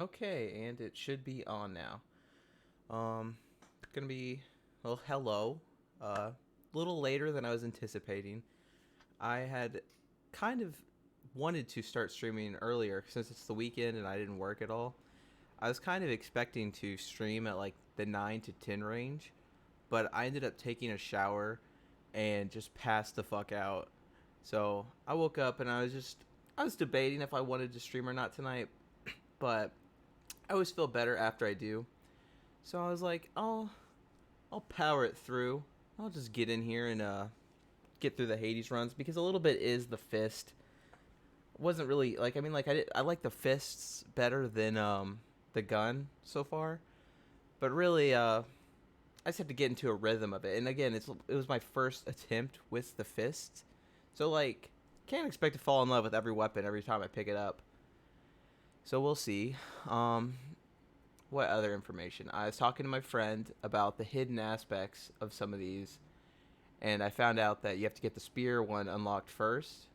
Okay, and it should be on now. Um, gonna be well. Hello. A little later than I was anticipating. I had kind of wanted to start streaming earlier since it's the weekend and I didn't work at all. I was kind of expecting to stream at like the 9 to 10 range, but I ended up taking a shower and just passed the fuck out. So I woke up and I was debating if I wanted to stream or not tonight, but I always feel better after I do. So I was like, I'll power it through. I'll just get in here and get through the Hades runs because a little bit is the fist. Wasn't really like I like the fists better than the gun so far, but really I just had to get into a rhythm of it. And again, it was my first attempt with the fists, so like can't expect to fall in love with every weapon every time I pick it up. So we'll see. Um, what other information? I was talking to my friend about the hidden aspects of some of these, and I found out that you have to get the spear one unlocked first.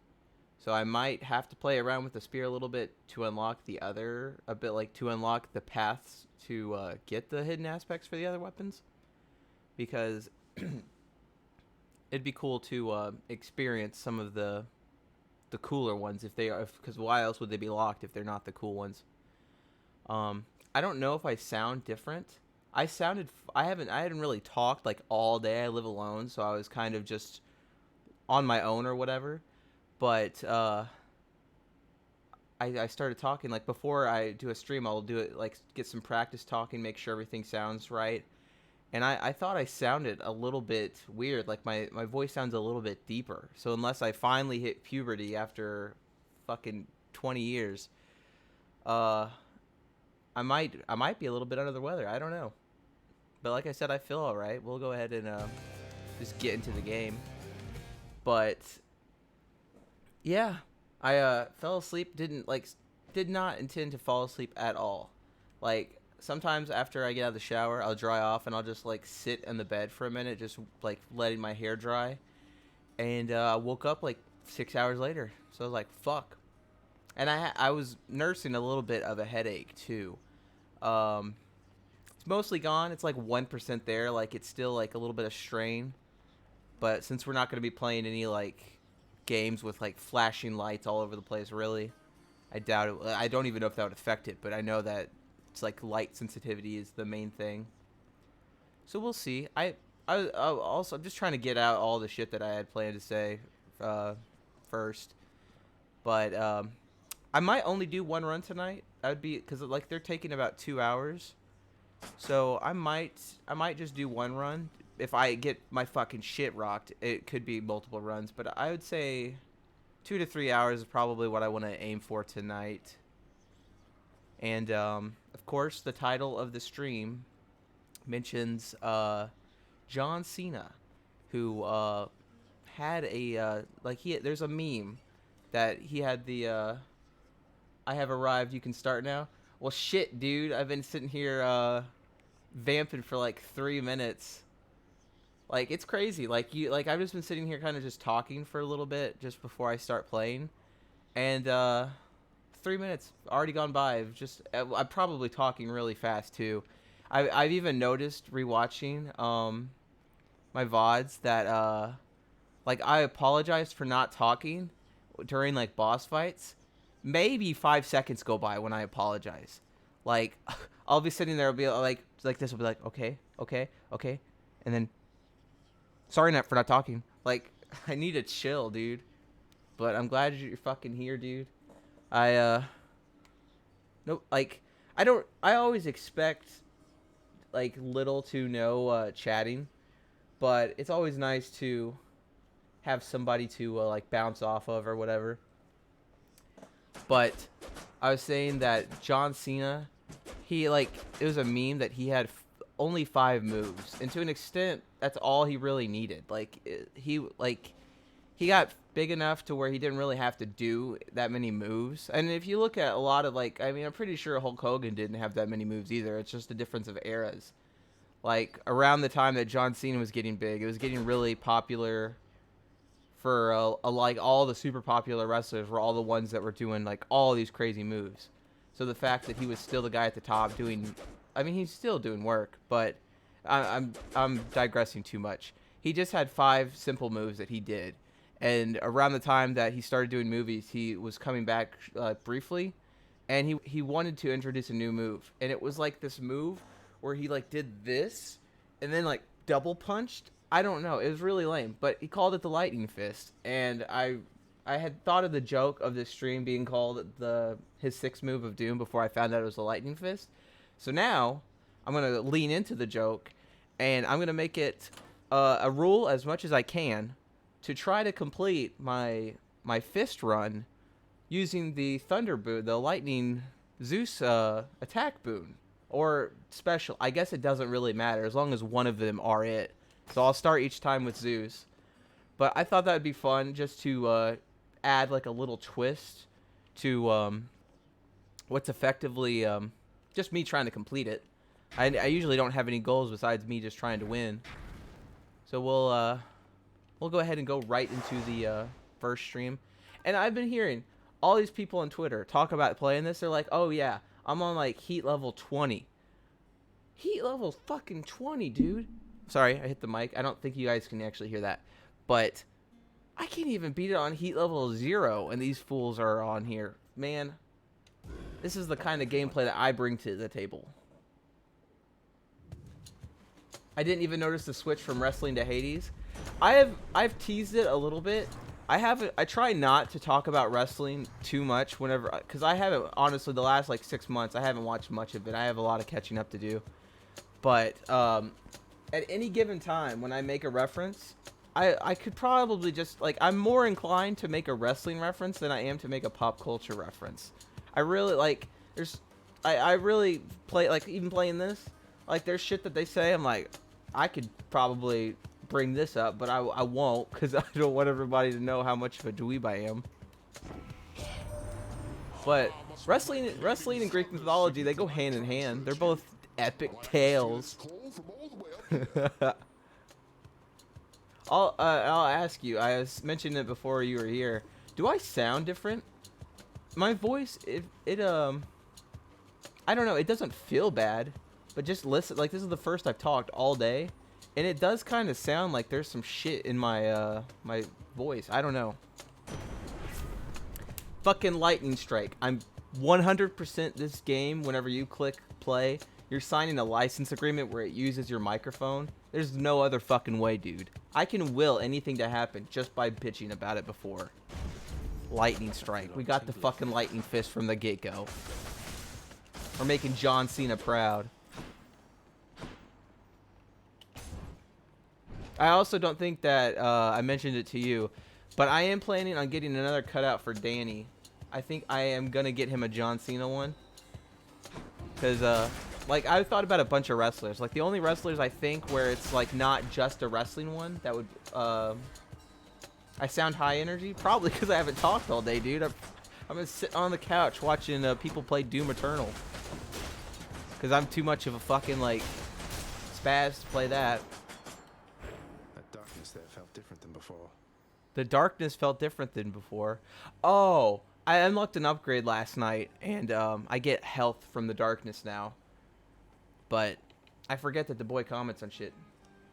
So I might have to play around with the spear a little bit to unlock the other, a bit like to unlock the paths to get the hidden aspects for the other weapons, because it'd be cool to experience some of the cooler ones if they are, because why else would they be locked if they're not the cool ones? I don't know if I sound different. I hadn't really talked like all day. I live alone, so I was kind of just on my own or whatever. But I started talking like before I do a stream. I'll do it like get some practice talking, make sure everything sounds right. And I thought I sounded a little bit weird, like my voice sounds a little bit deeper. So unless I finally hit puberty after fucking 20 years, uh, I might be a little bit under the weather. I don't know. But like I said, I feel all right. We'll go ahead and just get into the game. But yeah, I fell asleep. Did not intend to fall asleep at all. Like sometimes after I get out of the shower, I'll dry off and I'll just like sit in the bed for a minute, just like letting my hair dry. And I woke up like 6 hours later. So I was like, fuck. And I was nursing a little bit of a headache too. Um, it's mostly gone. It's like 1% there. Like it's still like a little bit of strain. But since we're not going to be playing any like games with like flashing lights all over the place, really, I doubt it. I don't even know if that would affect it, but I know that it's like light sensitivity is the main thing. So we'll see. I also I'm just trying to get out all the shit that I had planned to say uh, first, but I might only do one run tonight. I would be because like they're taking about 2 hours, so I might just do one run. If I get my fucking shit rocked, it could be multiple runs, but I would say 2 to 3 hours is probably what I want to aim for tonight. And of course, the title of the stream mentions John Cena, who had a like he there's a meme that he had the I have arrived, you can start now. Well, shit, dude, I've been sitting here vamping for like 3 minutes. Like it's crazy. Like I've just been sitting here kind of just talking for a little bit just before I start playing, and 3 minutes already gone by. I'm probably talking really fast too. I've even noticed rewatching my vods that like I apologized for not talking during like boss fights. Maybe 5 seconds go by when I apologize. Like I'll be sitting there, I'll be like this will be like okay, okay, okay, and then sorry not for not talking. Like I need to chill, dude. But I'm glad you're fucking here, dude. I no like I always expect like little to no chatting, but it's always nice to have somebody to like bounce off of or whatever. But I was saying that John Cena, he like it was a meme that he had only 5 moves, and to an extent, that's all he really needed. He got big enough to where he didn't really have to do that many moves. And if you look at a lot of like, I mean, I'm pretty sure Hulk Hogan didn't have that many moves either. It's just a difference of eras. Like around the time that John Cena was getting big, it was getting really popular for like all the super popular wrestlers were all the ones that were doing like all these crazy moves. So the fact that he was still the guy at the top doing, I mean, he's still doing work, but I'm digressing too much. He just had 5 simple moves that he did, and around the time that he started doing movies, he was coming back briefly, and he wanted to introduce a new move, and it was like this move where he like did this, and then like double punched. I don't know. It was really lame, but he called it the lightning fist, and I had thought of the joke of this stream being called his 6th move of doom before I found out it was the lightning fist. So now I'm gonna lean into the joke, and I'm gonna make it a rule as much as I can to try to complete my fist run using the thunder boon, the lightning Zeus attack boon or special. I guess it doesn't really matter as long as one of them are it. So I'll start each time with Zeus. But I thought that would be fun just to add like a little twist to what's effectively just me trying to complete it. I usually don't have any goals besides me just trying to win. So we'll go ahead and go right into the first stream. And I've been hearing all these people on Twitter talk about playing this. They're like, oh yeah, I'm on like heat level 20. Heat level fucking 20, dude. Sorry, I hit the mic. I don't think you guys can actually hear that. But I can't even beat it on heat level 0, and these fools are on here. Man, this is the kind of gameplay that I bring to the table. I didn't even notice the switch from wrestling to Hades. I've teased it a little bit. I try not to talk about wrestling too much whenever, because I haven't, honestly, the last like 6 months I haven't watched much of it. I have a lot of catching up to do. But at any given time when I make a reference, I could probably just, like, I'm more inclined to make a wrestling reference than I am to make a pop culture reference. I really, like, I really play, like, even playing this, like, there's shit that they say, I'm like, I could probably bring this up, but I won't, because I don't want everybody to know how much of a dweeb I am. But wrestling and Greek mythology, they go hand in hand. They're both epic tales. I'll ask you, I mentioned it before you were here. Do I sound different? My voice, I don't know, it doesn't feel bad, but just listen, like, this is the first I've talked all day, and it does kind of sound like there's some shit in my, my voice. I don't know. Fucking lightning strike. I'm 100% this game, whenever you click play, you're signing a license agreement where it uses your microphone. There's no other fucking way, dude. I can will anything to happen just by bitching about it before. Lightning strike. We got the fucking lightning fist from the get-go. We're making John Cena proud. I also don't think that I mentioned it to you, but I am planning on getting another cutout for Danny. I think I am gonna get him a John Cena one. Because, like, I thought about a bunch of wrestlers. Like, the only wrestlers I think where it's, like, not just a wrestling one that would, I sound high energy? Probably because I haven't talked all day, dude. I'm gonna sit on the couch watching people play Doom Eternal. Because I'm too much of a fucking, like, spaz to play that. That darkness there felt different than before. The darkness felt different than before. Oh, I unlocked an upgrade last night, and I get health from the darkness now. But I forget that the boy comments on shit.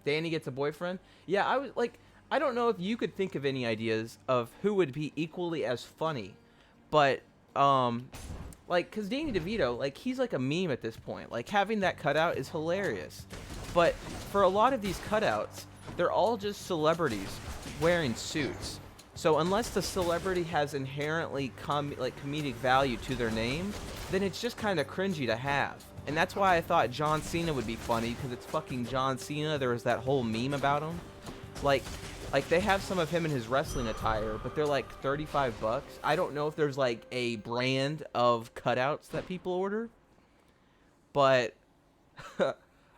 Danny gets a boyfriend? Yeah, I don't know if you could think of any ideas of who would be equally as funny. But, like, because Danny DeVito, like, he's like a meme at this point. Like, having that cutout is hilarious. But for a lot of these cutouts, they're all just celebrities wearing suits. So unless the celebrity has inherently comedic value to their name, then it's just kind of cringy to have. And that's why I thought John Cena would be funny, because it's fucking John Cena. There was that whole meme about him. Like they have some of him in his wrestling attire, but they're like $35. I don't know if there's like a brand of cutouts that people order, but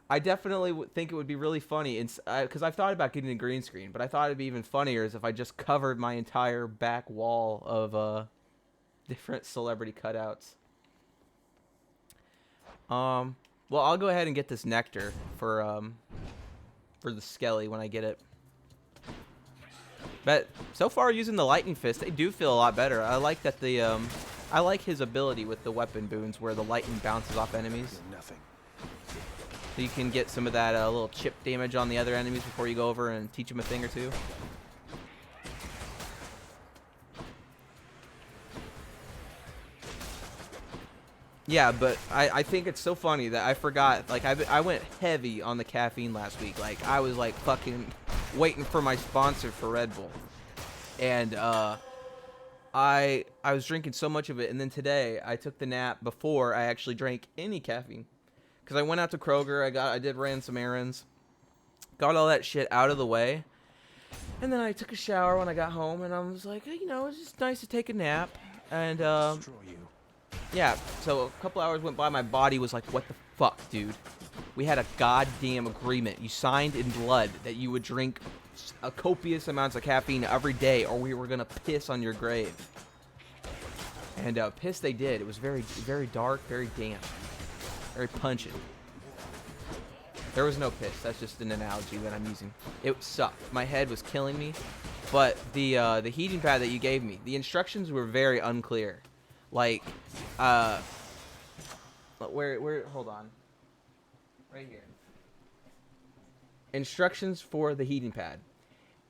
I definitely think it would be really funny, because I've thought about getting a green screen, but I thought it'd be even funnier is if I just covered my entire back wall of different celebrity cutouts. Well, I'll go ahead and get this nectar for the Skelly when I get it. But so far, using the lightning fist, they do feel a lot better. I like that the I like his ability with the weapon boons where the lightning bounces off enemies. You're nothing. So you can get some of that little chip damage on the other enemies before you go over and teach them a thing or two. Yeah, but I think it's so funny that I forgot. Like, I went heavy on the caffeine last week. Like, I was, like, fucking waiting for my sponsor for Red Bull. And, I was drinking so much of it. And then today, I took the nap before I actually drank any caffeine. Because I went out to Kroger. I ran some errands. Got all that shit out of the way. And then I took a shower when I got home. And I was like, hey, you know, it's just nice to take a nap. And, Destroy you. yeah, so a couple hours went by. My body was like, what the fuck, dude? We had a goddamn agreement. You signed in blood that you would drink a copious amounts of caffeine every day or we were going to piss on your grave. And piss they did. It was very, very dark, very damp, very pungent. There was no piss. That's just an analogy that I'm using. It sucked. My head was killing me. But the heating pad that you gave me, the instructions were very unclear. Like, where, hold on. Right here. Instructions for the heating pad.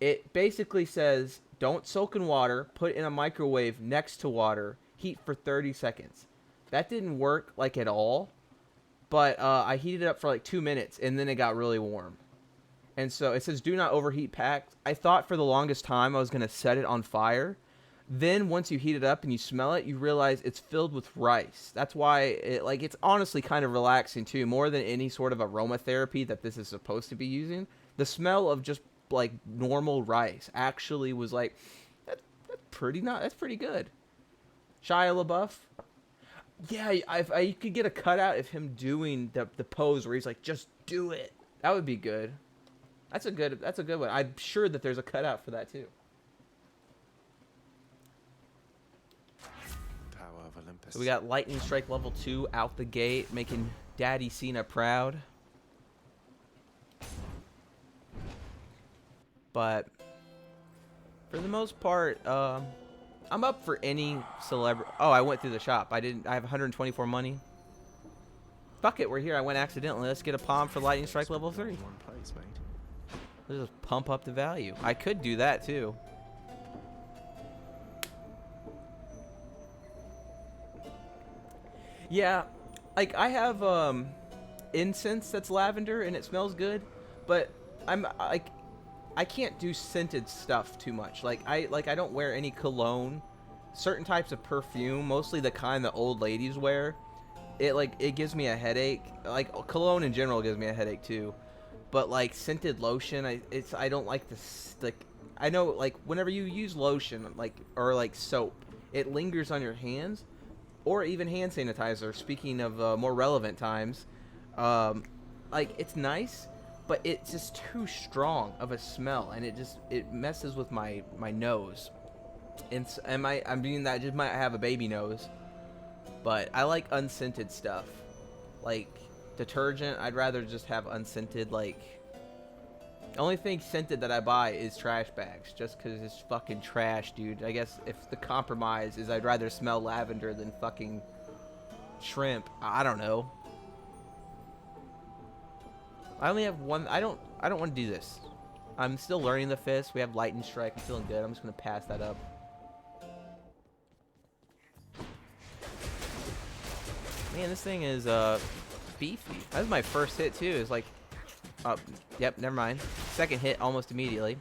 It basically says, don't soak in water, put in a microwave next to water, heat for 30 seconds. That didn't work, like, at all. But, I heated it up for, like, 2 minutes, and then it got really warm. And so, it says, do not overheat packs. I thought for the longest time I was going to set it on fire. Then once you heat it up and you smell it, you realize it's filled with rice. That's why it's honestly kind of relaxing too, more than any sort of aromatherapy that this is supposed to be using. The smell of just like normal rice actually was like that's pretty that's pretty good. Shia LaBeouf. Yeah, I could get a cutout of him doing the pose where he's like, just do it. That would be good. That's a good one. I'm sure that there's a cutout for that too. So we got Lightning Strike level 2 out the gate, making Daddy Cena proud. But for the most part, I'm up for any celebrity. Oh, I went through the shop. I have 124 money. Fuck it, we're here. I went accidentally. Let's get a palm for Lightning Strike level 3. One place, mate. Let's just pump up the value. I could do that too. Yeah, like I have incense that's lavender and it smells good, but I can't do scented stuff too much. I don't wear any cologne. Certain types of perfume, mostly the kind that old ladies wear, it gives me a headache. Like cologne in general gives me a headache too. But like scented lotion, I don't like this. Like I know like whenever you use lotion or like soap, it lingers on your hands. Or even hand sanitizer, speaking of more relevant times. Like, it's nice, but it's just too strong of a smell, and it messes with my nose. And I mean, that just might have a baby nose. But I like unscented stuff. Like, detergent, I'd rather just have unscented, like... The only thing scented that I buy is trash bags, just because it's fucking trash, dude. I guess if the compromise is I'd rather smell lavender than fucking shrimp. I don't know. I only have one. I don't want to do this. I'm still learning the fist. We have Lightning Strike. I'm feeling good. I'm just going to pass that up. Man, this thing is beefy. That was my first hit, too. It's like... Oh, yep, never mind. Second hit almost immediately.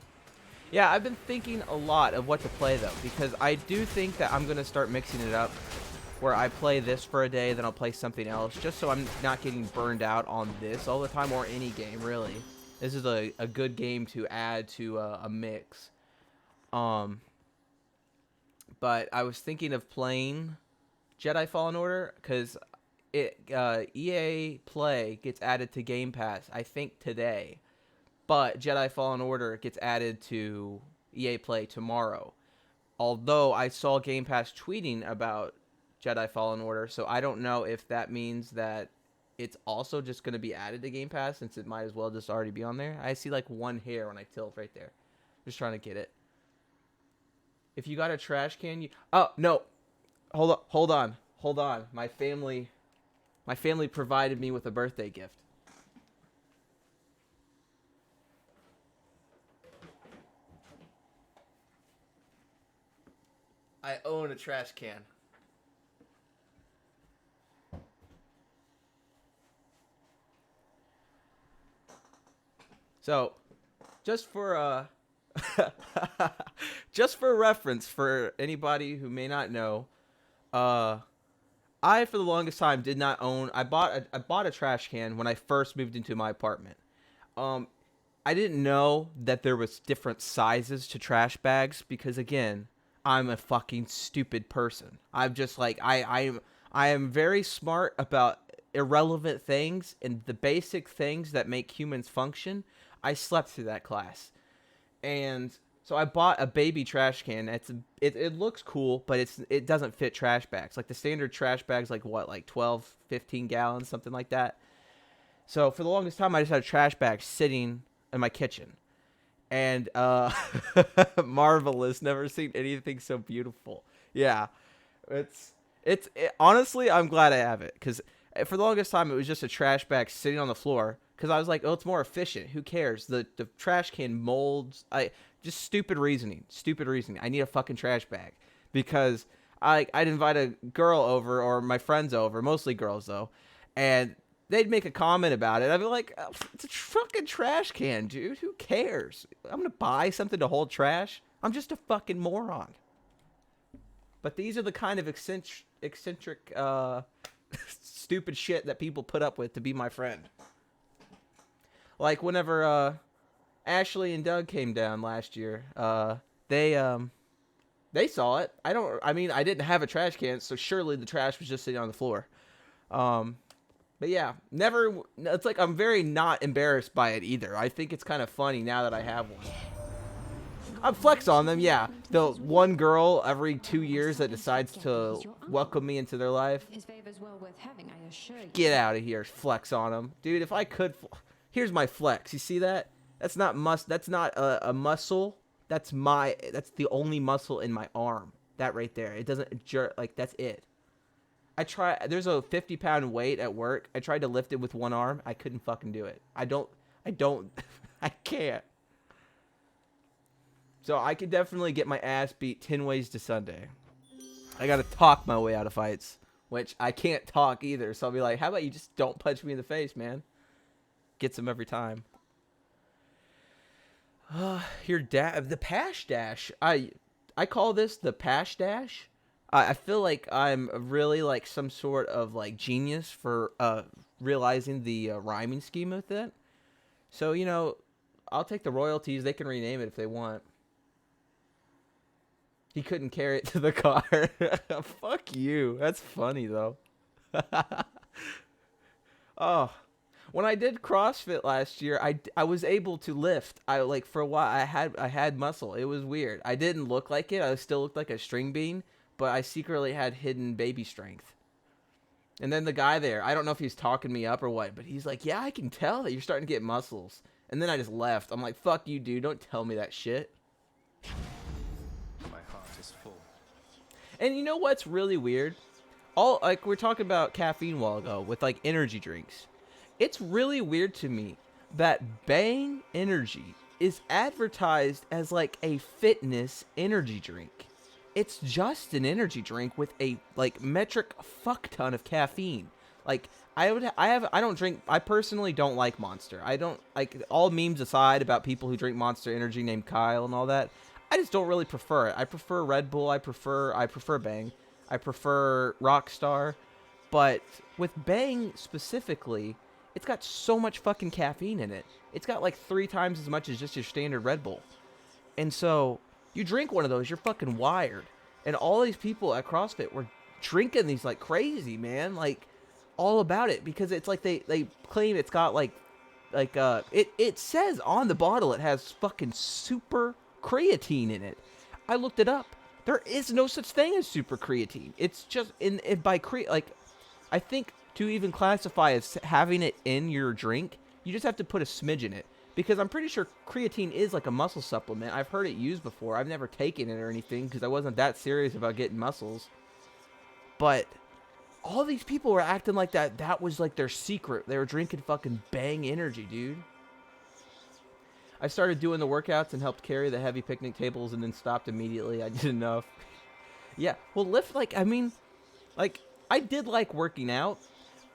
Yeah, I've been thinking a lot of what to play, though, because I do think that I'm going to start mixing it up, where I play this for a day, then I'll play something else, just so I'm not getting burned out on this all the time, or any game, really. This is a good game to add to a mix. But I was thinking of playing Jedi Fallen Order, because... EA Play gets added to Game Pass, I think today, but Jedi Fallen Order gets added to EA Play tomorrow. Although I saw Game Pass tweeting about Jedi Fallen Order, so I don't know if that means that it's also just going to be added to Game Pass, since it might as well just already be on there. I see like one hair when I tilt right there. Just trying to get it. If you got a trash can, you... Oh, no. hold on. My family provided me with a birthday gift. I own a trash can. So, just for just for reference for anybody who may not know, uh I for the longest time did not own. I bought a trash can when I first moved into my apartment. Um I didn't know that there was different sizes to trash bags because again, I'm a fucking stupid person. I'm just like I am very smart about irrelevant things and the basic things that make humans function. I slept through that class. And so I bought a baby trash can. It looks cool, but it doesn't fit trash bags. Like the standard trash bags like what, like 12, 15 gallons, something like that. So for the longest time I just had a trash bag sitting in my kitchen. And marvelous, never seen anything so beautiful. Yeah. Honestly, I'm glad I have it cuz for the longest time it was just a trash bag sitting on the floor cuz I was like, "Oh, it's more efficient. Who cares? The trash can molds." I just stupid reasoning. Stupid reasoning. I need a fucking trash bag because I'd invite a girl over or my friends over, mostly girls though, and they'd make a comment about it. I'd be like, "Oh, it's a fucking trash can, dude. Who cares? I'm gonna buy something to hold trash. I'm just a fucking moron." But these are the kind of eccentric stupid shit that people put up with to be my friend. Like whenever Ashley and Doug came down last year, they saw it. I mean I didn't have a trash can, so surely the trash was just sitting on the floor. Um but yeah, never it's like I'm very not embarrassed by it either. I think it's kind of funny now that I have one. I flex on them, yeah. The one girl every 2 years that decides to welcome me into their life. Get out of here, flex on them, dude. If I could, here's my flex. You see that? That's not That's not a muscle. That's the only muscle in my arm. That right there. It doesn't jerk. Like that's it. There's a 50-pound weight at work. I tried to lift it with one arm. I couldn't fucking do it. I don't. I can't. So I could definitely get my ass beat 10 ways to Sunday. I gotta talk my way out of fights, which I can't talk either. So I'll be like, how about you just don't punch me in the face, man? Gets him every time. The Pash Dash. I call this the Pash Dash. I feel like I'm really like some sort of like genius for realizing the rhyming scheme with it. So, I'll take the royalties. They can rename it if they want. He couldn't carry it to the car. Fuck you. That's funny though. Oh, when I did CrossFit last year, I was able to lift. For a while I had muscle. It was weird. I didn't look like it. I still looked like a string bean, but I secretly had hidden baby strength. And then the guy there, I don't know if he's talking me up or what, but he's like, "Yeah, I can tell that you're starting to get muscles." And then I just left. I'm like, "Fuck you, dude. Don't tell me that shit." My heart is full. And you know what's really weird? We're talking about caffeine a while ago with like energy drinks. It's really weird to me that Bang Energy is advertised as like a fitness energy drink. It's just an energy drink with a like metric fuck ton of caffeine. Like I don't drink. I personally don't like Monster. I don't like, all memes aside about people who drink Monster Energy named Kyle and all that. I just don't really prefer it. I prefer Red Bull. I prefer Bang. I prefer Rockstar. But with Bang specifically, it's got so much fucking caffeine in it. It's got like 3 times as much as just your standard Red Bull. And so you drink one of those, you're fucking wired. And all these people at CrossFit were drinking these like crazy, man. Like all about it, because it's like they claim it's got it says on the bottle it has fucking super creatine in it. I looked it up. There is no such thing as super creatine. It's just I think to even classify as having it in your drink, you just have to put a smidge in it. Because I'm pretty sure creatine is like a muscle supplement. I've heard it used before. I've never taken it or anything because I wasn't that serious about getting muscles. But all these people were acting like that was like their secret. They were drinking fucking Bang energy, dude. I started doing the workouts and helped carry the heavy picnic tables and then stopped immediately. I did enough. Yeah, well, lift, like, I mean, like, I did like working out.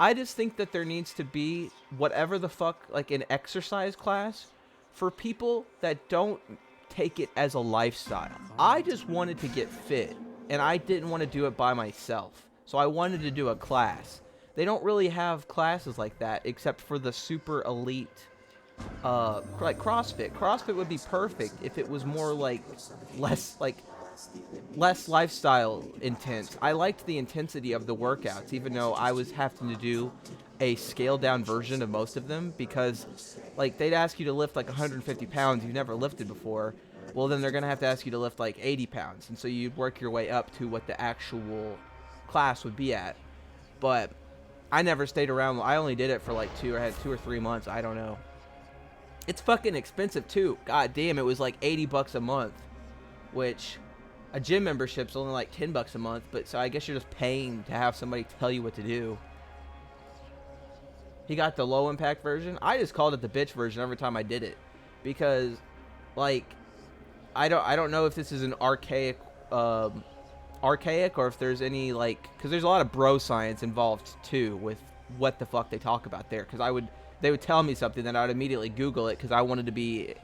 I just think that there needs to be whatever the fuck, like, an exercise class for people that don't take it as a lifestyle. I just wanted to get fit, and I didn't want to do it by myself. So I wanted to do a class. They don't really have classes like that except for the super elite, like CrossFit. CrossFit would be perfect if it was more like less lifestyle intense. I liked the intensity of the workouts, even though I was having to do a scaled down version of most of them, because like they'd ask you to lift like 150 pounds you've never lifted before. Well, then they're gonna have to ask you to lift like 80 pounds, and so you'd work your way up to what the actual class would be at. But I never stayed around. I only did it for like 2 or 3 months. I don't know. It's fucking expensive too. God damn, it was like $80 a month, which a gym membership's only like $10 a month. But so I guess you're just paying to have somebody tell you what to do. He got the low impact version. I just called it the bitch version every time I did it, because like I don't know if this is an archaic or if there's any, like, because there's a lot of bro science involved too with what the fuck they talk about there, because they would tell me something, then I would immediately Google it because I wanted to be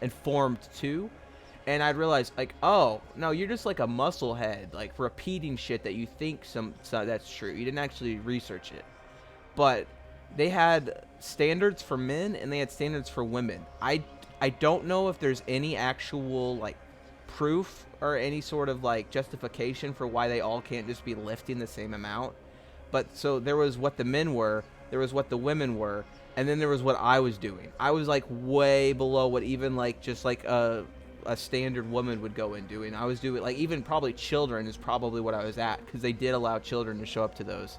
informed too, and I'd realize, like, oh no, you're just like a muscle head, like repeating shit that you think so that's true. You didn't actually research it. But they had standards for men and they had standards for women. I don't know if there's any actual like proof or any sort of like justification for why they all can't just be lifting the same amount. But so there was what the men were, there was what the women were, and then there was what I was doing. I was like way below what even like just like a standard woman would go in doing. I was doing like even probably children is probably what I was at, because they did allow children to show up to those.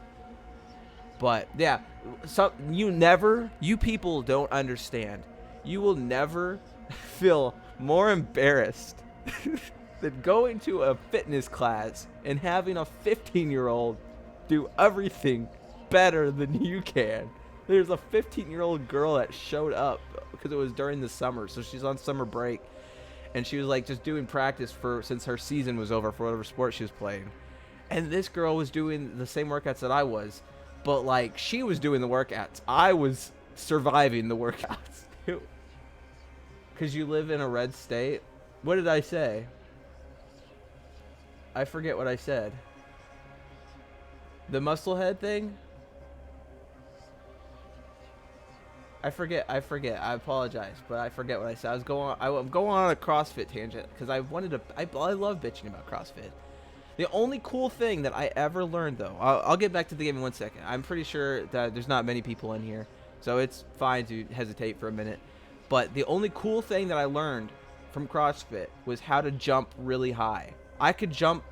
But yeah, so you people don't understand. You will never feel more embarrassed than going to a fitness class and having a 15-year-old do everything better than you can. There's a 15-year-old girl that showed up because it was during the summer, so she's on summer break, and she was like just doing practice since her season was over for whatever sport she was playing. And this girl was doing the same workouts that I was, but like she was doing the workouts. I was surviving the workouts. Because you live in a red state. What did I say? I forget what I said. The muscle head thing? I forget. I apologize, but I forget what I said. I'm going on a CrossFit tangent because I love bitching about CrossFit. The only cool thing that I ever learned, though, I'll get back to the game in 1 second. I'm pretty sure that there's not many people in here, so it's fine to hesitate for a minute. But the only cool thing that I learned from CrossFit was how to jump really high. I could jump.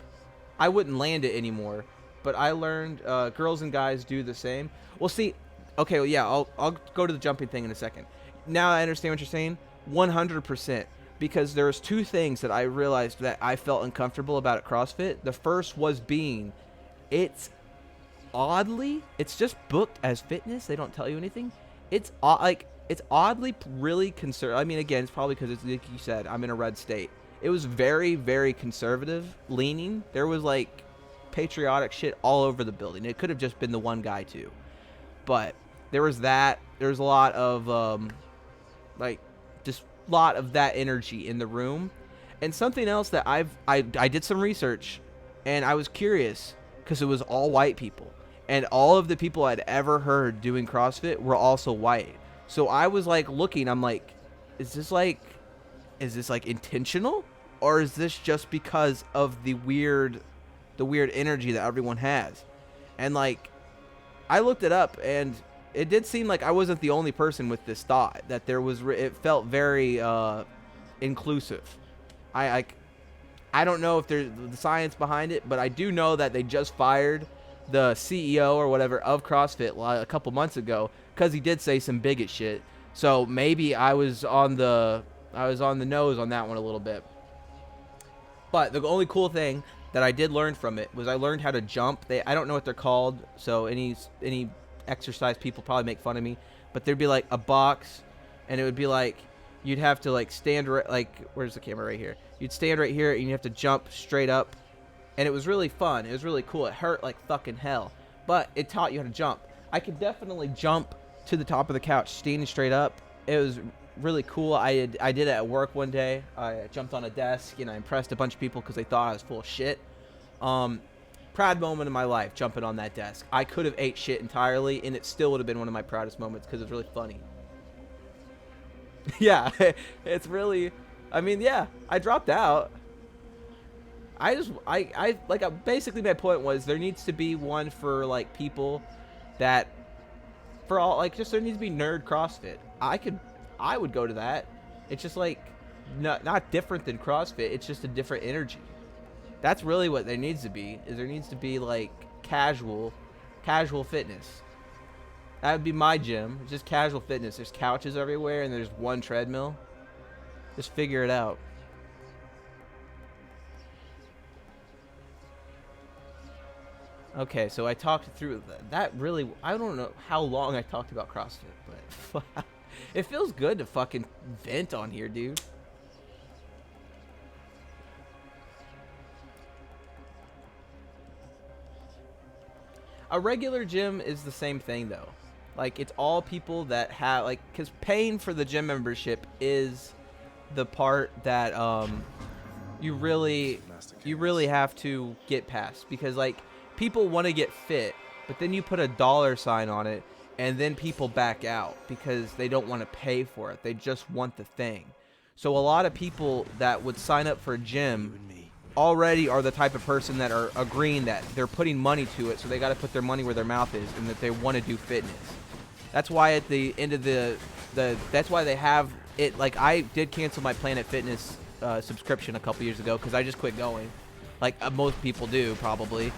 I wouldn't land it anymore, but I learned girls and guys do the same. Well, see, okay, well, yeah, I'll go to the jumping thing in a second. Now I understand what you're saying, 100%. Because there's 2 things that I realized that I felt uncomfortable about at CrossFit. The first was it's just booked as fitness. They don't tell you anything. It's oddly really conservative. I mean, again, it's probably because it's like you said, I'm in a red state. It was very, very conservative leaning. There was like patriotic shit all over the building. It could have just been the one guy too, but there was that. There's a lot of just lot of that energy in the room. And something else that I did some research, and I was curious because it was all white people, and all of the people I'd ever heard doing CrossFit were also white. So I was like looking, I'm like, is this like intentional, or is this just because of the weird energy that everyone has? And like I looked it up, and it did seem like I wasn't the only person with this thought, that there was it felt very inclusive. I don't know if there's the science behind it, but I do know that they just fired the CEO or whatever of CrossFit a couple months ago because he did say some bigot shit. So maybe I was on the nose on that one a little bit. But the only cool thing that I did learn from it was I learned how to jump. I don't know what they're called, so any exercise people probably make fun of me. But there'd be like a box, and it would be like you'd have to like stand like where's the camera right here? You'd stand right here, and you have to jump straight up, and it was really fun. It was really cool. It hurt like fucking hell, but it taught you how to jump. I could definitely jump to the top of the couch standing straight up. It was really cool. I did it at work one day. I jumped on a desk and I impressed a bunch of people because they thought I was full of shit. Proud moment in my life, jumping on that desk. I could have ate shit entirely, and it still would have been one of my proudest moments because it was really funny. Yeah, it's really. I mean, yeah, I dropped out. Basically my point was there needs to be one for like people that for all like just there needs to be nerd CrossFit. I would go to that. It's just like not different than CrossFit. It's just a different energy. That's really what there needs to be. Is there needs to be like casual fitness. That would be my gym. It's just casual fitness. There's couches everywhere and there's one treadmill. Just figure it out. Okay, so I talked through that. Really, I don't know how long I talked about CrossFit, but it feels good to fucking vent on here, dude. A regular gym is the same thing, though. Like, it's all people that have, like, because paying for the gym membership is the part that, you really have to get past. Because, like, people want to get fit, but then you put a dollar sign on it, and then people back out because they don't want to pay for it. They just want the thing. So a lot of people that would sign up for a gym already are the type of person that are agreeing that they're putting money to it, so they got to put their money where their mouth is, and that they want to do fitness. That's why at the end of that's why they have it. Like, I did cancel my Planet Fitness subscription a couple years ago because I just quit going, like most people do probably.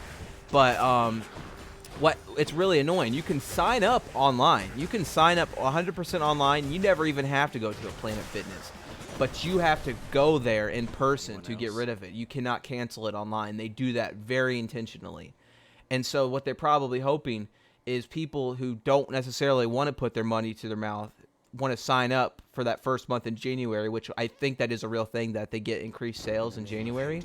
But it's really annoying. You can sign up online. You can sign up 100% online. You never even have to go to a Planet Fitness. But you have to go there in person to get rid of it. You cannot cancel it online. They do that very intentionally. And so what they're probably hoping is people who don't necessarily want to put their money to their mouth want to sign up for that first month in January, which I think that is a real thing, that they get increased sales in January.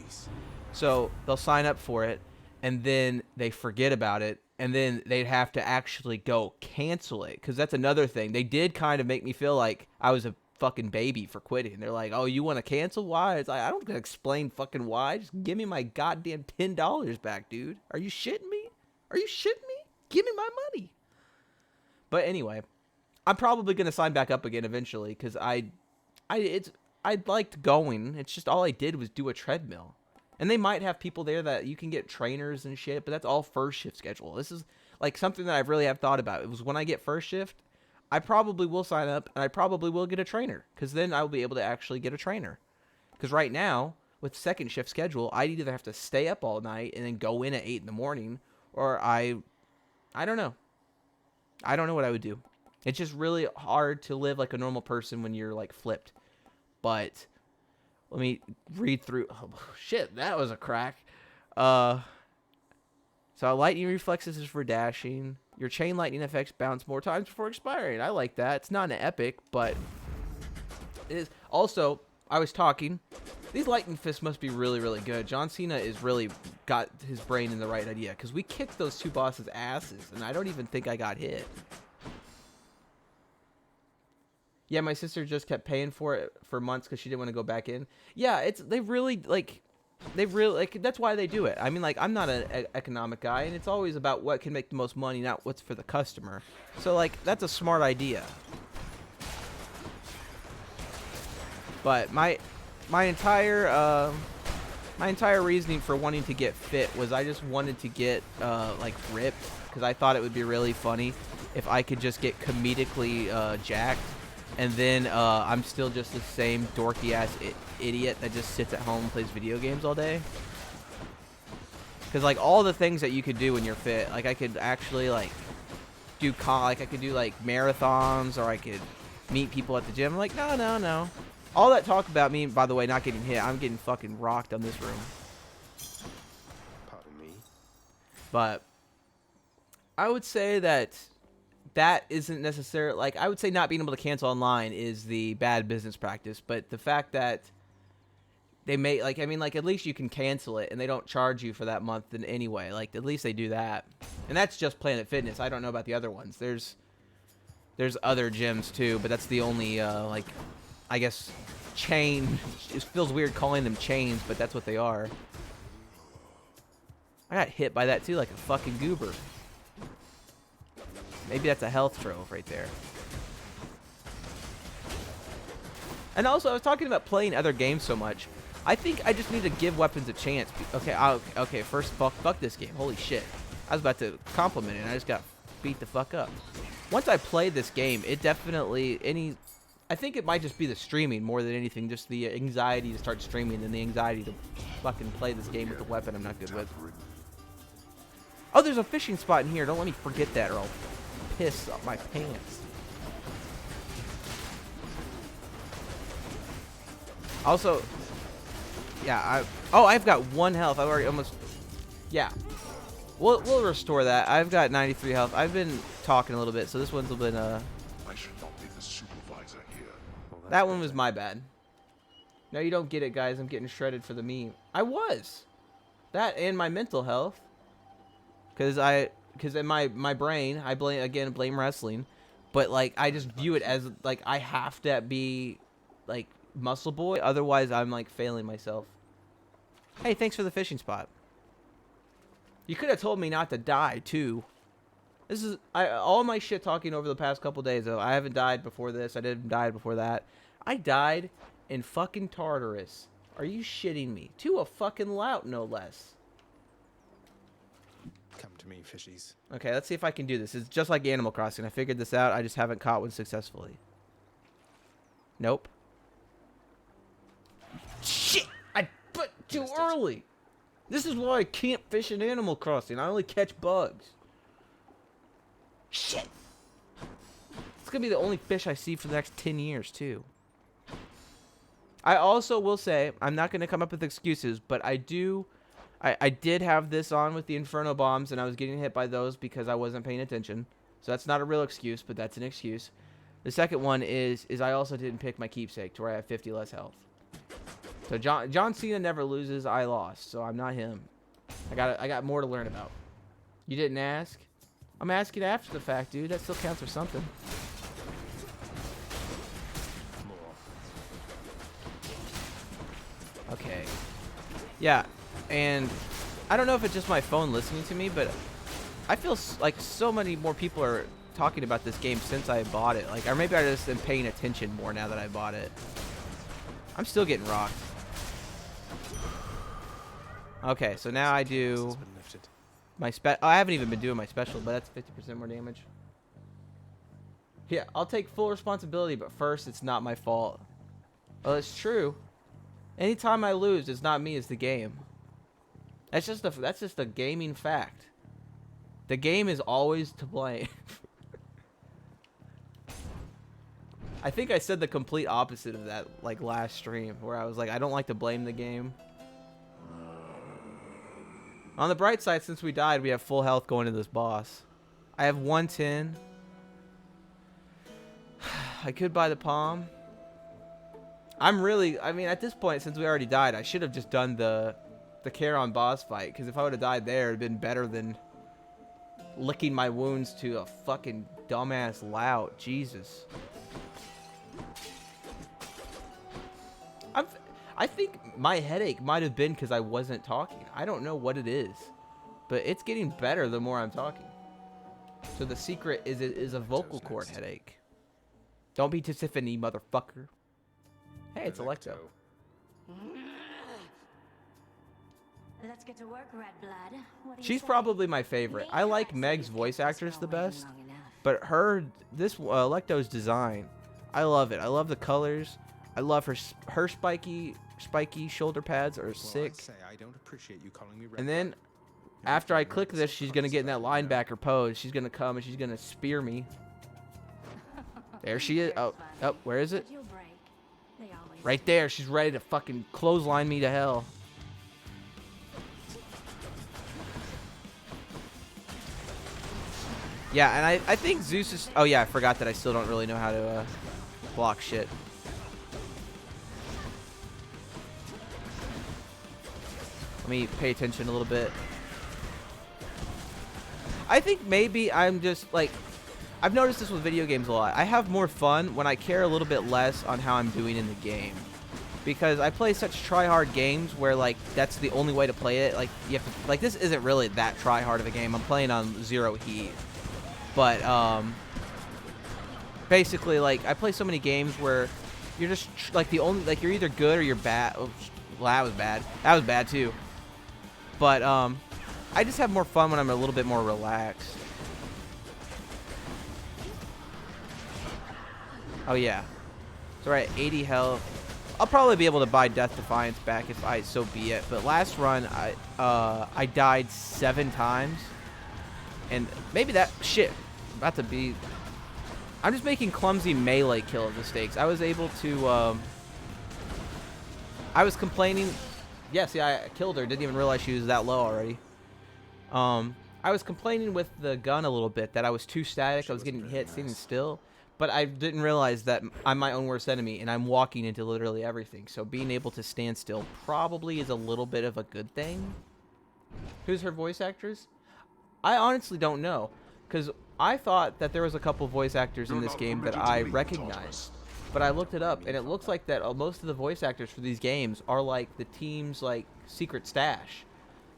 So they'll sign up for it, and then they forget about it, and then they'd have to actually go cancel it, because that's another thing. They did kind of make me feel like I was a fucking baby for quitting. They're like, oh, you want to cancel? Why? It's like, I don't explain fucking why. Just give me my goddamn $10 back, dude. Are you shitting me? Give me my money. But anyway, I'm probably gonna sign back up again eventually, because I liked going. It's just all I did was do a treadmill. And they might have people there that you can get trainers and shit, but that's all first shift schedule. This is like something that I really have thought about. It was when I get first shift, I probably will sign up, and I probably will get a trainer, because then I'll be able to actually get a trainer. Because right now, with second shift schedule, I either have to stay up all night and then go in at 8 in the morning, or I don't know. I don't know what I would do. It's just really hard to live like a normal person when you're like flipped. But let me read through. Oh, shit, that was a crack. So lightning reflexes is for dashing. Your chain lightning effects bounce more times before expiring. I like that. It's not an epic, but it is. Also, I was talking. These lightning fists must be really, really good. John Cena is really got his brain in the right idea, because we kicked those two bosses' asses, and I don't even think I got hit. Yeah, my sister just kept paying for it for months because she didn't want to go back in. Yeah, they really that's why they do it. I mean, like, I'm not an economic guy, and it's always about what can make the most money, not what's for the customer. So, like, that's a smart idea. But my entire reasoning for wanting to get fit was I just wanted to get like ripped, because I thought it would be really funny if I could just get comedically jacked, and then I'm still just the same dorky ass idiot that just sits at home and plays video games all day. Because like all the things that you could do when you're fit, like I could actually like do I could do like marathons, or I could meet people at the gym. I'm like, no. All that talk about me, by the way, not getting hit, I'm getting fucking rocked on this room. But I would say that isn't necessarily, like, I would say not being able to cancel online is the bad business practice, but the fact that they may, like, I mean, like, at least you can cancel it and they don't charge you for that month in any way. Like, at least they do that. And that's just Planet Fitness. I don't know about the other ones. There's other gyms too, but that's the only like, I guess, chain. It feels weird calling them chains, but that's what they are. I got hit by that too, like a fucking goober. Maybe that's a health trove right there. And also, I was talking about playing other games so much. I think I just need to give weapons a chance. Okay, okay. First, fuck this game. Holy shit! I was about to compliment it, and I just got beat the fuck up. Once I play this game, it definitely I think it might just be the streaming more than anything. Just the anxiety to start streaming and the anxiety to fucking play this game with a weapon I'm not good with. Oh, there's a fishing spot in here. Don't let me forget that, or I'll piss up my pants. Also, yeah, I've got 1 health. I've already almost, yeah. We'll restore that. I've got 93 health. I've been talking a little bit, so this one's been I should not be the supervisor here. Well, that's that one was better. my bad. No, you don't get it, guys. I'm getting shredded for the meme. I was. That and my mental health. Because in my brain, I blame wrestling, but like I just view it as like I have to be like muscle boy, otherwise I'm like failing myself. Hey, thanks for the fishing spot. You could have told me not to die too. This is all my shit talking over the past couple days though. I haven't died before this. I didn't die before that. I died in fucking Tartarus. Are you shitting me? To a fucking lout, no less. Come to me, fishies. Okay, let's see if I can do this. It's just like Animal Crossing. I figured this out. I just haven't caught one successfully. Nope. Shit! I put too early. This is why I can't fish in Animal Crossing. I only catch bugs. Shit! It's gonna be the only fish I see for the next 10 years, too. I also will say, I'm not gonna come up with excuses, but I did have this on with the Inferno bombs, and I was getting hit by those because I wasn't paying attention. So that's not a real excuse, but that's an excuse. The second one is I also didn't pick my keepsake to where I have 50 less health. So John Cena never loses. I lost, so I'm not him. I got more to learn about. You didn't ask? I'm asking after the fact, dude. That still counts for something. Okay. Yeah, and I don't know if it's just my phone listening to me, but I feel like so many more people are talking about this game since I bought it. Like, or maybe I just am paying attention more now that I bought it. I'm still getting rocked. Okay, so now I do It's been lifted. my I haven't even been doing my special, but that's 50% more damage. Yeah, I'll take full responsibility, but first, it's not my fault. Well, it's true. Anytime I lose, it's not me, it's the game. That's just a gaming fact. The game is always to blame. I think I said the complete opposite of that, like, last stream, where I was like, I don't like to blame the game. On the bright side, since we died, we have full health going into this boss. I have 110. I could buy the palm. I mean, at this point, since we already died, I should have just done the Charon boss fight, because if I would have died there, it'd been better than licking my wounds to a fucking dumbass lout. Jesus. I think my headache might have been because I wasn't talking. I don't know what it is, but it's getting better the more I'm talking. So the secret is a vocal cord headache. Don't be Tiffany, motherfucker. Hey, it's Electo. Let's get to work, Red Blood. What do you She's say? probably my favorite. I like Meg's voice actress the best, but this Electo's design, I love it. I love the colors. I love her spiky shoulder pads are sick. Well, I say I don't appreciate you calling me Red And then Blood. after I click this, she's gonna get in that linebacker pose. She's gonna come and she's gonna spear me. There she is. Oh, where is it? But you'll break. They always Right there. She's ready to fucking clothesline me to hell. Yeah, and I think Zeus is... Oh, yeah, I forgot that I still don't really know how to block shit. Let me pay attention a little bit. I think maybe I'm just, like... I've noticed this with video games a lot. I have more fun when I care a little bit less on how I'm doing in the game. Because I play such try-hard games where, like, that's the only way to play it. Like, you have to... Like, this isn't really that try-hard of a game. I'm playing on zero heat. But, basically, like, I play so many games where you're just, like, the only... Like, you're either good or you're bad. Oh, well, that was bad. That was bad, too. But, I just have more fun when I'm a little bit more relaxed. Oh, yeah. So, we're at 80 health. I'll probably be able to buy Death Defiance back if I so be it. But last run, I died 7 times. And maybe that... Shit. About to be... I'm just making clumsy melee kill mistakes. I was able to... I was complaining... Yes, yeah, I killed her. Didn't even realize she was that low already. I was complaining with the gun a little bit that I was too static. I was getting hit, standing still. But I didn't realize that I'm my own worst enemy, and I'm walking into literally everything. So being able to stand still probably is a little bit of a good thing. Who's her voice actress? I honestly don't know, because I thought that there was a couple voice actors in this game that I recognized. But I looked it up, and it looks like that most of the voice actors for these games are like the team's like secret stash.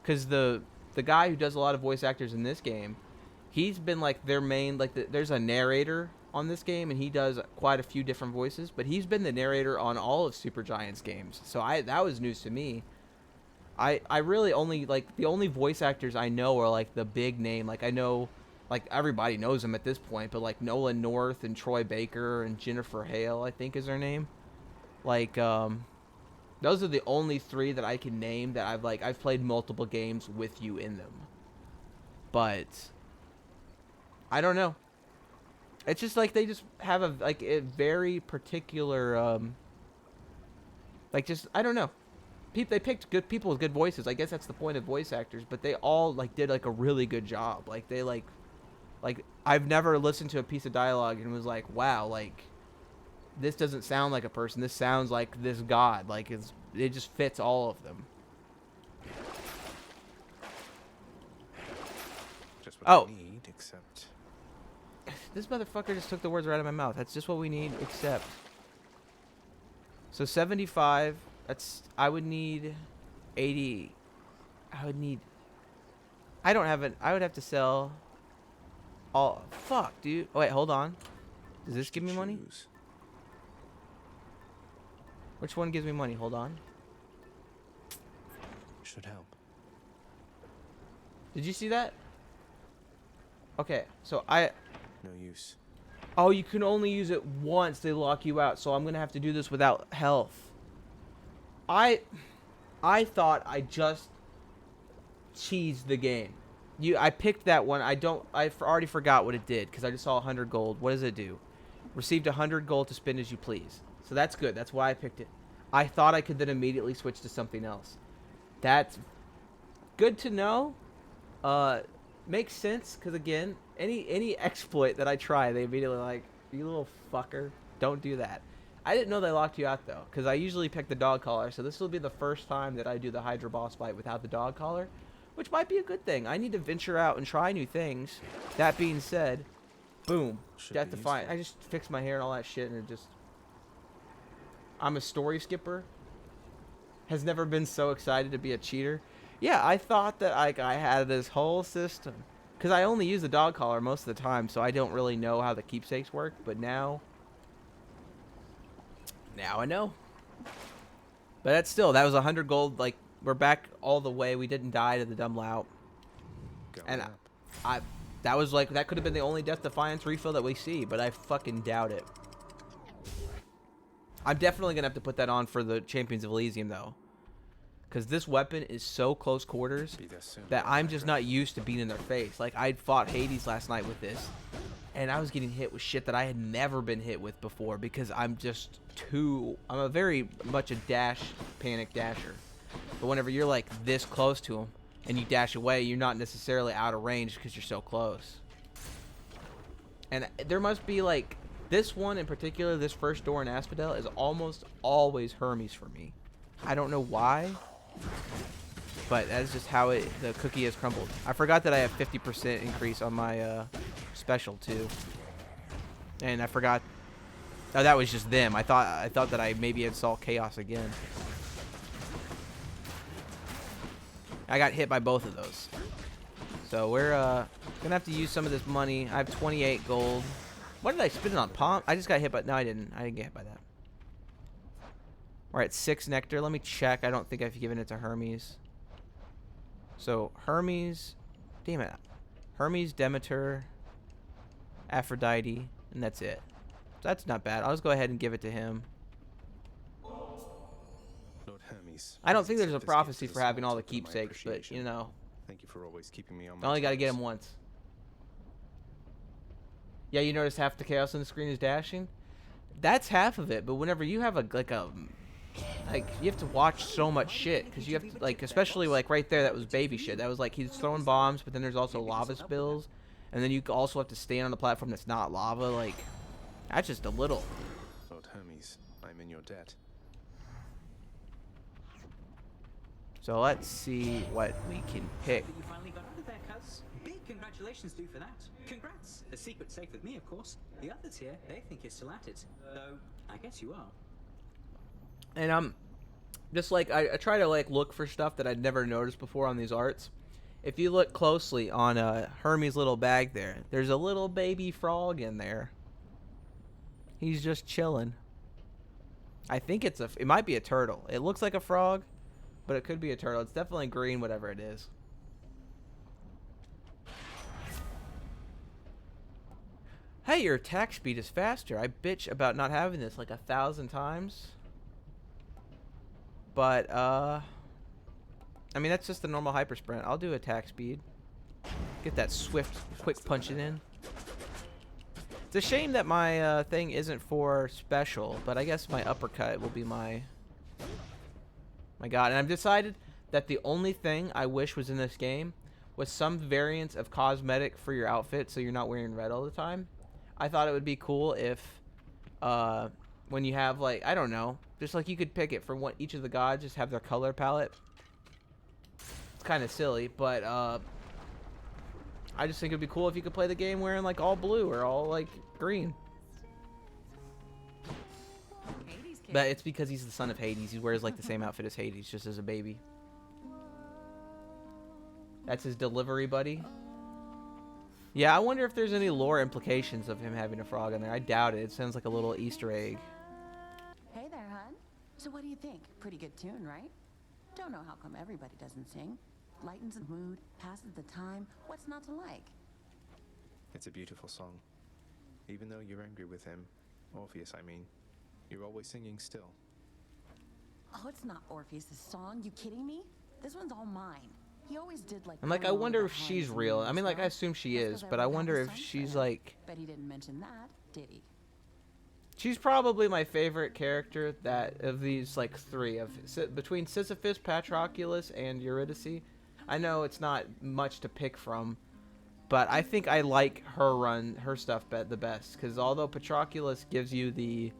Because the guy who does a lot of voice actors in this game, he's been like their main, like there's a narrator on this game, and he does quite a few different voices, but he's been the narrator on all of Supergiant's games. So that was news to me. I really only, like, the only voice actors I know are like the big name. Like, I know, like, everybody knows them at this point, but like Nolan North and Troy Baker and Jennifer Hale, I think is her name. Like, those are the only 3 that I can name that I've played multiple games with you in them. But I don't know. It's just like they just have a very particular like, just, I don't know. They picked good people with good voices. I guess that's the point of voice actors, but they all like did like a really good job. Like they like I've never listened to a piece of dialogue and was like, wow, like this doesn't sound like a person. This sounds like this god. Like it just fits all of them. Just what I need, except... This motherfucker just took the words right out of my mouth. That's just what we need, except. So 75. That's... I would need 80. I would need... I don't have it. I would have to sell... all... Fuck, dude. Oh, wait, hold on. Does this give me money? Which one gives me money? Hold on. Should help. Did you see that? Okay, so I... No use. Oh, you can only use it once. They lock you out. So I'm going to have to do this without health. I thought I just cheesed the game. I picked that one. I already forgot what it did because I just saw 100 gold. What does it do? Received 100 gold to spend as you please. So that's good. That's why I picked it. I thought I could then immediately switch to something else. That's good to know. Makes sense because, again, any exploit that I try, they immediately like, you little fucker, don't do that. I didn't know they locked you out though, because I usually pick the dog collar, so this will be the first time that I do the Hydra boss fight without the dog collar, which might be a good thing. I need to venture out and try new things. That being said, boom, Death Defiant. I just fixed my hair and all that shit, and it just... I'm a story skipper. Has never been so excited to be a cheater. Yeah, I thought that I had this whole system. Because I only use the dog collar most of the time, so I don't really know how the keepsakes work. But now I know. But that's still, that was 100 gold. Like, we're back all the way. We didn't die to the dumb lout. And that was like, that could have been the only Death Defiance refill that we see. But I fucking doubt it. I'm definitely going to have to put that on for the Champions of Elysium, though. Because this weapon is so close quarters that I'm just not used to being in their face. Like, I fought Hades last night with this, and I was getting hit with shit that I had never been hit with before because I'm just I'm a very much a panic dasher. But whenever you're like this close to them and you dash away, you're not necessarily out of range because you're so close. And there must be like this one in particular, this first door in Asphodel is almost always Hermes for me. I don't know why, but that's just how the cookie has crumbled. I forgot that I have 50% increase on my special too, and I forgot. Oh, that was just them. I thought that I maybe had saw chaos again. I got hit by both of those. So we're gonna have to use some of this money. I have 28 gold. What did I spend it on? Palm? I just got hit by. No, I didn't. I didn't get hit by that. We're at 6 nectar. Let me check. I don't think I've given it to Hermes. So Hermes, damn it, Hermes, Demeter, Aphrodite, and that's it. So that's not bad. I'll just go ahead and give it to him. Lord Hermes. I don't think there's a this gift prophecy is for a having small all the token of my keepsakes, but appreciation. you know, Thank you for always keeping me on I my only got to get toes. him once. Yeah, you notice half the chaos on the screen is dashing. That's half of it, but whenever you have like you have to watch so much shit because you have to like, especially like right there, that was baby shit. That was like he's throwing bombs, but then there's also lava spills, and then you also have to stand on the platform that's not lava. Like that's just a little. Lord Hermes, I'm in your debt. So let's see what we can pick. You finally got out of there, cuz. Big congratulations to you for that. Congrats. The secret's safe with me, of course. The others here, they think you're still at it. Though, I guess you are. And just like I try to like look for stuff that I'd never noticed before on these arts. If you look closely on Hermes' little bag there, there's a little baby frog in there. He's just chilling. I think it might be a turtle. It looks like a frog, but it could be a turtle. It's definitely green, whatever it is. Hey, your attack speed is faster. I bitch about not having this like 1,000 times. But, I mean, that's just the normal hyper sprint. I'll do attack speed. Get that swift, quick punching in. It's a shame that my thing isn't for special, but I guess my uppercut will be my god. And I've decided that the only thing I wish was in this game was some variant of cosmetic for your outfit so you're not wearing red all the time. I thought it would be cool if when you have like, I don't know, just like you could pick it for what each of the gods, just have their color palette. It's kind of silly, but I just think it'd be cool if you could play the game wearing like all blue or all like green. But it's because he's the son of Hades. He wears like the same outfit as Hades, just as a baby. That's his delivery buddy. Yeah, I wonder if there's any lore implications of him having a frog in there. I doubt it. It sounds like a little Easter egg. Hey there, hun. So what do you think? Pretty good tune, right? Don't know how come everybody doesn't sing. Lightens the mood, passes the time. What's not to like? It's a beautiful song. Even though you're angry with him, Orpheus, I mean, you're always singing still. Oh, it's not Orpheus' song. You kidding me? This one's all mine. He always did like. I'm like, I wonder if she's real. I mean, like, I assume she is, but I wonder if she's like. Bet he didn't mention that, did he? She's probably my favorite character that of these like three between Sisyphus, Patroclus, and Eurydice. I know it's not much to pick from, but I think I like her stuff the best because although Patroclus gives you the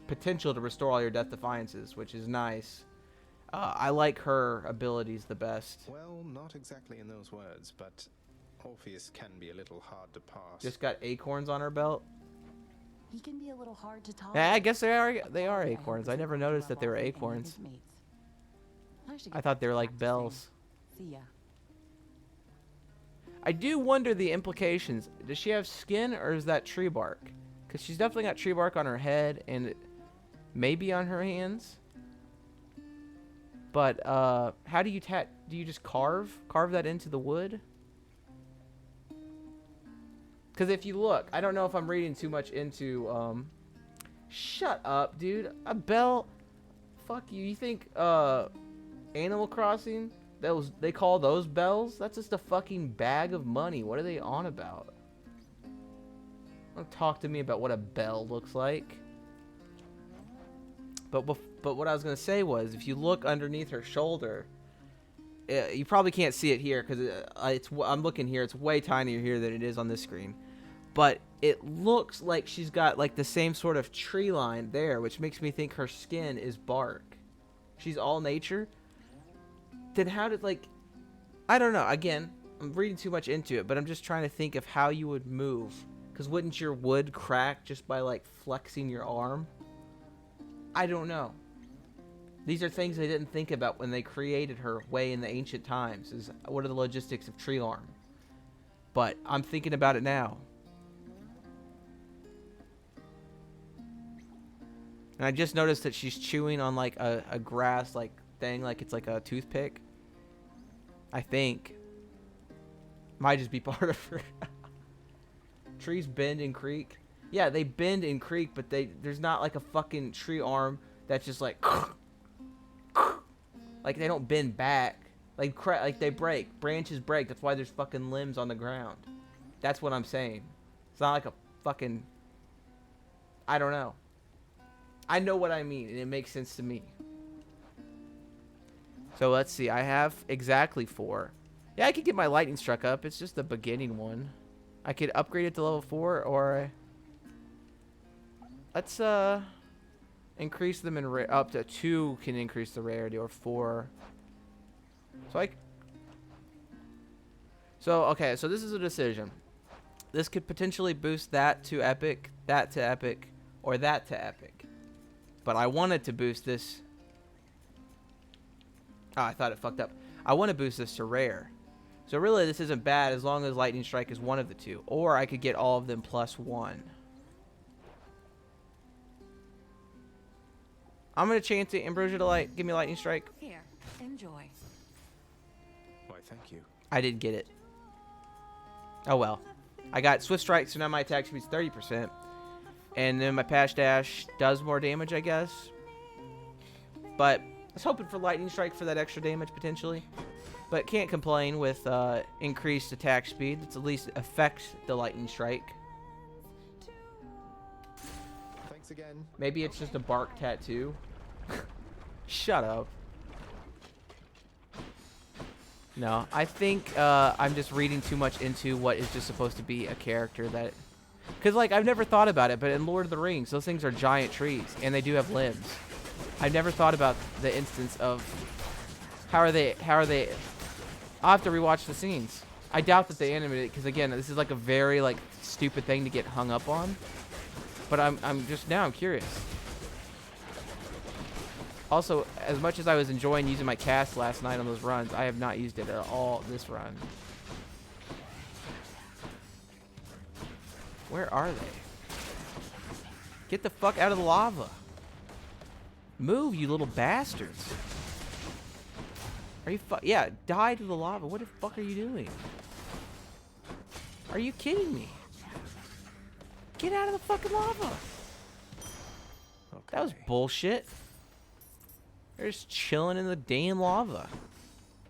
potential to restore all your death defiances, which is nice, I like her abilities the best. Well, not exactly in those words, but Orpheus can be a little hard to pass. Just got acorns on her belt. He can be a little hard to talk. Yeah, I guess they are acorns. I never noticed that they were acorns. I thought they were like bells. See ya. I do wonder the implications. Does she have skin or is that tree bark? Because she's definitely got tree bark on her head and maybe on her hands. But how do you do you just carve that into the wood? Because if you look, I don't know if I'm reading too much into shut up, dude. A bell. Fuck you. You think Animal Crossing, they call those bells? That's just a fucking bag of money. What are they on about? Don't talk to me about what a bell looks like. But what I was gonna say was, if you look underneath her shoulder, you probably can't see it here because I'm looking here. It's way tinier here than it is on this screen. But it looks like she's got like the same sort of tree line there, which makes me think her skin is bark. She's all nature. Then how did, like, I don't know. Again, I'm reading too much into it, but I'm just trying to think of how you would move. Because wouldn't your wood crack just by, like, flexing your arm? I don't know. These are things they didn't think about when they created her way in the ancient times. Is what are the logistics of tree arm? But I'm thinking about it now. And I just noticed that she's chewing on, like, a grass, like, thing. Like it's like a toothpick. I think. Might just be part of her. Trees bend and creak. Yeah, they bend and creak, but there's not like a fucking tree arm that's just like like they don't bend back. Like they break. Branches break. That's why there's fucking limbs on the ground. That's what I'm saying. It's not like a fucking, I don't know. I know what I mean, and it makes sense to me. So let's see. I have exactly 4. Yeah, I could get my lightning struck up. It's just the beginning one. I could upgrade it to level 4, or let's increase them in up to 2 can increase the rarity, or 4. So okay, so this is a decision. This could potentially boost that to epic, that to epic, or that to epic. But I wanted to boost this. Oh, I thought it fucked up. I want to boost this to rare. So really, this isn't bad as long as Lightning Strike is one of the 2. Or I could get all of them +1. I'm going to chance it. Ambrosia to give me Lightning Strike. Here, enjoy. Why, thank you. I didn't get it. Oh well. I got Swift Strike, so now my attack speed's 30%. And then my Pash Dash does more damage, I guess. But I was hoping for Lightning Strike for that extra damage, potentially. But can't complain with increased attack speed. It's at least affects the Lightning Strike. Thanks again. Maybe it's just a bark tattoo. Shut up. No, I think I'm just reading too much into what is just supposed to be a character that... Because, like, I've never thought about it, but in Lord of the Rings, those things are giant trees, and they do have limbs. I've never thought about the instance of how are they... I'll have to rewatch the scenes. I doubt that they animated it, because, again, this is, like, a very, like, stupid thing to get hung up on. But I'm just... Now I'm curious. Also, as much as I was enjoying using my cast last night on those runs, I have not used it at all this run. Where are they? Get the fuck out of the lava. Move, you little bastards. Are you yeah, die to the lava. What the fuck are you doing? Are you kidding me? Get out of the fucking lava. Okay. That was bullshit. They're just chilling in the damn lava.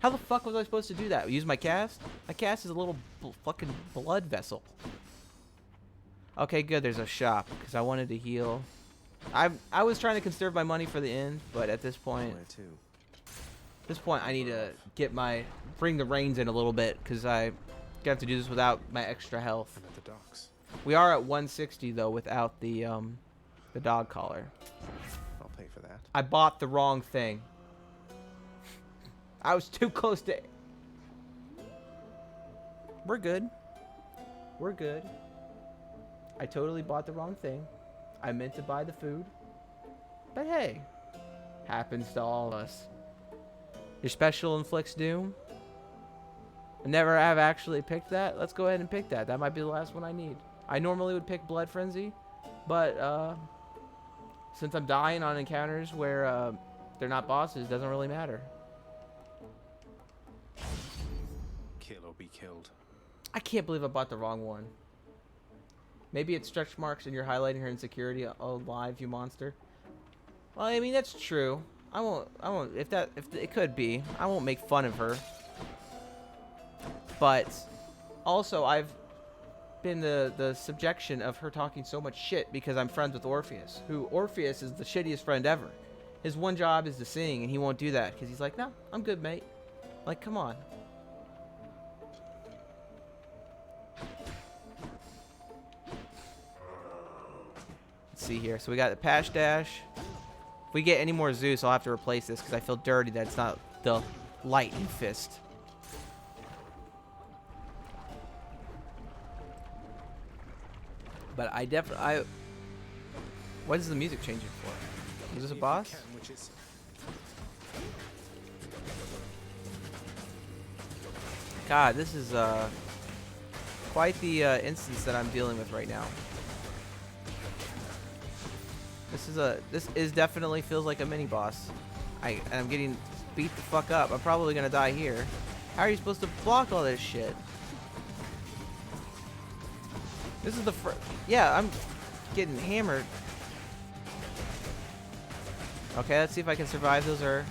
How the fuck was I supposed to do that? Use my cast? My cast is a little fucking blood vessel. Okay, good. There's a shop because I wanted to heal. I was trying to conserve my money for the end, but at this point, I need to get bring the reins in a little bit because I have to do this without my extra health. I'm at the docks. We are at 160 though without the dog collar. I'll pay for that. I bought the wrong thing. I was too close to... We're good. We're good. I totally bought the wrong thing. I meant to buy the food. But hey. Happens to all of us. Your special inflicts doom. I never have actually picked that. Let's go ahead and pick that. That might be the last one I need. I normally would pick Blood Frenzy. But, since I'm dying on encounters where they're not bosses, it doesn't really matter. Kill or be killed. I can't believe I bought the wrong one. Maybe it's stretch marks and you're highlighting her insecurity. Oh, live, you monster. Well, I mean, that's true. I won't, if it could be, I won't make fun of her. But also, I've been the subjection of her talking so much shit because I'm friends with Orpheus, who Orpheus is the shittiest friend ever. His one job is to sing, and he won't do that because he's like, no, I'm good, mate. Like, come on. see here. So we got the Pash Dash. If we get any more Zeus, I'll have to replace this because I feel dirty that it's not the Lightning Fist. But I definitely... What is the music changing for? Is this a boss? God, this is quite the instance that I'm dealing with right now. This is definitely feels like a mini boss. And I'm getting beat the fuck up. I'm probably gonna die here. How are you supposed to block all this shit? This is the first. Yeah, I'm getting hammered. Okay, let's see if I can survive those. Or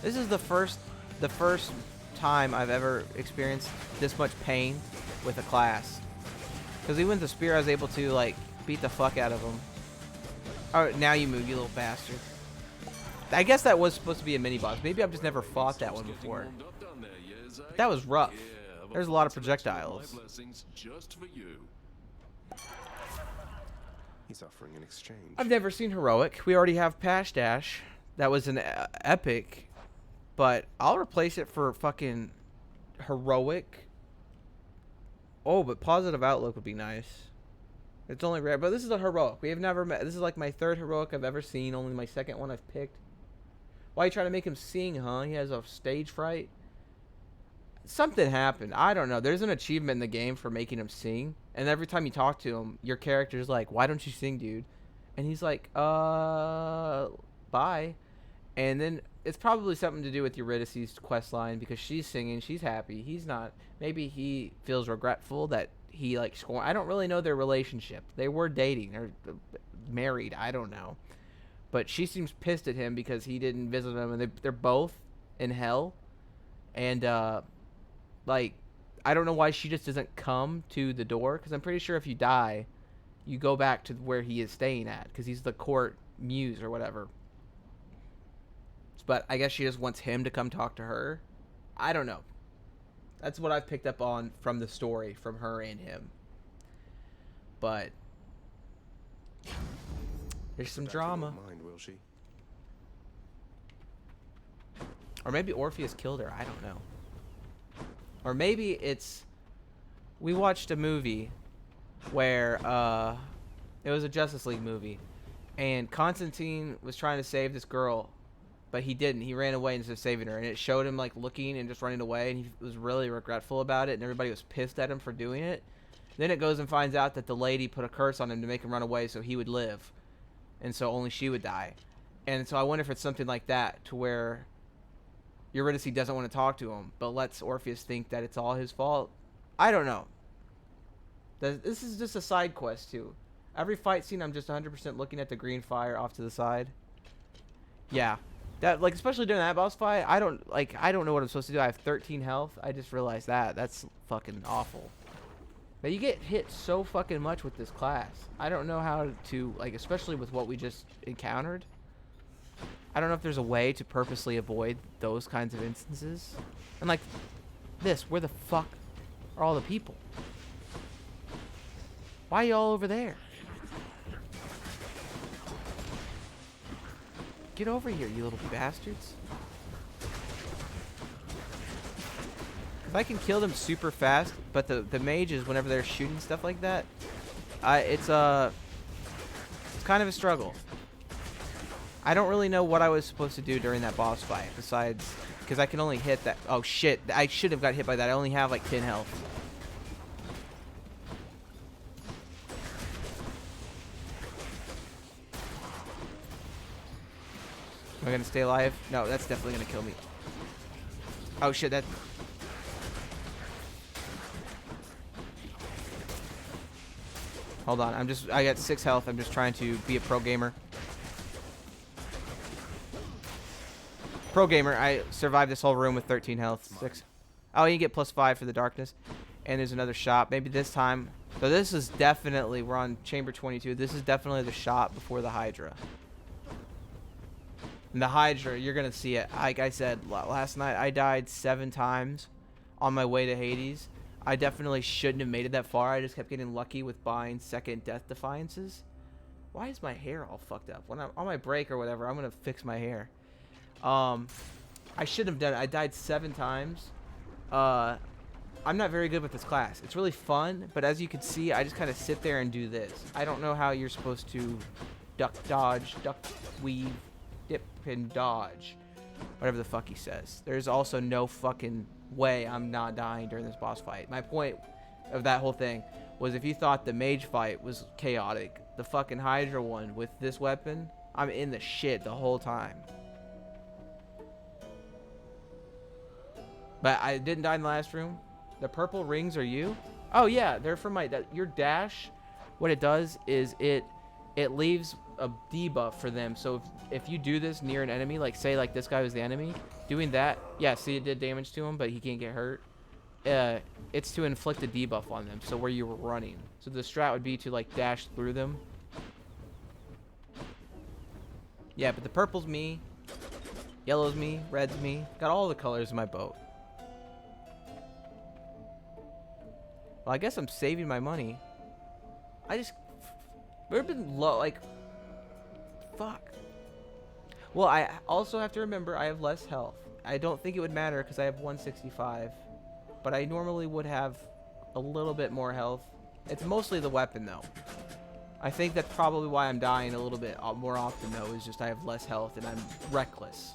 this is the first time I've ever experienced this much pain with a class. Because even with the spear, I was able to like beat the fuck out of him. Oh, now you move, you little bastard. I guess that was supposed to be a mini boss. Maybe I've just never fought that one before. That was rough. There's a lot of projectiles. He's offering an exchange. I've never seen heroic. We already have Pash Dash. That was an epic, but I'll replace it for fucking heroic. Oh, but positive outlook would be nice. It's only rare, but this is a heroic. We have never met. This is like my third heroic I've ever seen. Only my second one I've picked. Why are you trying to make him sing, huh? He has a stage fright. Something happened. I don't know. There's an achievement in the game for making him sing. And every time you talk to him, your character's like, why don't you sing, dude? And he's like, bye. And then it's probably something to do with Eurydice's quest line because she's singing. She's happy. He's not. Maybe he feels regretful that he, like, I don't really know their relationship. They were dating. They're married. I don't know. But she seems pissed at him because he didn't visit them. And they're both in hell. And, like, I don't know why she just doesn't come to the door. Because I'm pretty sure if you die, you go back to where he is staying at. Because he's the court muse or whatever. But I guess she just wants him to come talk to her. I don't know. That's what I've picked up on from the story, from her and him. But there's some drama. Mind, will she? Or maybe Orpheus killed her. I don't know. Or maybe it's... We watched a movie where it was a Justice League movie. And Constantine was trying to save this girl. But he didn't. He ran away instead of saving her. And it showed him, like, looking and just running away. And he was really regretful about it. And everybody was pissed at him for doing it. Then it goes and finds out that the lady put a curse on him to make him run away so he would live. And so only she would die. And so I wonder if it's something like that, to where Eurydice doesn't want to talk to him, but lets Orpheus think that it's all his fault. I don't know. This is just a side quest, too. Every fight scene, I'm just 100% looking at the green fire off to the side. Yeah. That, like, especially during that boss fight, I don't know what I'm supposed to do. I have 13 health. I just realized that. That's fucking awful. But you get hit so fucking much with this class. I don't know how to, like, especially with what we just encountered. I don't know if there's a way to purposely avoid those kinds of instances. And, like, this, where the fuck are all the people? Why are you all over there? Get over here, you little bastards. Because I can kill them super fast, but the mages, whenever they're shooting stuff like that, it's kind of a struggle. I don't really know what I was supposed to do during that boss fight, besides, because I can only hit that. Oh shit, I should have got hit by that. I only have like 10 health. Am I gonna stay alive? No, that's definitely gonna kill me. Oh shit, that... Hold on, I got 6 health. I'm just trying to be a pro gamer. Pro gamer, I survived this whole room with 13 health. 6. Oh, you get +5 for the darkness. And there's another shop. Maybe this time. So this is definitely, we're on chamber 22. This is definitely the shop before the Hydra. And the Hydra, you're going to see it. Like I said last night, I died 7 times on my way to Hades. I definitely shouldn't have made it that far. I just kept getting lucky with buying second Death Defiances. Why is my hair all fucked up? When I'm on my break or whatever, I'm gonna fix my hair. I shouldn't have done it. I died 7 times. I'm not very good with this class. It's really fun, but as you can see, I just kind of sit there and do this. I don't know how you're supposed to duck, dodge, duck, weave, dip, and dodge. Whatever the fuck he says. There's also no fucking way I'm not dying during this boss fight. My point of that whole thing was if you thought the mage fight was chaotic, the fucking Hydra one with this weapon, I'm in the shit the whole time. But I didn't die in the last room. The purple rings are you? Oh yeah, they're from your dash. What it does is it leaves a debuff for them. So if you do this near an enemy, like say like this guy was the enemy, doing that, yeah, see it did damage to him, but he can't get hurt. It's to inflict a debuff on them. So where you were running. So the strat would be to like dash through them. Yeah, but the purple's me, yellow's me, red's me. Got all the colors in my boat. Well, I guess I'm saving my money. We've been low, like, fuck. Well, I also have to remember I have less health. I don't think it would matter because I have 165. But I normally would have a little bit more health. It's mostly the weapon, though. I think that's probably why I'm dying a little bit more often, though, is just I have less health and I'm reckless.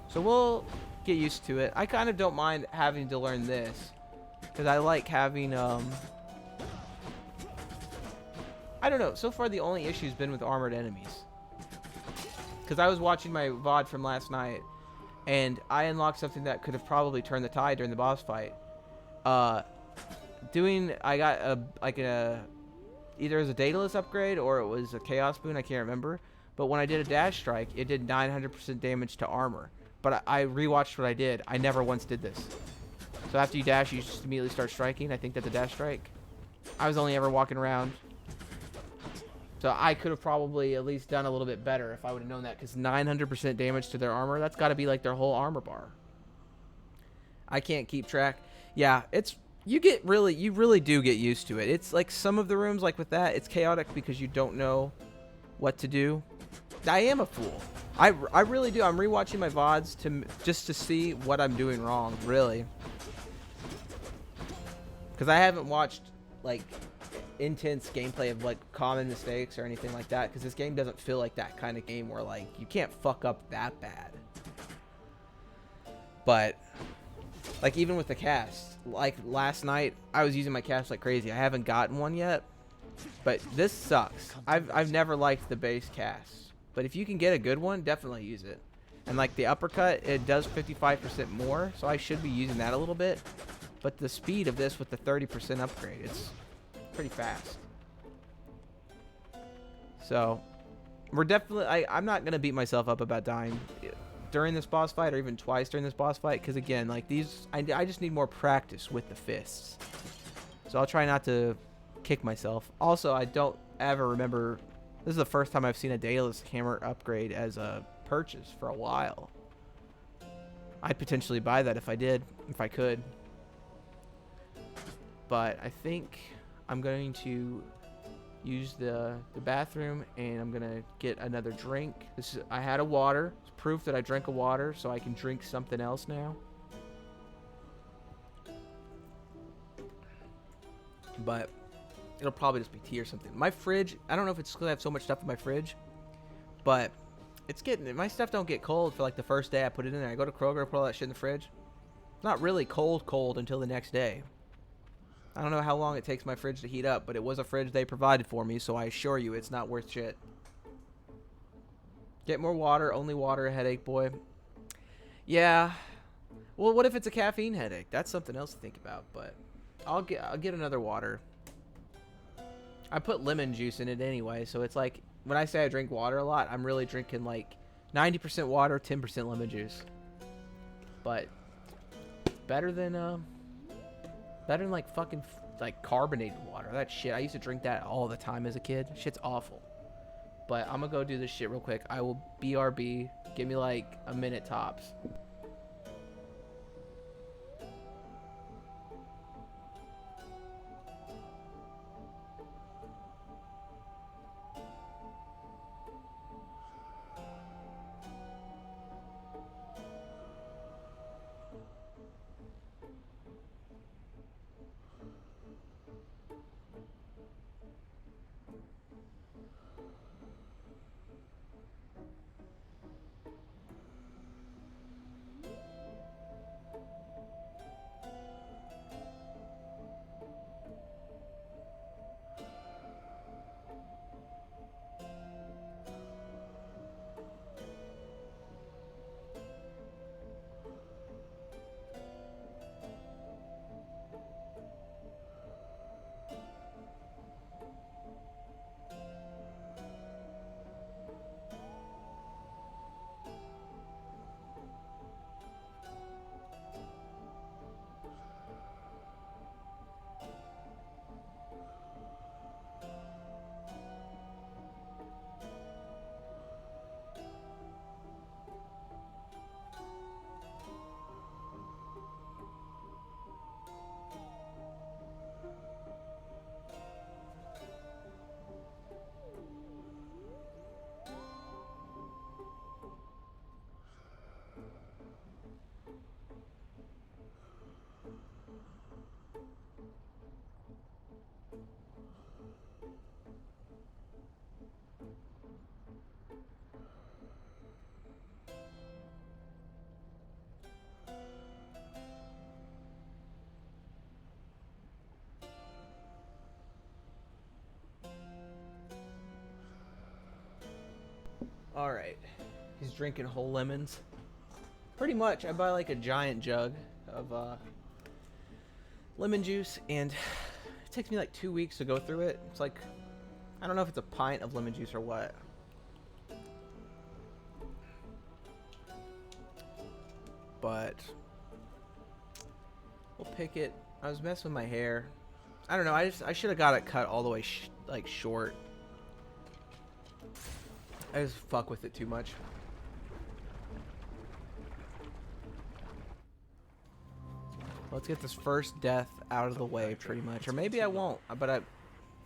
So we'll get used to it. I kind of don't mind having to learn this because I like having I don't know, so far the only issue's been with armored enemies, because I was watching my VOD from last night and I unlocked something that could have probably turned the tide during the boss fight. I got either as a Daedalus upgrade or it was a Chaos Boon, I can't remember, but when I did a dash strike it did 900% damage to armor. But I rewatched what I did. I never once did this. So after you dash, you just immediately start striking. I think that's a dash strike. I was only ever walking around. So I could have probably at least done a little bit better if I would have known that. Because 900% damage to their armor, that's got to be like their whole armor bar. I can't keep track. Yeah, you really do get used to it. It's like some of the rooms, like with that, it's chaotic because you don't know what to do. I am a fool. I really do. I'm rewatching my VODs just to see what I'm doing wrong, really. Because I haven't watched, like, intense gameplay of, like, common mistakes or anything like that. Because this game doesn't feel like that kind of game where, like, you can't fuck up that bad. But, like, even with the cast, like, last night, I was using my cast like crazy. I haven't gotten one yet. But this sucks. I've never liked the base cast. But if you can get a good one, definitely use it. And like the uppercut, it does 55% more, so I should be using that a little bit. But the speed of this with the 30% upgrade, it's pretty fast. So, we're definitely... I'm not going to beat myself up about dying during this boss fight or even twice during this boss fight. Because again, like these... I just need more practice with the fists. So I'll try not to kick myself. Also, I don't ever remember... This is the first time I've seen a Daedalus hammer upgrade as a purchase for a while. I'd potentially buy that if I could. But I think I'm going to use the bathroom and I'm going to get another drink. I had a water. It's proof that I drank a water, so I can drink something else now. But it'll probably just be tea or something. My fridge, I don't know if it's because I have so much stuff in my fridge, but my stuff don't get cold for like the first day I put it in there. I go to Kroger, put all that shit in the fridge. It's not really cold until the next day. I don't know how long it takes my fridge to heat up, but it was a fridge they provided for me, so I assure you it's not worth shit. Get more water, only water, a headache, boy. Yeah. Well, what if it's a caffeine headache? That's something else to think about, but I'll get another water. I put lemon juice in it anyway, so it's like when I say I drink water a lot, I'm really drinking like 90% water, 10% lemon juice. But better than like fucking like carbonated water. That shit, I used to drink that all the time as a kid. Shit's awful. But I'm gonna go do this shit real quick. I will BRB. Give me like a minute tops. All right. He's drinking whole lemons. Pretty much, I buy like a giant jug of lemon juice, and it takes me like 2 weeks to go through it. It's like, I don't know if it's a pint of lemon juice or what. But we'll pick it. I was messing with my hair. I don't know. I should have got it cut all the way like short. I just fuck with it too much. Let's get this first death out of the way, pretty much. Or maybe I won't, but I'm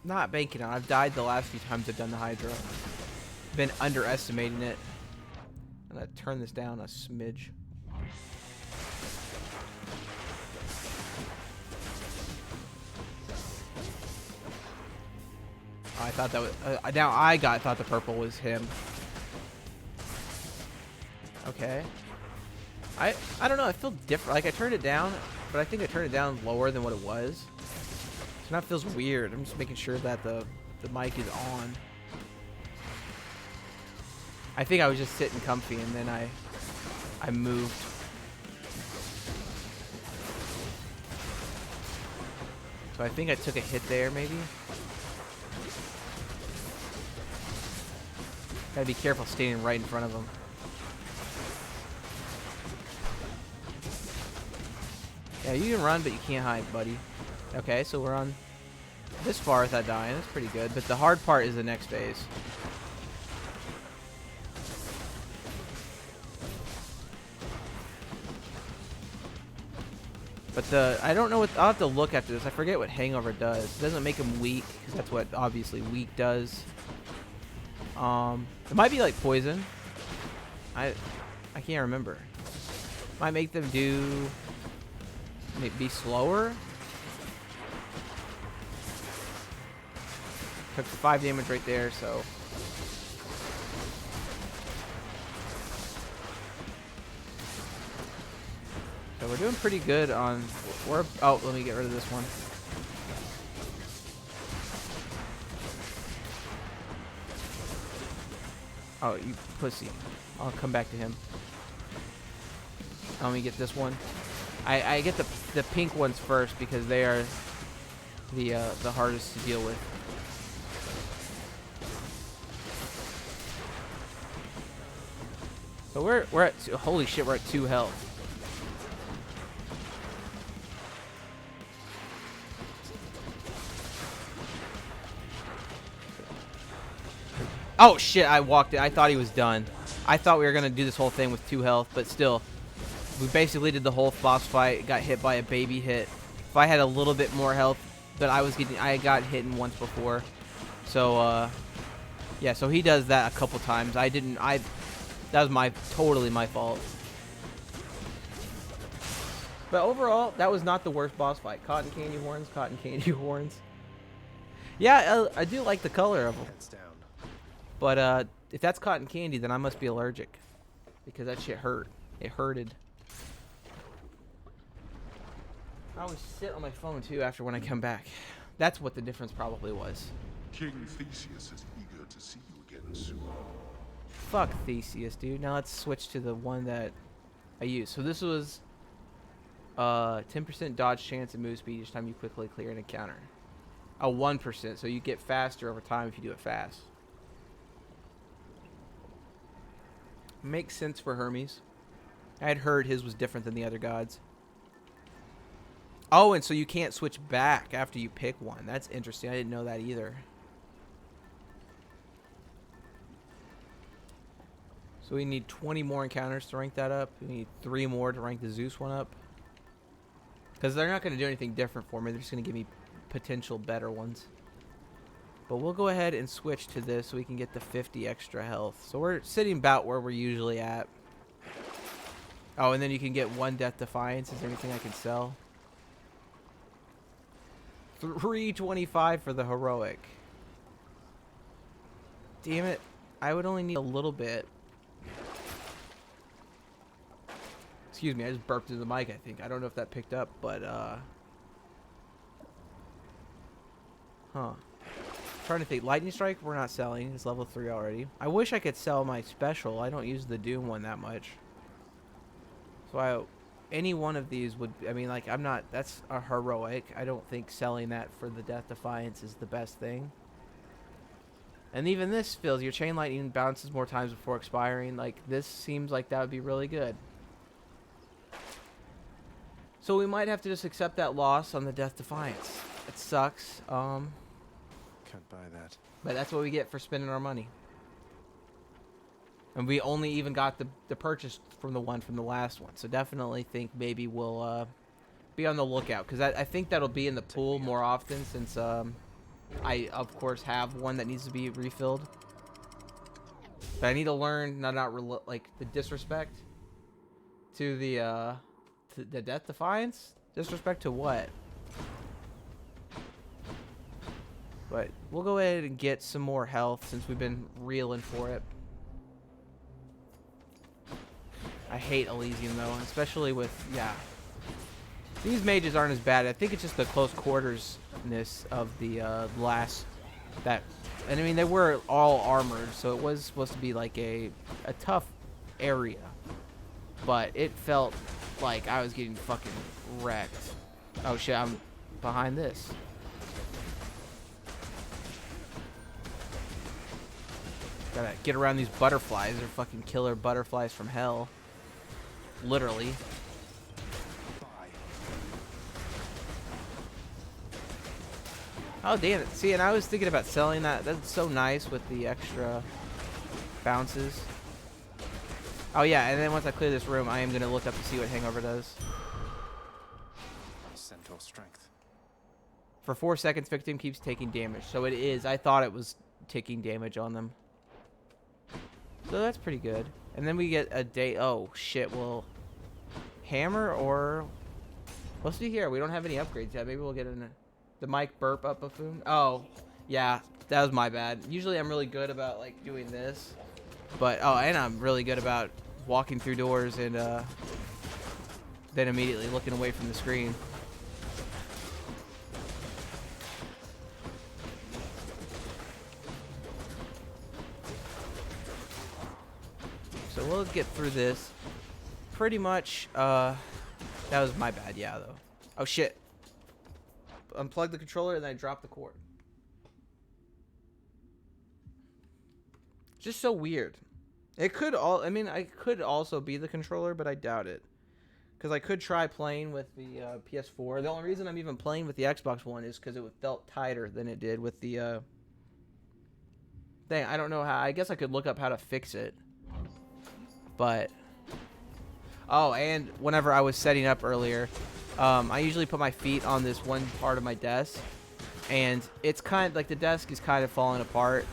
not banking on it. I've died the last few times I've done the Hydra. Been underestimating it. I'm gonna turn this down a smidge. I thought that was now I thought the purple was him. Okay. I don't know. I feel different. Like I turned it down, but I think I turned it down lower than what it was. So now it feels weird. I'm just making sure that the mic is on. I think I was just sitting comfy and then I moved. So I think I took a hit there maybe. Gotta be careful standing right in front of him. Yeah, you can run, but you can't hide, buddy. Okay, so we're on this far without dying. That's pretty good. But the hard part is the next phase. But I don't know what, I'll have to look after this. I forget what Hangover does. It doesn't make him weak, because that's what obviously weak does. It might be like poison. I can't remember. Might make them do be slower. Took 5 damage right there, so we're doing pretty good on oh, let me get rid of this one. Oh, you pussy. I'll come back to him. Let me get this one. I get the pink ones first because they are the hardest to deal with. So we're at holy shit, we're at 2 health. Oh shit, I walked it. I thought he was done. I thought we were gonna do this whole thing with 2 health, but still. We basically did the whole boss fight, got hit by a baby hit. If I had a little bit more health, but I got hit once before. So yeah, so he does that a couple times. That was totally my fault. But overall, that was not the worst boss fight. Cotton candy horns, cotton candy horns. Yeah, I do like the color of them. Heads down. But if that's cotton candy, then I must be allergic. Because that shit hurt. It hurted. I always sit on my phone too after when I come back. That's what the difference probably was. King Theseus is eager to see you again soon. Fuck Theseus, dude. Now let's switch to the one that I used. So this was 10% dodge chance and move speed each time you quickly clear an encounter. A 1%, so you get faster over time if you do it fast. Makes sense for Hermes. I had heard his was different than the other gods. Oh, and so you can't switch back after you pick one. That's interesting. I didn't know that either. So we need 20 more encounters to rank that up. We need 3 more to rank the Zeus one up. Because they're not going to do anything different for me. They're just going to give me potential better ones. But we'll go ahead and switch to this so we can get the 50 extra health. So we're sitting about where we're usually at. Oh, and then you can get 1 Death Defiance. Is there anything I can sell? 325 for the heroic. Damn it. I would only need a little bit. Excuse me, I just burped into the mic, I think. I don't know if that picked up, but, huh. trying to think. Lightning Strike, we're not selling. It's level 3 already. I wish I could sell my special. I don't use the Doom one that much. So any one of these would, I mean, like, I'm not, that's a heroic. I don't think selling that for the Death Defiance is the best thing. And even this feels, your Chain Lightning bounces more times before expiring. Like, this seems like that would be really good. So we might have to just accept that loss on the Death Defiance. It sucks. Can't buy that. But that's what we get for spending our money. And we only even got the purchase from the one from the last one. So definitely think maybe we'll be on the lookout. Because I think that'll be in the pool more often since I, of course, have one that needs to be refilled. But I need to learn like the disrespect to the Death Defiance. Disrespect to what? But we'll go ahead and get some more health since we've been reeling for it. I hate Elysium though, especially with, yeah. These mages aren't as bad. I think it's just the close quartersness of the last, and I mean they were all armored, so it was supposed to be like a tough area. But it felt like I was getting fucking wrecked. Oh shit, I'm behind this. Gotta get around these butterflies. They're fucking killer butterflies from hell. Literally. Oh, damn it. See, and I was thinking about selling that. That's so nice with the extra bounces. Oh, yeah, and then once I clear this room, I am going to look up to see what Hangover does. Centaur strength. For 4 seconds, victim keeps taking damage. So it is. I thought it was taking damage on them. So that's pretty good. And then we get a day. Oh, shit. Well, hammer or... Let's see here. We don't have any upgrades yet. Maybe we'll get the mic burp up buffoon. Oh, yeah. That was my bad. Usually I'm really good about, like, doing this. But, oh, and I'm really good about walking through doors and then immediately looking away from the screen. So we'll get through this. Pretty much, that was my bad, yeah, though. Oh, shit. Unplug the controller and then I drop the cord. Just so weird. It could I mean, I could also be the controller, but I doubt it. Because I could try playing with the PS4. The only reason I'm even playing with the Xbox One is because it felt tighter than it did with the thing. I don't know how. I guess I could look up how to fix it. But... Oh, and whenever I was setting up earlier, I usually put my feet on this one part of my desk. And it's kind of like the desk is kind of falling apart.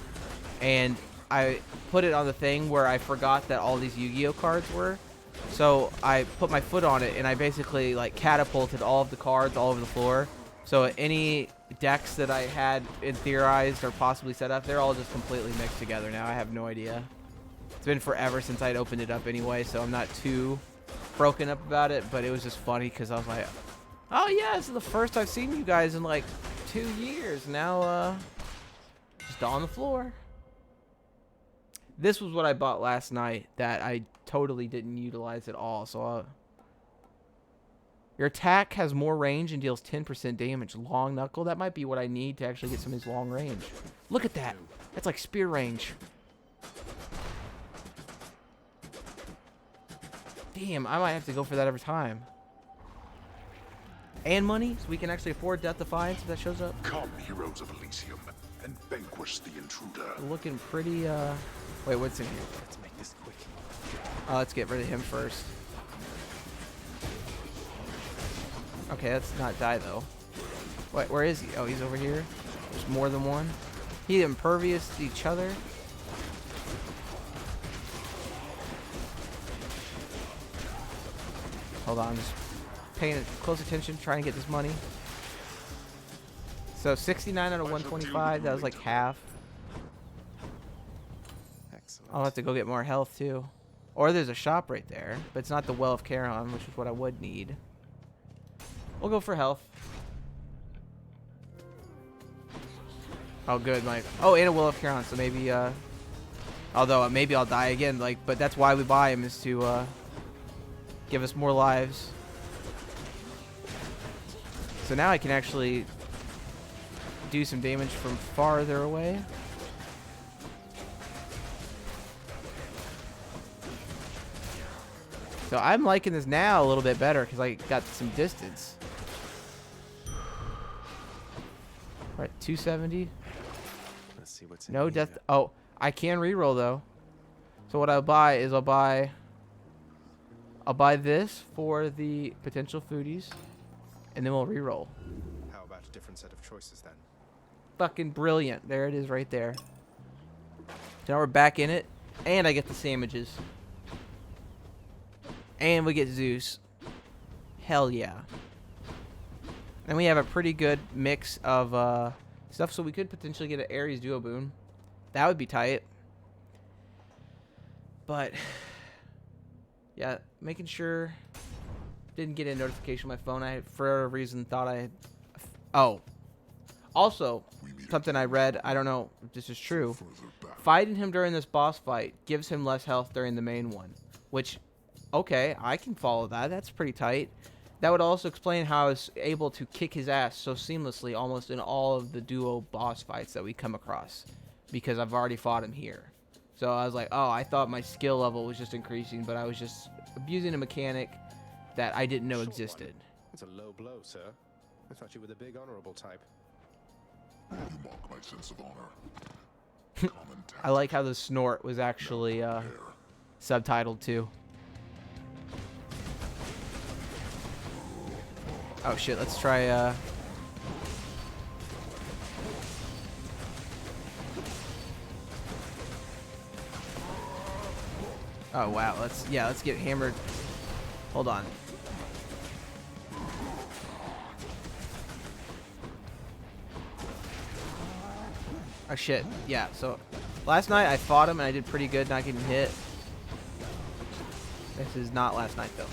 And I put it on the thing where I forgot that all these Yu-Gi-Oh cards were. So I put my foot on it and I basically like catapulted all of the cards all over the floor. So any decks that I had theorized or possibly set up, they're all just completely mixed together now. I have no idea. It's been forever since I'd opened it up anyway, so I'm not too broken up about it. But it was just funny because I was like, oh yeah, this is the first I've seen you guys in like 2 years. Now just on the floor. This was what I bought last night that I totally didn't utilize at all. So your attack has more range and deals 10% damage. Long knuckle. That might be what I need to actually get some of his long range. Look at that. That's like spear range. Damn, I might have to go for that every time. And money, so we can actually afford Death Defiance if that shows up. Come, heroes of Elysium, and vanquish the intruder. Looking pretty, Wait, what's in here? Let's make this quick. Let's get rid of him first. Okay, let's not die, though. Wait, where is he? Oh, he's over here. There's more than one. He's impervious to each other. Hold on, just paying close attention, trying to get this money. So 69 out of 125, that was like half. Excellent. I'll have to go get more health too. Or there's a shop right there, but it's not the Well of Charon, which is what I would need. We'll go for health. Oh, good. Oh, and a Will of Huron, so maybe, although maybe I'll die again, like, but that's why we buy him, is to, give us more lives. So now I can actually do some damage from farther away. So I'm liking this now a little bit better because I got some distance. All right, 270. Let's see what's in No here. death. Oh, I can reroll though. So what I'll buy is I'll buy this for the potential foodies, and then we'll reroll. How about a different set of choices then? Fucking brilliant. There it is right there. So now we're back in it, and I get the sandwiches. And we get Zeus. Hell yeah. And we have a pretty good mix of stuff, so we could potentially get an Ares Duo Boon. That would be tight. But, yeah, making sure. Didn't get a notification on my phone. I, for a reason, thought I had. Oh. Also, something I read, I don't know if this is true. Fighting him during this boss fight gives him less health during the main one. Which, okay, I can follow that. That's pretty tight. That would also explain how I was able to kick his ass so seamlessly almost in all of the duo boss fights that we come across. Because I've already fought him here. So I was like, oh, I thought my skill level was just increasing, but I was just abusing a mechanic that I didn't know Short existed. one. That's a low blow, sir. I thought you were the big honorable type. You mock my sense of honor. Common I like how the snort was actually subtitled too. Oh shit, let's try oh wow, let's get hammered. Hold on. Oh shit, yeah, so last night I fought him and I did pretty good not getting hit. This is not last night though.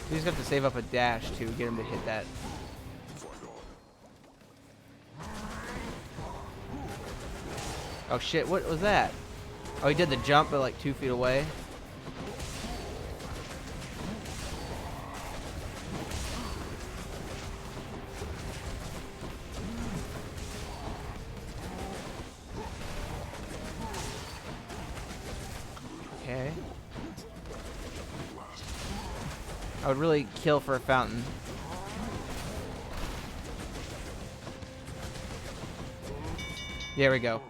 You just have to save up a dash to get him to hit that. Oh shit, what was that? Oh, he did the jump but like 2 feet away. Okay. I would really kill for a fountain. There we go.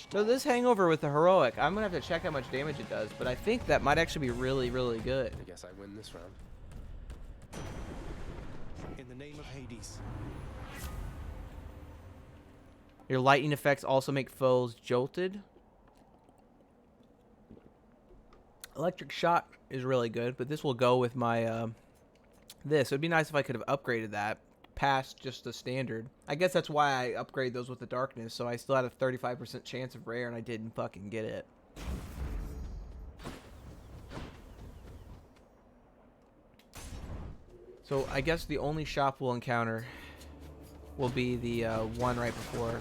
So this hangover with the heroic, I'm gonna have to check how much damage it does, but I think that might actually be really, really good. I guess I win this round. In the name of Hades. Your lightning effects also make foes jolted. Electric shock is really good, but this will go with my this. It would be nice if I could have upgraded that past just the standard. I guess that's why I upgrade those with the darkness, so I still had a 35% chance of rare and I didn't fucking get it. So I guess the only shop we'll encounter will be the one right before.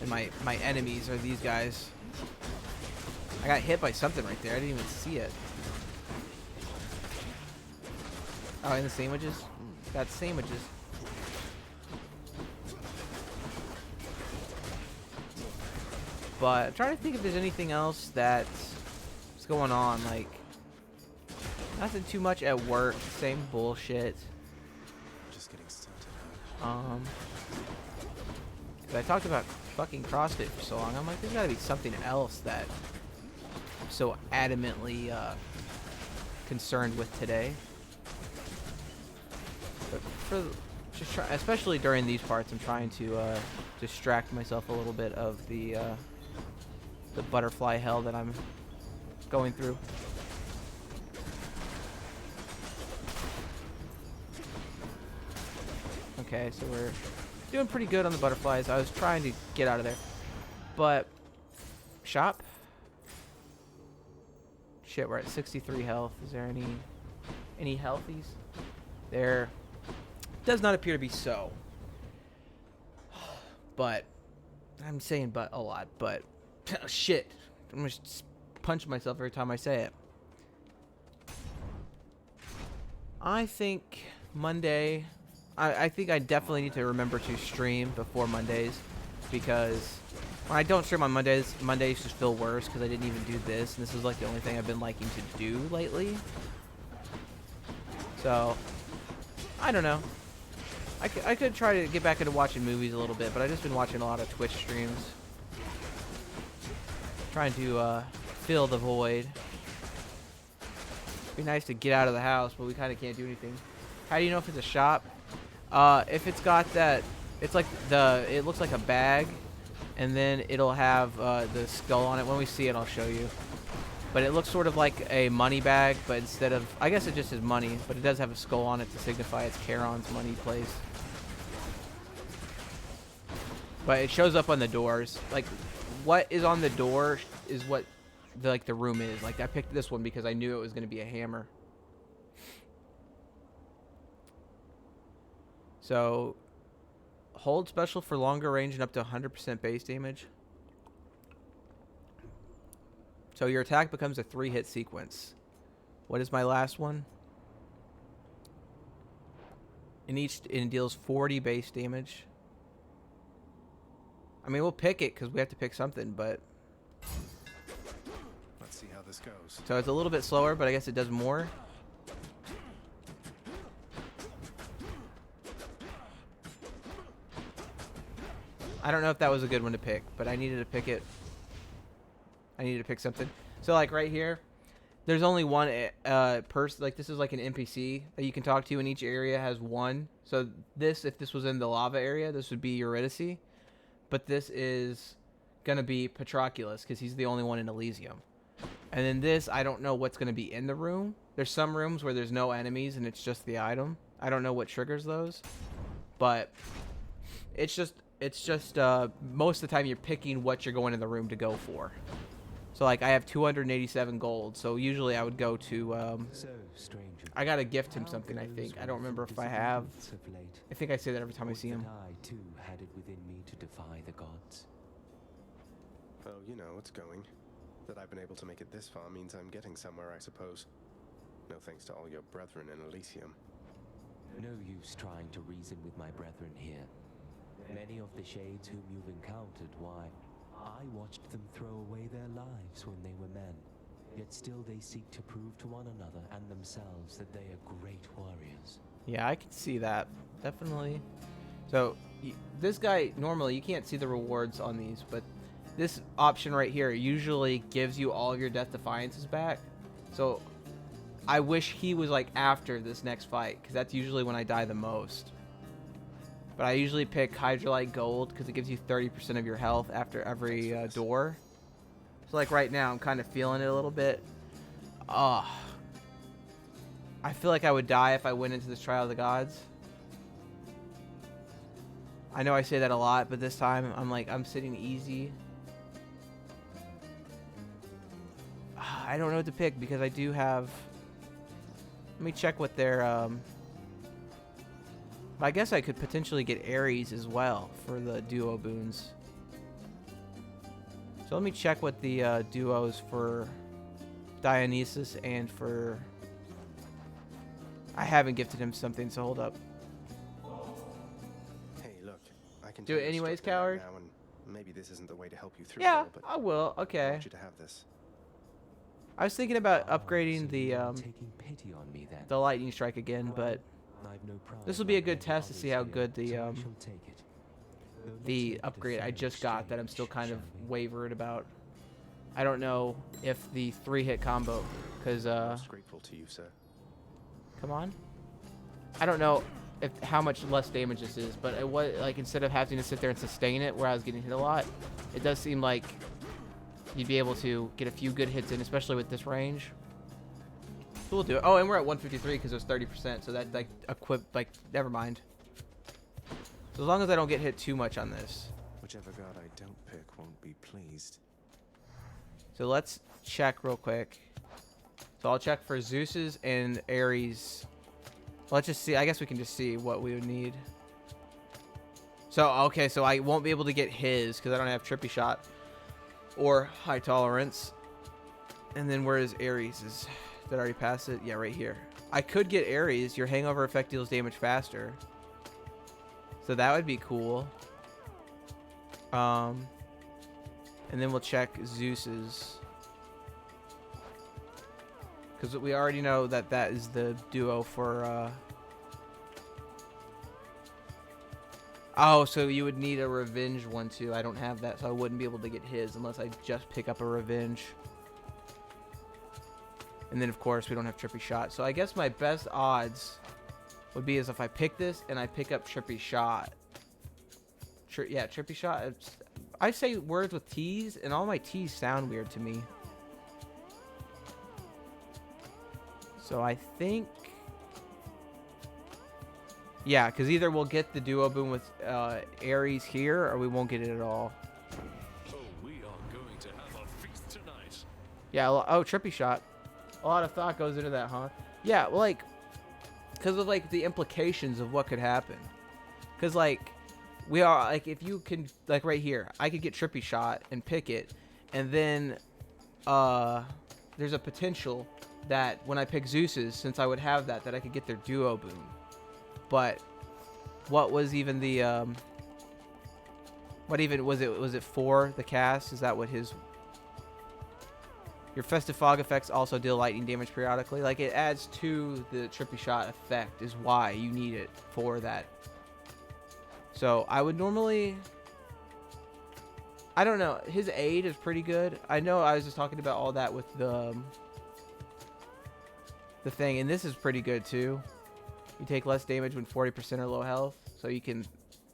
And my enemies are these guys. I got hit by something right there. I didn't even see it. Oh, and the sandwiches? Got sandwiches. But I'm trying to think if there's anything else that's going on. Like, nothing too much at work. Same bullshit. Just getting started. 'Cause I talked about fucking CrossFit for so long. I'm like, there's gotta be something else that I'm so adamantly concerned with today. But for just try, especially during these parts, I'm trying to distract myself a little bit of the butterfly hell that I'm going through. Okay, so we're Doing pretty good on the butterflies. I was trying to get out of there. But, shop? Shit, we're at 63 health. Is there any healthies? There does not appear to be so. But, I'm saying but a lot, but, shit. I'm going to punch myself every time I say it. I think Monday, I think I definitely need to remember to stream before Mondays, because when I don't stream on Mondays just feel worse because I didn't even do this, and this is like the only thing I've been liking to do lately. So, I don't know. I could try to get back into watching movies a little bit, but I've just been watching a lot of Twitch streams. Trying to fill the void. It'd be nice to get out of the house, but we kind of can't do anything. How do you know if it's a shop? If it's got that, it's like it looks like a bag, and then it'll have the skull on it. When we see it, I'll show you. But it looks sort of like a money bag, but instead of, I guess it just is money, but it does have a skull on it to signify it's Charon's money place. But it shows up on the doors. Like, what is on the door is what the room is. Like, I picked this one because I knew it was going to be a hammer. So, hold special for longer range and up to 100% base damage. So your attack becomes a 3-hit sequence. What is my last one? And it deals 40 base damage. I mean, we'll pick it because we have to pick something, but... Let's see how this goes. So it's a little bit slower, but I guess it does more. I don't know if that was a good one to pick, but I needed to pick it. I needed to pick something. So, like, right here, there's only one person. Like, this is like an NPC that you can talk to, and each area has one. So this, if this was in the lava area, this would be Eurydice. But this is going to be Patroclus, because he's the only one in Elysium. And then this, I don't know what's going to be in the room. There's some rooms where there's no enemies, and it's just the item. I don't know what triggers those. But it's just most of the time you're picking what you're going in the room to go for. So, like, I have 287 gold, so usually I would go to, So, stranger, I gotta gift him something, I think. I don't remember if I have. I think I say that every time I see him. I, too, had it within me to defy the gods. Oh, you know, it's going. That I've been able to make it this far means I'm getting somewhere, I suppose. No thanks to all your brethren in Elysium. No use trying to reason with my brethren here. Many of the shades whom you've encountered, why, I watched them throw away their lives when they were men. Yet still they seek to prove to one another and themselves that they are great warriors. Yeah, I can see that. Definitely. So, this guy, normally, you can't see the rewards on these, but this option right here usually gives you all of your Death Defiances back. So, I wish he was, like, after this next fight, because that's usually when I die the most. But I usually pick Hydrolite Gold because it gives you 30% of your health after every door. So, like, right now, I'm kind of feeling it a little bit. I feel like I would die if I went into this Trial of the Gods. I know I say that a lot, but this time, I'm sitting easy. I don't know what to pick because I do have... Let me check what their... I guess I could potentially get Ares as well for the duo boons. So let me check what the duos for Dionysus and for... I haven't gifted him something, so hold up. Hey, look, I can Do tell it you're anyways, struggling right coward? now, and maybe this isn't the way to help you through. Yeah, it all, but I will. I Okay. want you to have this. I was thinking about Ah, upgrading so the you are taking pity on me then. the lightning strike again, but I've no pride this will be a like good many test to see how others good here, the so I shall take it. Though not the make it a upgrade I fair just got that I'm still exchange, kind of shall we? wavered about. I don't know if the 3-hit combo, because Most grateful to you, sir. come on. I don't know if how much less damage this is, but it was like instead of having to sit there and sustain it where I was getting hit a lot, it does seem like you'd be able to get a few good hits in, especially with this range. So we'll do it. Oh, and we're at 153 because it was 30%, so that like never mind. So as long as I don't get hit too much on this. Whichever god I don't pick won't be pleased. So let's check real quick. So I'll check for Zeus's and Ares. Let's just see. I guess we can just see what we would need. So, okay, so I won't be able to get his because I don't have Trippy Shot or High Tolerance. And then where is Ares? Did I already pass it? Yeah, right here. I could get Ares. Your hangover effect deals damage faster. So that would be cool. And then we'll check Zeus's. Because we already know that that is the duo for... Oh, so you would need a revenge one too. I don't have that, so I wouldn't be able to get his unless I just pick up a revenge. And then, of course, we don't have Trippy Shot. So I guess my best odds would be is if I pick this and I pick up Trippy Shot. Yeah, Trippy Shot. I say words with T's, and all my T's sound weird to me. So I think... Yeah, because either we'll get the duo boom with Ares here, or we won't get it at all. Oh, we are going to have a feast tonight. Yeah, oh, Trippy Shot. A lot of thought goes into that, huh? Yeah, well, like, because of, like, the implications of what could happen. Because, like, we are, like, if you can, like, right here, I could get Trippy Shot and pick it, and then, there's a potential that when I pick Zeus's, since I would have that, that I could get their duo boom. But what was even the what even was it for the cast? Is that what his... Your festive fog effects also deal lightning damage periodically. Like, it adds to the Trippy Shot effect is why you need it for that. So I would normally... I don't know. His aid is pretty good. I know I was just talking about all that with the thing, and this is pretty good too. You take less damage when 40% are low health. So you can,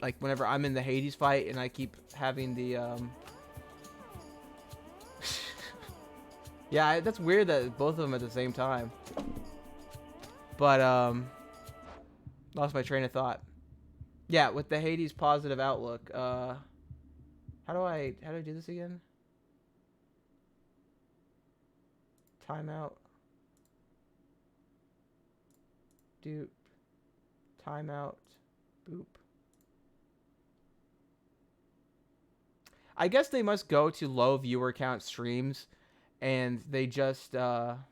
like, whenever I'm in the Hades fight and I keep having the, yeah, that's weird that both of them at the same time. But, lost my train of thought. Yeah, with the Hades positive outlook, how do I do this again? Timeout. Dupe. Timeout. Boop. I guess they must go to low viewer count streams, and they just spam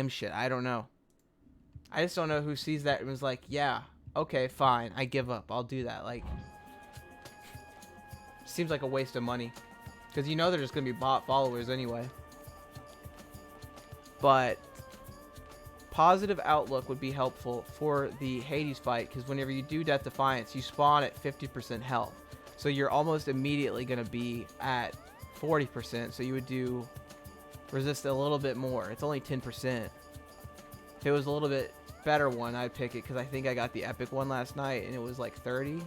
shit. I don't know. I just don't know who sees that and was like, yeah, okay, fine, I give up. I'll do that. Like, seems like a waste of money, because you know they're just gonna be bot followers anyway. But positive outlook would be helpful for the Hades fight, because whenever you do Death Defiance, you spawn at 50% health. So you're almost immediately going to be at 40%. So you would do resist a little bit more. It's only 10%. If it was a little bit better one, I'd pick it, because I think I got the epic one last night and it was like 30.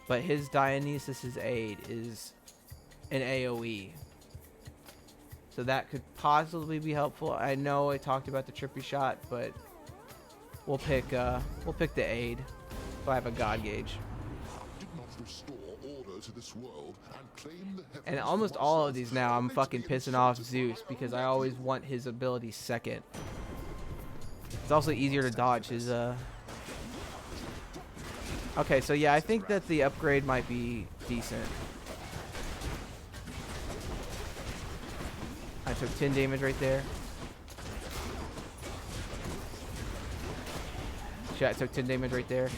But his Dionysus's aid is an AoE. So that could possibly be helpful. I know I talked about the Trippy Shot, but we'll pick the aid if I have a God gauge. Did not restore order to this world and claim the heavens And almost for all of myself, these now, I'm only to fucking be pissing off insulted Zeus by because my I own always want his ability second. It's also easier to dodge his Okay, so yeah, I think that the upgrade might be decent. I took 10 damage right there. Shit, I took 10 damage right there.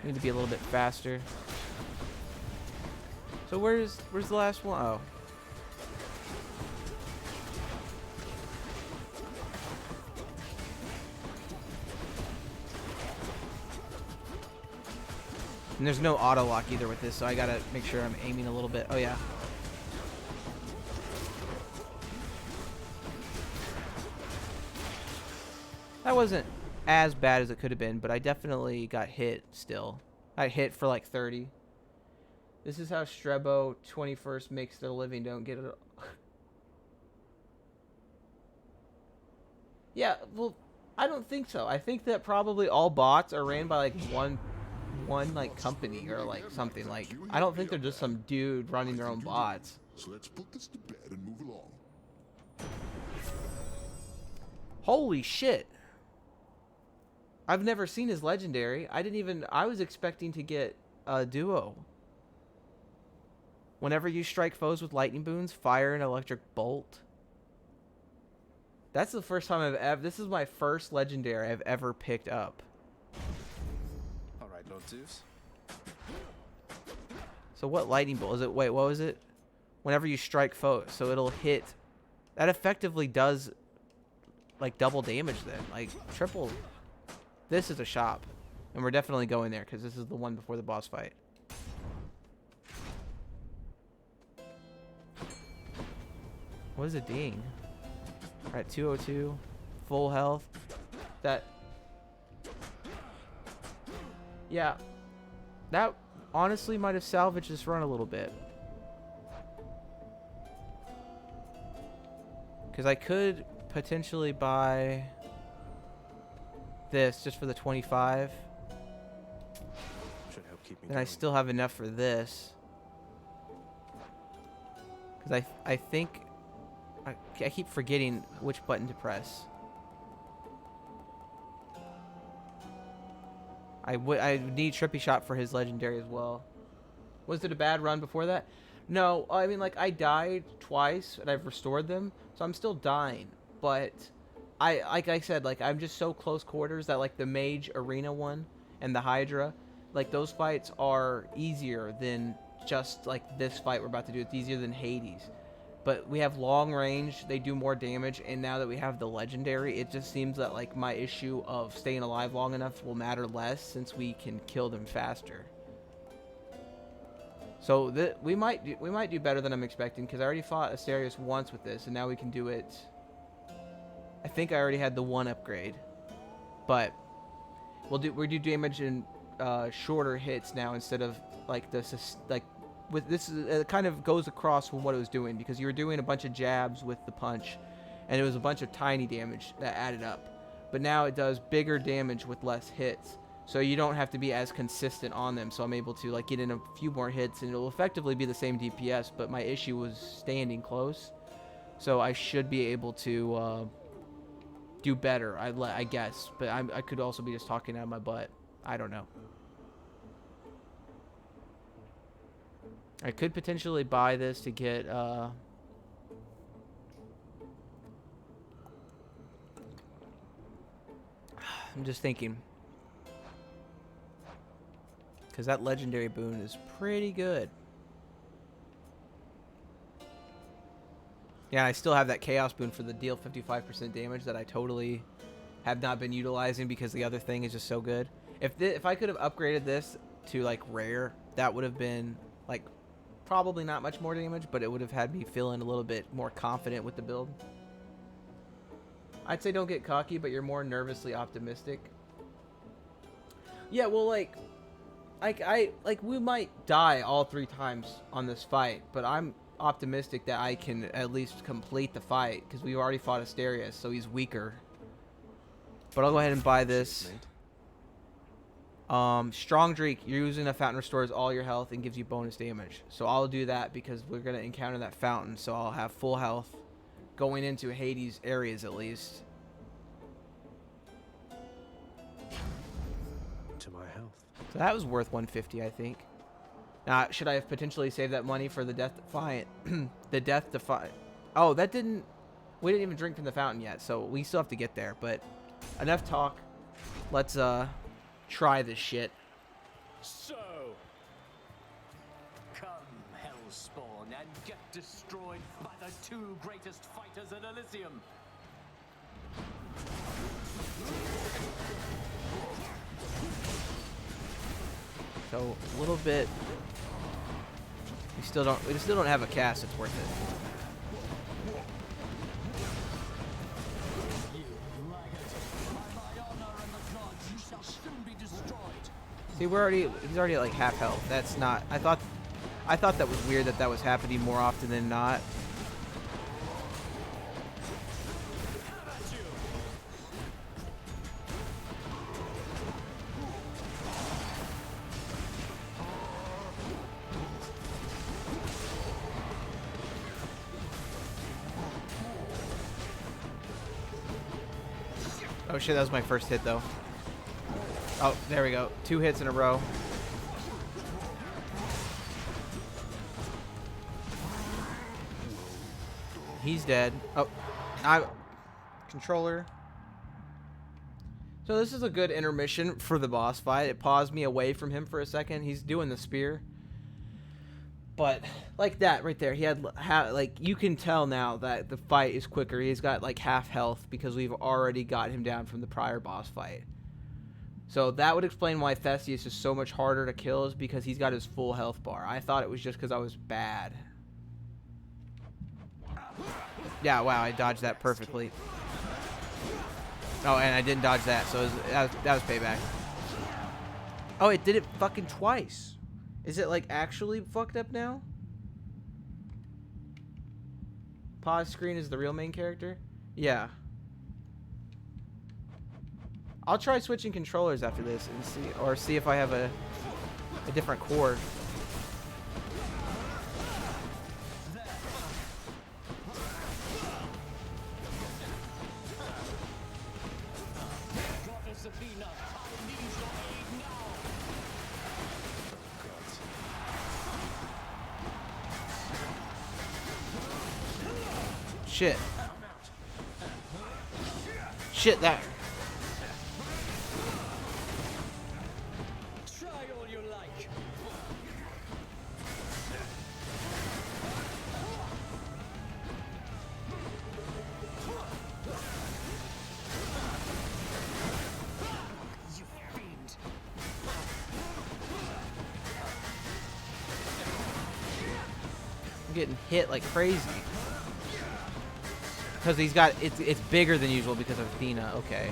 Need to be a little bit faster. So where's the last one? Oh. And there's no auto lock either with this, so I gotta make sure I'm aiming a little bit. Oh yeah. That wasn't as bad as it could have been, but I definitely got hit still. I hit for like 30. This is how Strebo 21st makes their living. Don't get it. Yeah, well, I don't think so. I think that probably all bots are ran by like one like company or like something. Like I don't think they're just some dude running their own bots. So let's put this to bed and move along. Holy shit. I've never seen his legendary. I was expecting to get a duo. Whenever you strike foes with lightning boons, fire an electric bolt. That's the first time this is my first legendary I've ever picked up. Alright, Lord Zeus. So what lightning bolt is it? Wait, what was it? Whenever you strike foes, so it'll hit. That effectively does like double damage then, like triple. This is a shop, and we're definitely going there because this is the one before the boss fight. What is a ding? We're at 202, full health. Yeah, that honestly might have salvaged this run a little bit. Because I could potentially buy this just for the 25. Should help keep me And I going. still have enough for this. Because I think I keep forgetting which button to press. I need Trippy Shot for his legendary as well. Was it a bad run before that? No, I mean, like, I died twice and I've restored them, so I'm still dying. But like I said, like, I'm just so close quarters that, like, the Mage Arena one and the Hydra, like, those fights are easier than just like this fight we're about to do. It's easier than Hades. But we have long range, they do more damage, and now that we have the legendary, it just seems that like my issue of staying alive long enough will matter less since we can kill them faster. So we might do better than I'm expecting, because I already fought Asterius once with this, and now we can do it. I think I already had the one upgrade, but we do damage in shorter hits now instead of like this with this. It kind of goes across from what it was doing, because you were doing a bunch of jabs with the punch, and it was a bunch of tiny damage that added up. But now it does bigger damage with less hits, so you don't have to be as consistent on them. So I'm able to like get in a few more hits, and it'll effectively be the same DPS. But my issue was standing close, so I should be able to do better, I guess. But I could also be just talking out of my butt. I don't know. I could potentially buy this to get I'm just thinking, because that legendary boon is pretty good. Yeah, I still have that chaos boon for the deal 55% damage that I totally have not been utilizing because the other thing is just so good. If I could have upgraded this to like rare, that would have been like probably not much more damage, but it would have had me feeling a little bit more confident with the build. I'd say don't get cocky, but you're more nervously optimistic. Yeah, well, like we might die all 3 times on this fight, but I'm optimistic that I can at least complete the fight, because we've already fought Asterius, so he's weaker. But I'll go ahead and buy this. Strong Drake, you're using a fountain, restores all your health and gives you bonus damage. So I'll do that because we're going to encounter that fountain, so I'll have full health going into Hades areas at least. To my health. So that was worth 150, I think. Now, should I have potentially saved that money for the Death Defiant? The Death Defiant. Oh, we didn't even drink from the fountain yet, so we still have to get there. But enough talk. Let's try this shit. So, come, Hellspawn, and get destroyed by the 2 greatest fighters in Elysium. So a little bit. We still don't have a cast that's worth it. See, he's already at like half health. That's not. I thought that was weird that was happening more often than not. Oh shit, that was my first hit though. Oh, there we go. 2 hits in a row. He's dead. Oh, controller. So this is a good intermission for the boss fight. It paused me away from him for a second. He's doing the spear. But like that right there, he had like, you can tell now that the fight is quicker. He's got like half health because we've already got him down from the prior boss fight. So that would explain why Theseus is so much harder to kill, is because he's got his full health bar. I thought it was just because I was bad. Yeah, wow, I dodged that perfectly. Oh, and I didn't dodge that, so that was payback. Oh, it did it fucking twice. Is it like actually fucked up now? Pause screen is the real main character? Yeah. I'll try switching controllers after this and see if I have a different chord. Shit. Shit, that. Try all you like. You fiend. I'm getting hit like crazy. Because he's got, it's bigger than usual because of Athena. Okay.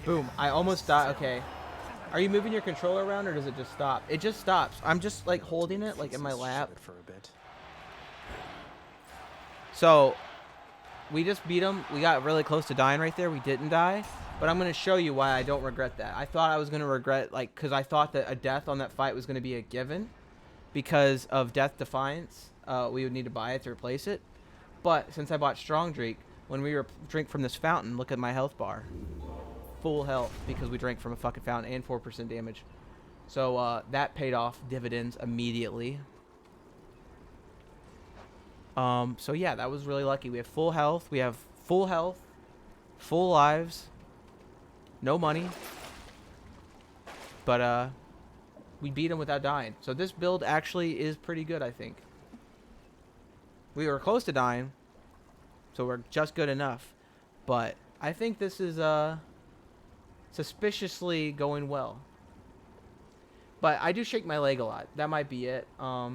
Boom. I almost died. Okay. Are you moving your controller around or does it just stop? It just stops. I'm just like holding it like in my lap. For a bit. So we just beat him. We got really close to dying right there. We didn't die. But I'm going to show you why I don't regret that. I thought I was going to regret, like, because I thought that a death on that fight was going to be a given. Because of Death Defiance, we would need to buy it to replace it. But since I bought Strong Drink, when we drink from this fountain, look at my health bar. Full health because we drank from a fucking fountain and 4% damage. So that paid off dividends immediately. So yeah, that was really lucky. We have full health. We have full health, full lives. No money. But, we beat him without dying. So this build actually is pretty good, I think. We were close to dying. So we're just good enough. But I think this is, suspiciously going well. But I do shake my leg a lot. That might be it. I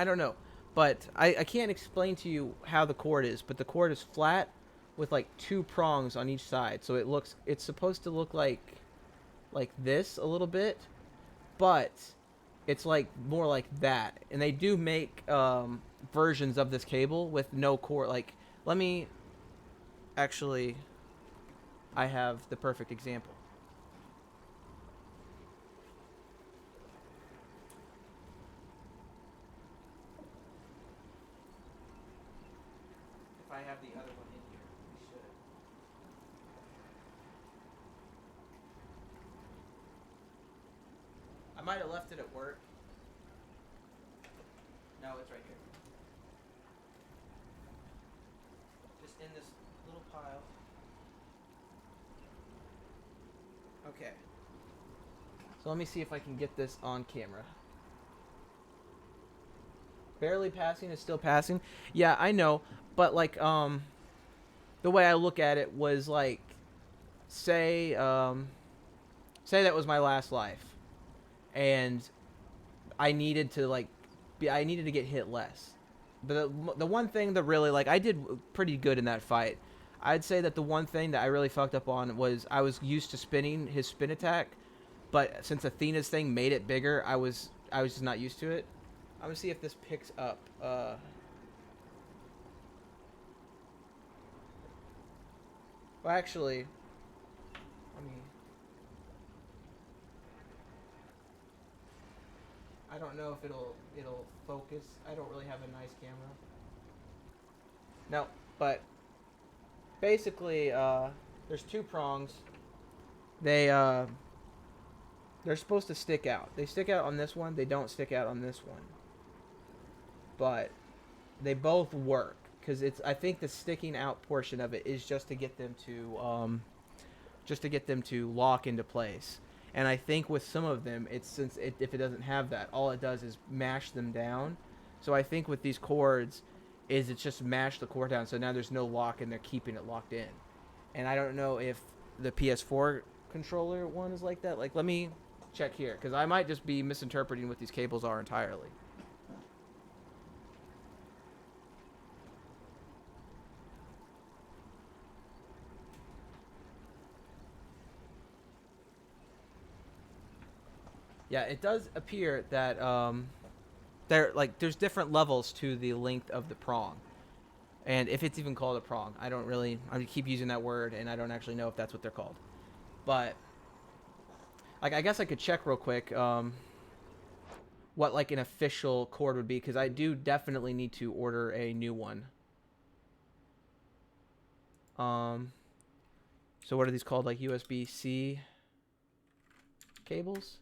don't know. But I can't explain to you how the cord is. But the cord is flat with like 2 prongs on each side, so it's supposed to look like this a little bit, but it's like more like that. And they do make versions of this cable with no cord. Like, let me actually, I have the perfect example. If I have the other one in here, we should. I might have left it at work. No, it's right here. Just in this little pile. Okay. So let me see if I can get this on camera. Barely passing is still passing. Yeah, I know. But like, the way I look at it was like, say that was my last life, and I needed to like, I needed to get hit less. But the one thing that really, like, I did pretty good in that fight. I'd say that the one thing that I really fucked up on was I was used to spinning his spin attack, but since Athena's thing made it bigger, I was just not used to it. I'm gonna see if this picks up. Well, actually, let me. I don't know if it'll focus. I don't really have a nice camera. No, but basically, there's two prongs. They're supposed to stick out. They stick out on this one. They don't stick out on this one. But they both work because I think the sticking out portion of it is just to get them to lock into place. And I think with some of them, if it doesn't have that, all it does is mash them down. So I think with these cords, it's just mash the cord down. So now there's no lock and they're keeping it locked in. And I don't know if the PS4 controller one is like that. Like, let me check here because I might just be misinterpreting what these cables are entirely. Yeah, it does appear that there's different levels to the length of the prong, and if it's even called a prong, I keep using that word, and I don't actually know if that's what they're called. But like, I guess I could check real quick what like an official cord would be, because I do definitely need to order a new one. So what are these called? Like USB-C cables?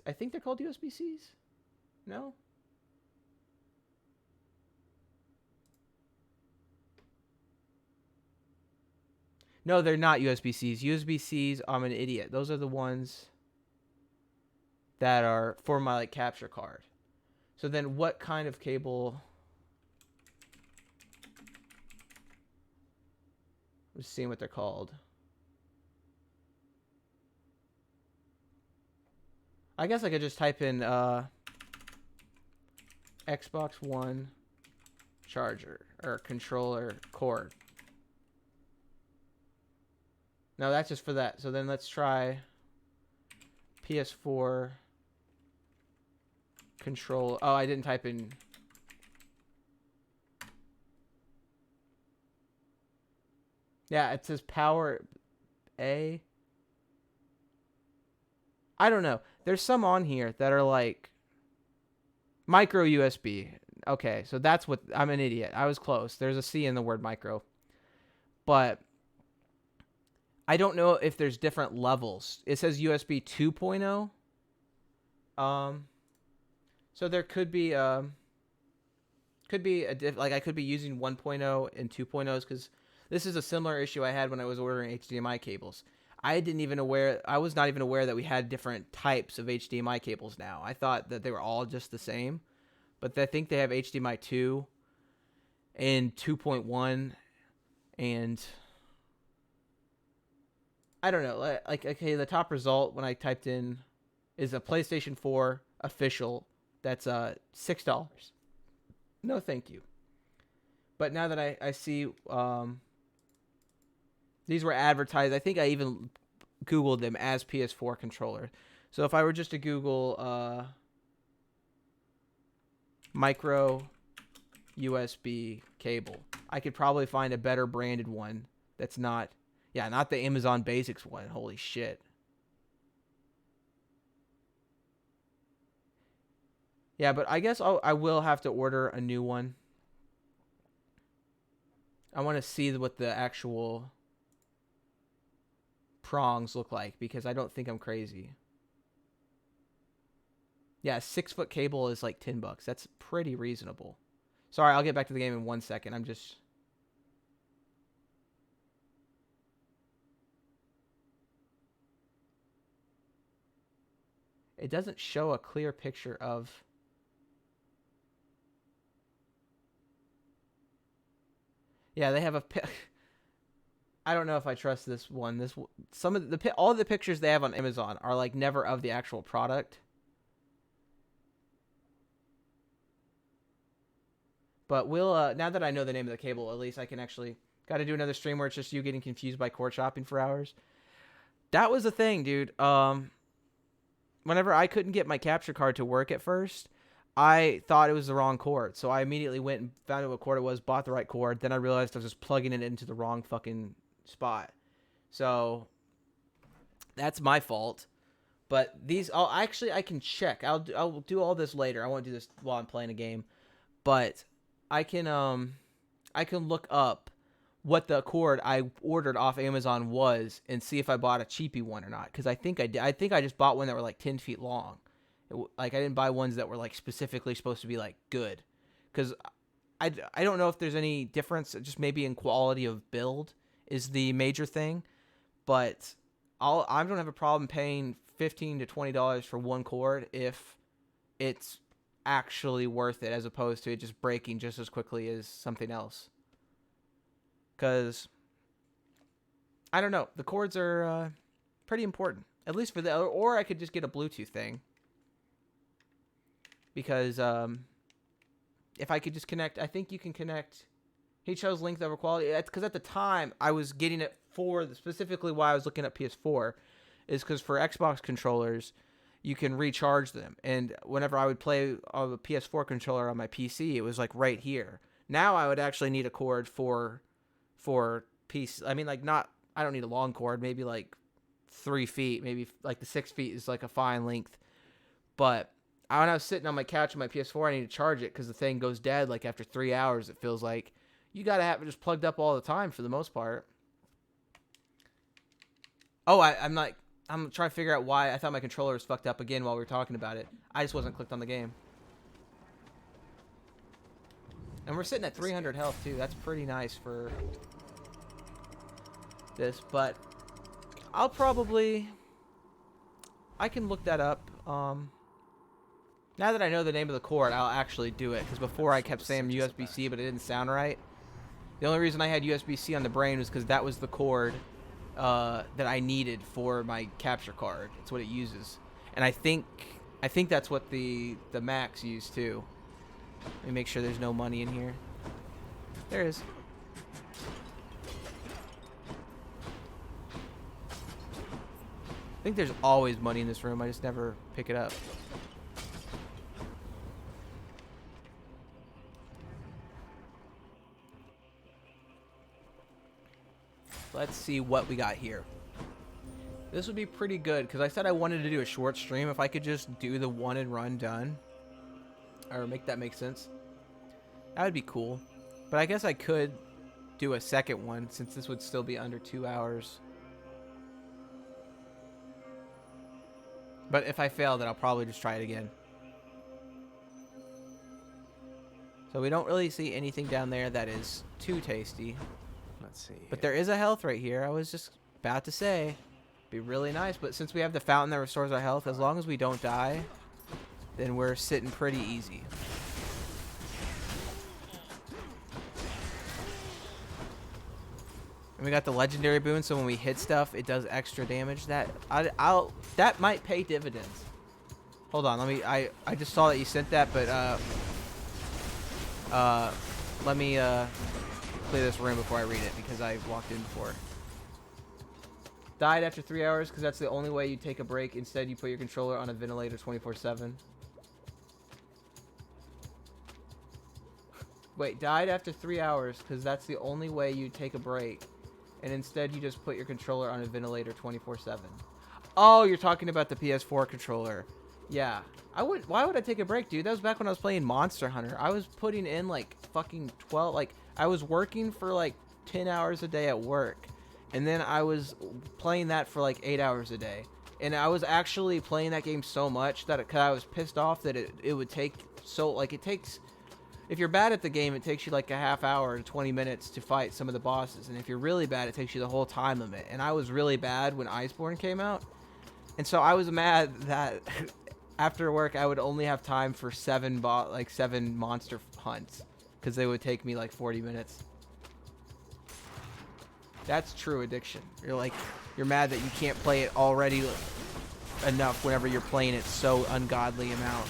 I think they're called USB-Cs. No? No, they're not USB-Cs. USB-Cs, I'm an idiot. Those are the ones that are for my like capture card. So then what kind of cable? I'm just seeing what they're called. I guess I could just type in Xbox One charger or controller cord. No, that's just for that. So then let's try PS4 control. Oh, I didn't type in. Yeah, it says power A. I don't know. There's some on here that are like micro USB. Okay, so that's what, I'm an idiot. I was close. There's a C in the word micro. But I don't know if there's different levels. It says USB 2.0. So there could be like I could be using 1.0 and 2.0s, because this is a similar issue I had when I was ordering HDMI cables. I was not even aware that we had different types of HDMI cables now. I thought that they were all just the same, but I think they have HDMI 2 and 2.1, and I don't know. Like, okay, the top result when I typed in is a PlayStation 4 official. That's $6. No, thank you. But now that I see these were advertised, I think I even Googled them as PS4 controller. So if I were just to Google micro USB cable, I could probably find a better branded one that's not, not the Amazon Basics one. Holy shit. Yeah, but I guess I will have to order a new one. I want to see what the actual prongs look like, because I don't think I'm crazy. Yeah, a 6-foot cable is like $10. That's pretty reasonable. Sorry, I'll get back to the game in 1 second. It doesn't show a clear picture of. Yeah, they have a. I don't know if I trust this one. All the pictures they have on Amazon are like never of the actual product. But we'll now that I know the name of the cable, at least I can actually. Got to do another stream where it's just you getting confused by cord shopping for hours. That was the thing, dude. Whenever I couldn't get my capture card to work at first, I thought it was the wrong cord. So I immediately went and found out what cord it was, bought the right cord. Then I realized I was just plugging it into the wrong fucking spot. So that's my fault. But these, I can check. I'll do all this later. I won't do this while I'm playing a game, but I can look up what the cord I ordered off Amazon was and see if I bought a cheapy one or not. Because I think I did. I think I just bought one that were like 10 feet long. Like I didn't buy ones that were like specifically supposed to be like good. Because I don't know if there's any difference. Just maybe in quality of build is the major thing. But I don't have a problem paying $15 to $20 for one cord if it's actually worth it, as opposed to it just breaking just as quickly as something else. Because I don't know, the cords are pretty important, at least for the. Or I could just get a Bluetooth thing, because if I could just connect, I think you can connect. He chose length over quality. Because at the time I was getting it for specifically why I was looking at PS4. Is because for Xbox controllers, you can recharge them. And whenever I would play a PS4 controller on my PC, it was like right here. Now I would actually need a cord for PC. I mean, like I don't need a long cord, maybe like 3 feet, maybe like the 6 feet is like a fine length. But when I was sitting on my couch on my PS4, I need to charge it because the thing goes dead like after 3 hours. It feels like you got to have it just plugged up all the time for the most part. Oh, I'm trying to figure out why I thought my controller was fucked up again while we were talking about it. I just wasn't clicked on the game. And we're sitting at 300 health, too. That's pretty nice for this. But I can look that up. Now that I know the name of the cord, I'll actually do it. Because before I kept saying USB-C, but it didn't sound right. The only reason I had USB-C on the brain was because that was the cord that I needed for my capture card. It's what it uses, and I think that's what the Macs use too. Let me make sure there's no money in here. There is. I think there's always money in this room. I just never pick it up. Let's see what we got here. This would be pretty good because I said I wanted to do a short stream. If I could just do the one and run done, or make that make sense, that would be cool. But I guess I could do a second one since this would still be under 2 hours. But if I fail, then I'll probably just try it again. So we don't really see anything down there that is too tasty. Let's see. But there is a health right here. I was just about to say, be really nice. But since we have the fountain that restores our health, as long as we don't die, then we're sitting pretty easy. And we got the legendary boon, so when we hit stuff, it does extra damage. That might pay dividends. Hold on, I just saw that you sent that, but let me clear this room before I read it because I walked in before. Died after 3 hours because that's the only way you take a break. Instead, you put your controller on a ventilator 24/7. Wait, died after 3 hours because that's the only way you take a break. And instead, you just put your controller on a ventilator 24/7. Oh, you're talking about the PS4 controller. Yeah. Why would I take a break, dude? That was back when I was playing Monster Hunter. I was putting in like fucking 12, like I was working for like 10 hours a day at work. And then I was playing that for like 8 hours a day. And I was actually playing that game so much that cause I was pissed off that it would take so, like it takes, if you're bad at the game, it takes you like a half hour to 20 minutes to fight some of the bosses. And if you're really bad, it takes you the whole time limit. And I was really bad when Iceborne came out. And so I was mad that after work, I would only have time for 7 monster hunts. Because they would take me like 40 minutes. That's true addiction. You're mad that you can't play it already enough whenever you're playing it so ungodly amount.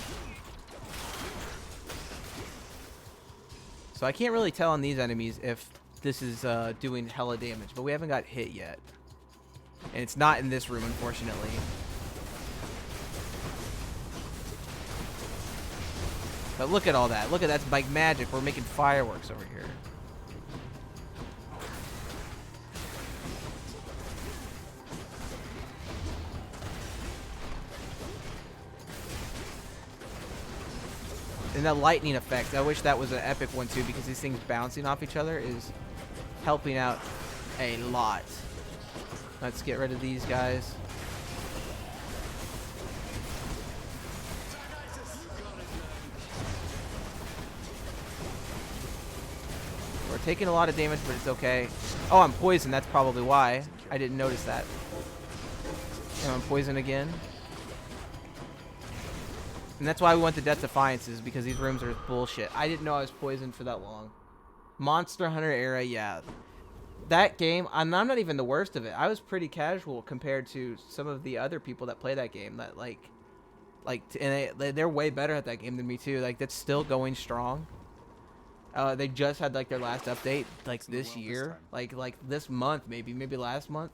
So I can't really tell on these enemies if this is doing hella damage, but we haven't got hit yet. And it's not in this room, unfortunately. But look at all that. Look at that's like magic. We're making fireworks over here. And that lightning effect, I wish that was an epic one too, because these things bouncing off each other is helping out a lot. Let's get rid of these guys. We're taking a lot of damage, but it's okay. Oh, I'm poisoned. That's probably why. I didn't notice that. And I'm poisoned again. And that's why we went to Death Defiances, because these rooms are bullshit. I didn't know I was poisoned for that long. Monster Hunter era, yeah. That game, I'm not even the worst of it. I was pretty casual compared to some of the other people that play that game. That and they're way better at that game than me too. Like, that's still going strong. They just had like their last update like this year, like this month, maybe last month.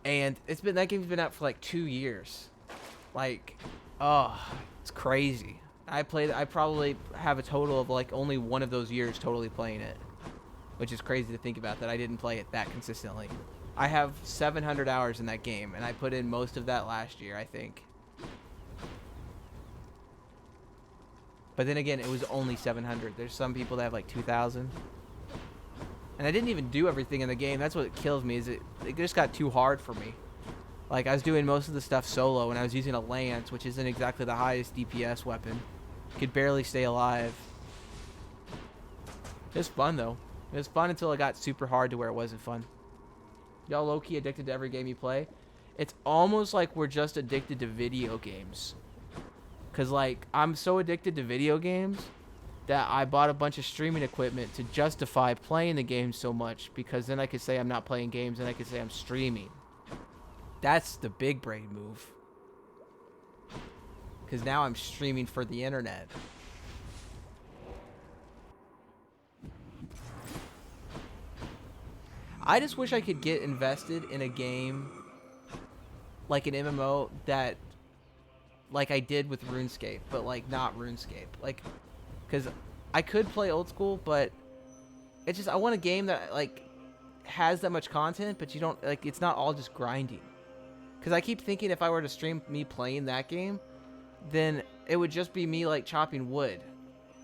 And that game's been out for like 2 years. Like, oh, it's crazy. I probably have a total of like only one of those years totally playing it, which is crazy to think about that I didn't play it that consistently. I have 700 hours in that game, and I put in most of that last year, I think. But then again, it was only 700. There's some people that have like 2,000. And I didn't even do everything in the game. That's what kills me, is it just got too hard for me. Like, I was doing most of the stuff solo, and I was using a lance, which isn't exactly the highest DPS weapon. Could barely stay alive. It was fun, though. It was fun until it got super hard to where it wasn't fun. Y'all low-key addicted to every game you play? It's almost like we're just addicted to video games. Because, like, I'm so addicted to video games that I bought a bunch of streaming equipment to justify playing the game so much, because then I could say I'm not playing games and I could say I'm streaming. That's the big brain move. Because now I'm streaming for the internet. I just wish I could get invested in a game like an MMO that, like I did with RuneScape, but like not RuneScape. Like, because I could play old school, but it's just, I want a game that like has that much content, but you don't, like, it's not all just grinding. Because I keep thinking if I were to stream me playing that game, then it would just be me like chopping wood.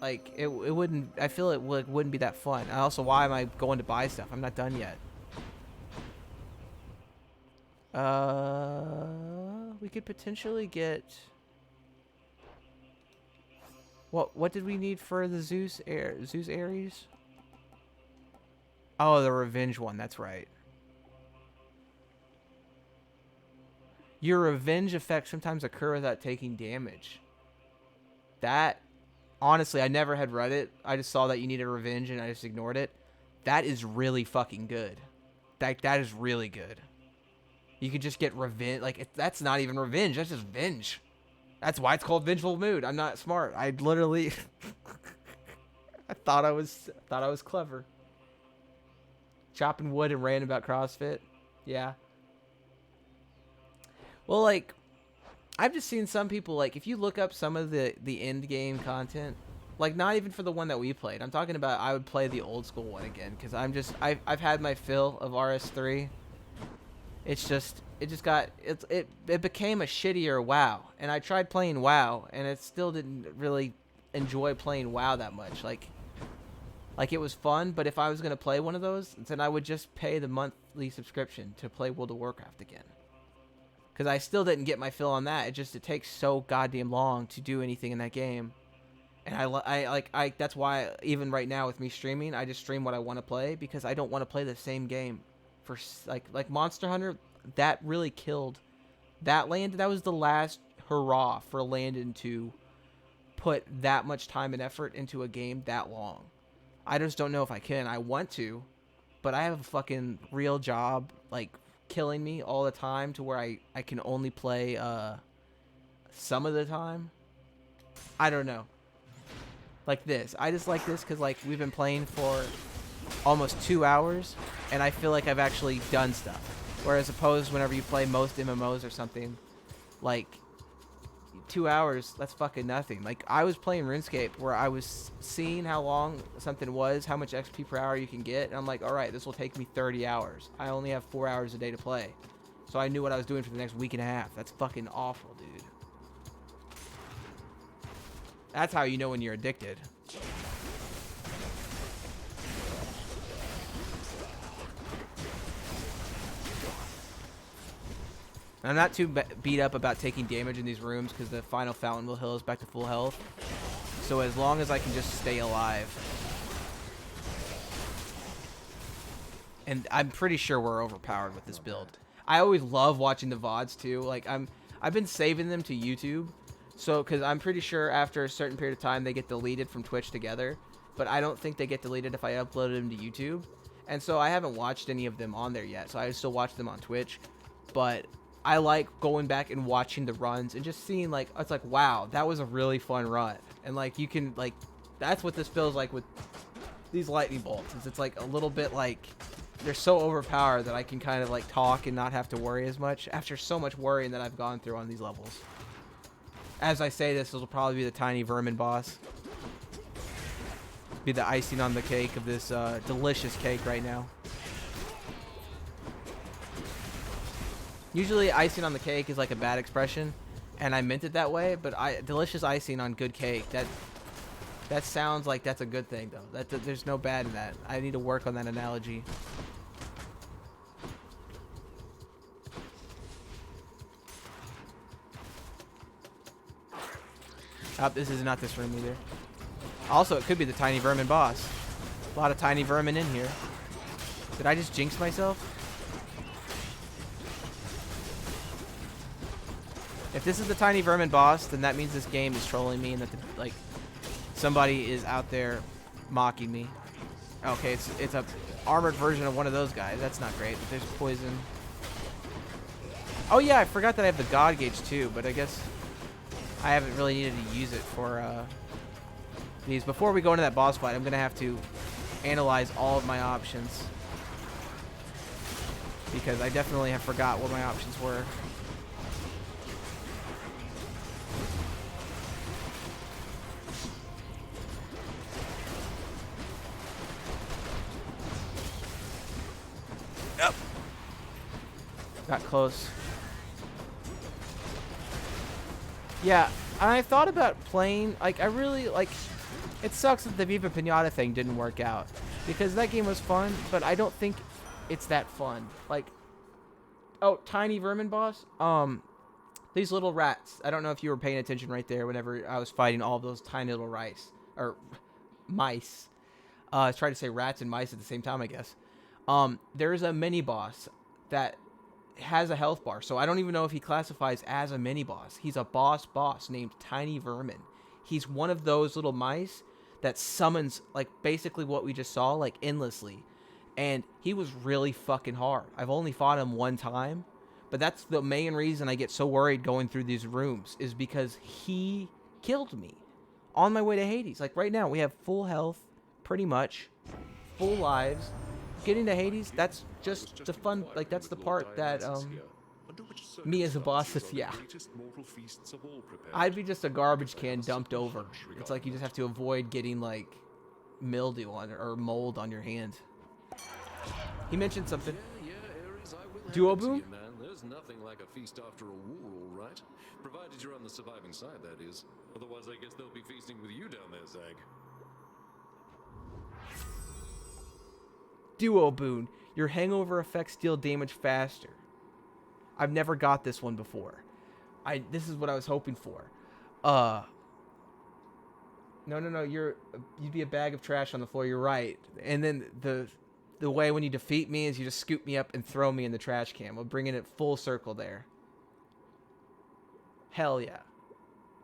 Like, it wouldn't, I feel it wouldn't be that fun. And also, why am I going to buy stuff? I'm not done yet. We could potentially get, what did we need for the Zeus Ares? Oh, the revenge one, that's right. Your revenge effects sometimes occur without taking damage. That, honestly, I never had read it. I just saw that you needed revenge and I just ignored it. That is really fucking good. That is really good. You could just get revenge. Like, that's not even revenge. That's just venge. That's why it's called Vengeful Mood. I'm not smart. I literally I thought I was clever. Chopping wood and ranting about CrossFit. Yeah. Well, like, I've just seen some people, like, if you look up some of the end game content, like, not even for the one that we played. I'm talking about, I would play the old school one again, because I've had my fill of RS3. It became a shittier WoW, and I tried playing WoW, and it still didn't really enjoy playing WoW that much. Like it was fun, but if I was gonna play one of those, then I would just pay the monthly subscription to play World of Warcraft again. Because I still didn't get my fill on that. It takes so goddamn long to do anything in that game. And I that's why even right now with me streaming, I just stream what I want to play, because I don't want to play the same game for like Monster Hunter. That really killed that land. That was the last hurrah for Landon to put that much time and effort into a game that long. I just don't know if I can. I want to, but I have a fucking real job, like, killing me all the time to where I can only play some of the time. I don't know. Like this. I just like this because, like, we've been playing for almost 2 hours, and I feel like I've actually done stuff. Whereas opposed whenever you play most MMOs or something, like, 2 hours, that's fucking nothing. Like, I was playing RuneScape where I was seeing how long something was, how much XP per hour you can get, and I'm like, alright, this will take me 30 hours. I only have 4 hours a day to play. So I knew what I was doing for the next week and a half. That's fucking awful, dude. That's how you know when you're addicted. I'm not too beat up about taking damage in these rooms because the final fountain will heal us back to full health. So as long as I can just stay alive. And I'm pretty sure we're overpowered with this build. I always love watching the VODs too. Like I've been saving them to YouTube. So cuz I'm pretty sure after a certain period of time they get deleted from Twitch together, but I don't think they get deleted if I uploaded them to YouTube. And so I haven't watched any of them on there yet. So I still watch them on Twitch. But I like going back and watching the runs and just seeing like it's like wow, that was a really fun run. And like you can like that's what this feels like with these lightning bolts. It's like a little bit like they're so overpowered that I can kind of like talk and not have to worry as much after so much worrying that I've gone through on these levels. As I say this will probably be the tiny vermin boss. Be the icing on the cake of this delicious cake right now. Usually icing on the cake is like a bad expression, and I meant it that way, but delicious icing on good cake, that sounds like that's a good thing though. There's no bad in that. I need to work on that analogy. Oh, this is not this room either. Also, it could be the tiny vermin boss. A lot of tiny vermin in here. Did I just jinx myself? If this is the tiny vermin boss, then that means this game is trolling me and that like somebody is out there mocking me. Okay, it's a armored version of one of those guys. That's not great. But there's poison. Oh yeah, I forgot that I have the god gauge too, but I guess I haven't really needed to use it for these. Before we go into that boss fight, I'm gonna have to analyze all of my options because I definitely have forgot what my options were. Yep. Got close. Yeah, and I thought about playing, like, I really, like, it sucks that the Viva Pinata thing didn't work out, because that game was fun, but I don't think it's that fun. Like, oh, tiny vermin boss? These little rats. I don't know if you were paying attention right there whenever I was fighting all of those tiny little mice. I was trying to say rats and mice at the same time, I guess. There's a mini boss that has a health bar, so I don't even know if he classifies as a mini boss. He's a boss named Tiny Vermin. He's one of those little mice that summons like basically what we just saw, like endlessly, and he was really fucking hard. I've only fought him one time, but that's the main reason I get so worried going through these rooms, is because he killed me on my way to Hades. Like right now we have full health, pretty much full lives. Getting to Hades, that's just the fun, like that's the part that me as a boss is, yeah, I'd be just a garbage can dumped over. It's like you just have to avoid getting like mildew on or mold on your hand. He mentioned something. Duo boom? There's nothing like a feast after a war, all right? Provided you're on the surviving side, that is. Otherwise, I guess they'll be feasting with you down there, Zag. Duo boon. Your hangover effects deal damage faster. I've never got this one before. This is what I was hoping for. No, you'd be a bag of trash on the floor. You're right. And then the way when you defeat me is you just scoop me up and throw me in the trash can. We're bringing it full circle there. Hell yeah.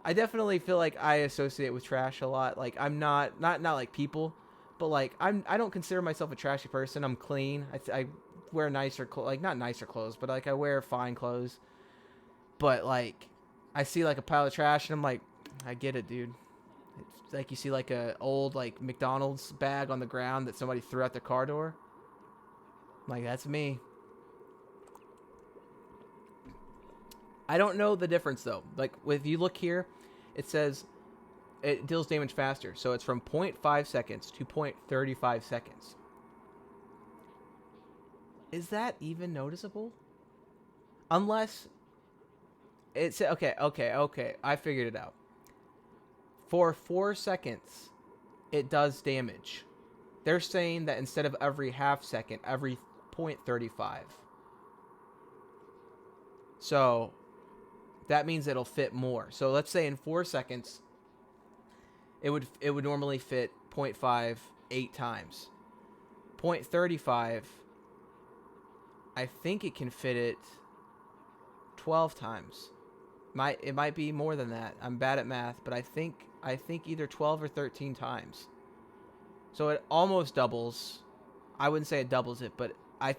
I definitely feel like I associate with trash a lot. Like I'm not like people. But like I don't consider myself a trashy person. I'm clean. I wear nicer clothes, like not nicer clothes, but like I wear fine clothes. But like I see like a pile of trash and I'm like, I get it, dude. It's like you see like a old like McDonald's bag on the ground that somebody threw out their car door. I'm like, that's me. I don't know the difference though. Like if you look here, it says it deals damage faster, so it's from 0.5 seconds to 0.35 seconds. Is that even noticeable? Unless it's okay. I figured it out. For 4 seconds, it does damage. They're saying that instead of every half second, every 0.35. So that means it'll fit more. So let's say in 4 seconds, it would normally fit 0.5 8 times. 0.35, I think it can fit it 12 times. It might be more than that. I'm bad at math, but I think either 12 or 13 times. So it almost doubles. I wouldn't say it doubles it, but I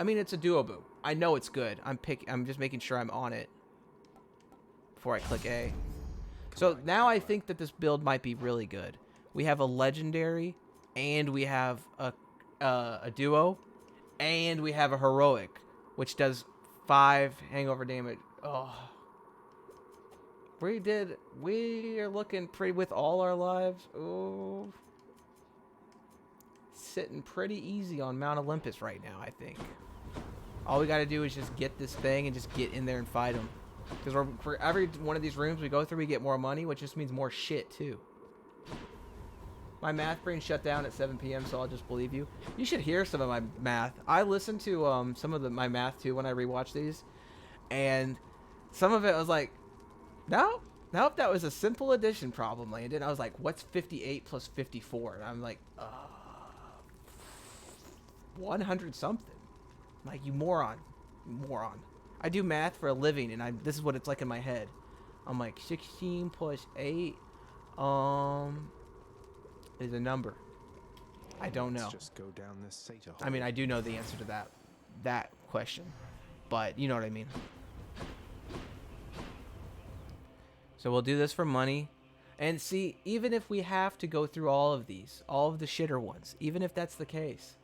mean it's a duo boom. I know it's good. I'm just making sure I'm on it before I click A. So now I think that this build might be really good. We have a legendary, and we have a duo, and we have a heroic, which does 5 hangover damage. Oh. We are looking pretty with all our lives. Oh. Sitting pretty easy on Mount Olympus right now, I think. All we got to do is just get this thing and just get in there and fight them. Because for every one of these rooms we go through, we get more money, which just means more shit, too. My math brain shut down at 7 p.m., so I'll just believe you. You should hear some of my math. I listen to some of my math, too, when I rewatch these. And some of it was like, nope, that was a simple addition problem, Landon. I was like, what's 58 plus 54? And I'm like, 100 something. Like, you moron. I do math for a living, and this is what it's like in my head. I'm like, 16 plus 8 is a number. I don't know. Let's just go down this Sata hole. I mean, I do know the answer to that question, but you know what I mean. So we'll do this for money. And see, even if we have to go through all of these, all of the shitter ones, even if that's the case,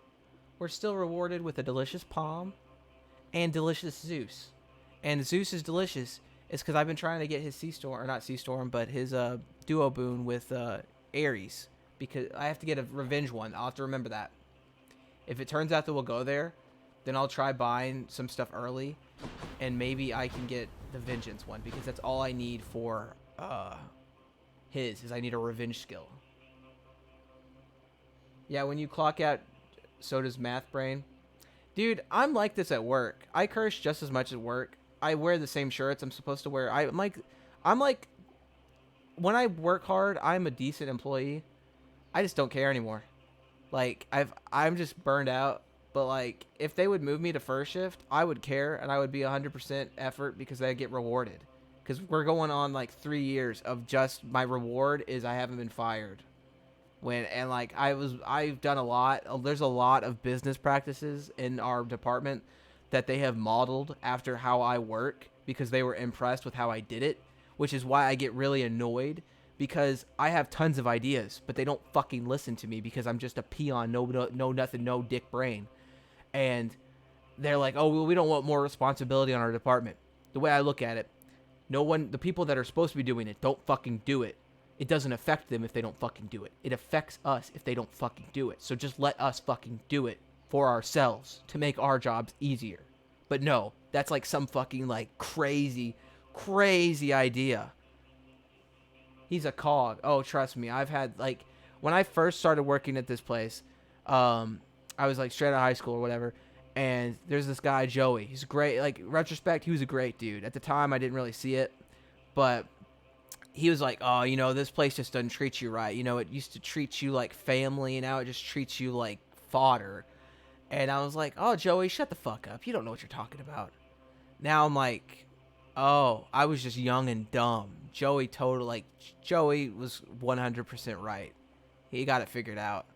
we're still rewarded with a delicious palm and delicious Zeus. And Zeus is delicious is because I've been trying to get his Sea Storm, or not Sea Storm, but his duo boon with Ares, because I have to get a revenge one. I'll have to remember that. If it turns out that we'll go there, then I'll try buying some stuff early, and maybe I can get the vengeance one, because that's all I need for is I need a revenge skill. Yeah, when you clock out, so does math brain. Dude, I'm like this at work. I curse just as much at work. I wear the same shirts I'm supposed to wear. I'm like when I work hard, I'm a decent employee. I just don't care anymore. Like I'm just burned out. But like if they would move me to first shift, I would care, and I would be 100% effort because I get rewarded. Because we're going on like 3 years of just my reward is I haven't been fired. I've done a lot. There's a lot of business practices in our department that they have modeled after how I work because they were impressed with how I did it, which is why I get really annoyed because I have tons of ideas, but they don't fucking listen to me because I'm just a peon, no nothing, no dick brain. And they're like, oh, well, we don't want more responsibility on our department. The way I look at it, the people that are supposed to be doing it don't fucking do it. It doesn't affect them if they don't fucking do it. It affects us if they don't fucking do it. So just let us fucking do it for ourselves to make our jobs easier. But no, that's like some fucking like crazy idea. He's a cog. Oh, trust me. I've had like, when I first started working at this place, I was like straight out of high school or whatever. And there's this guy, Joey. He's great. Like, retrospect, he was a great dude. At the time, I didn't really see it. But he was like, oh, this place just doesn't treat you right. It used to treat you like family, and now it just treats you like fodder. And I was like, oh, Joey, shut the fuck up. You don't know what you're talking about. Now I'm like, oh, I was just young and dumb. Joey was 100% right. He got it figured out.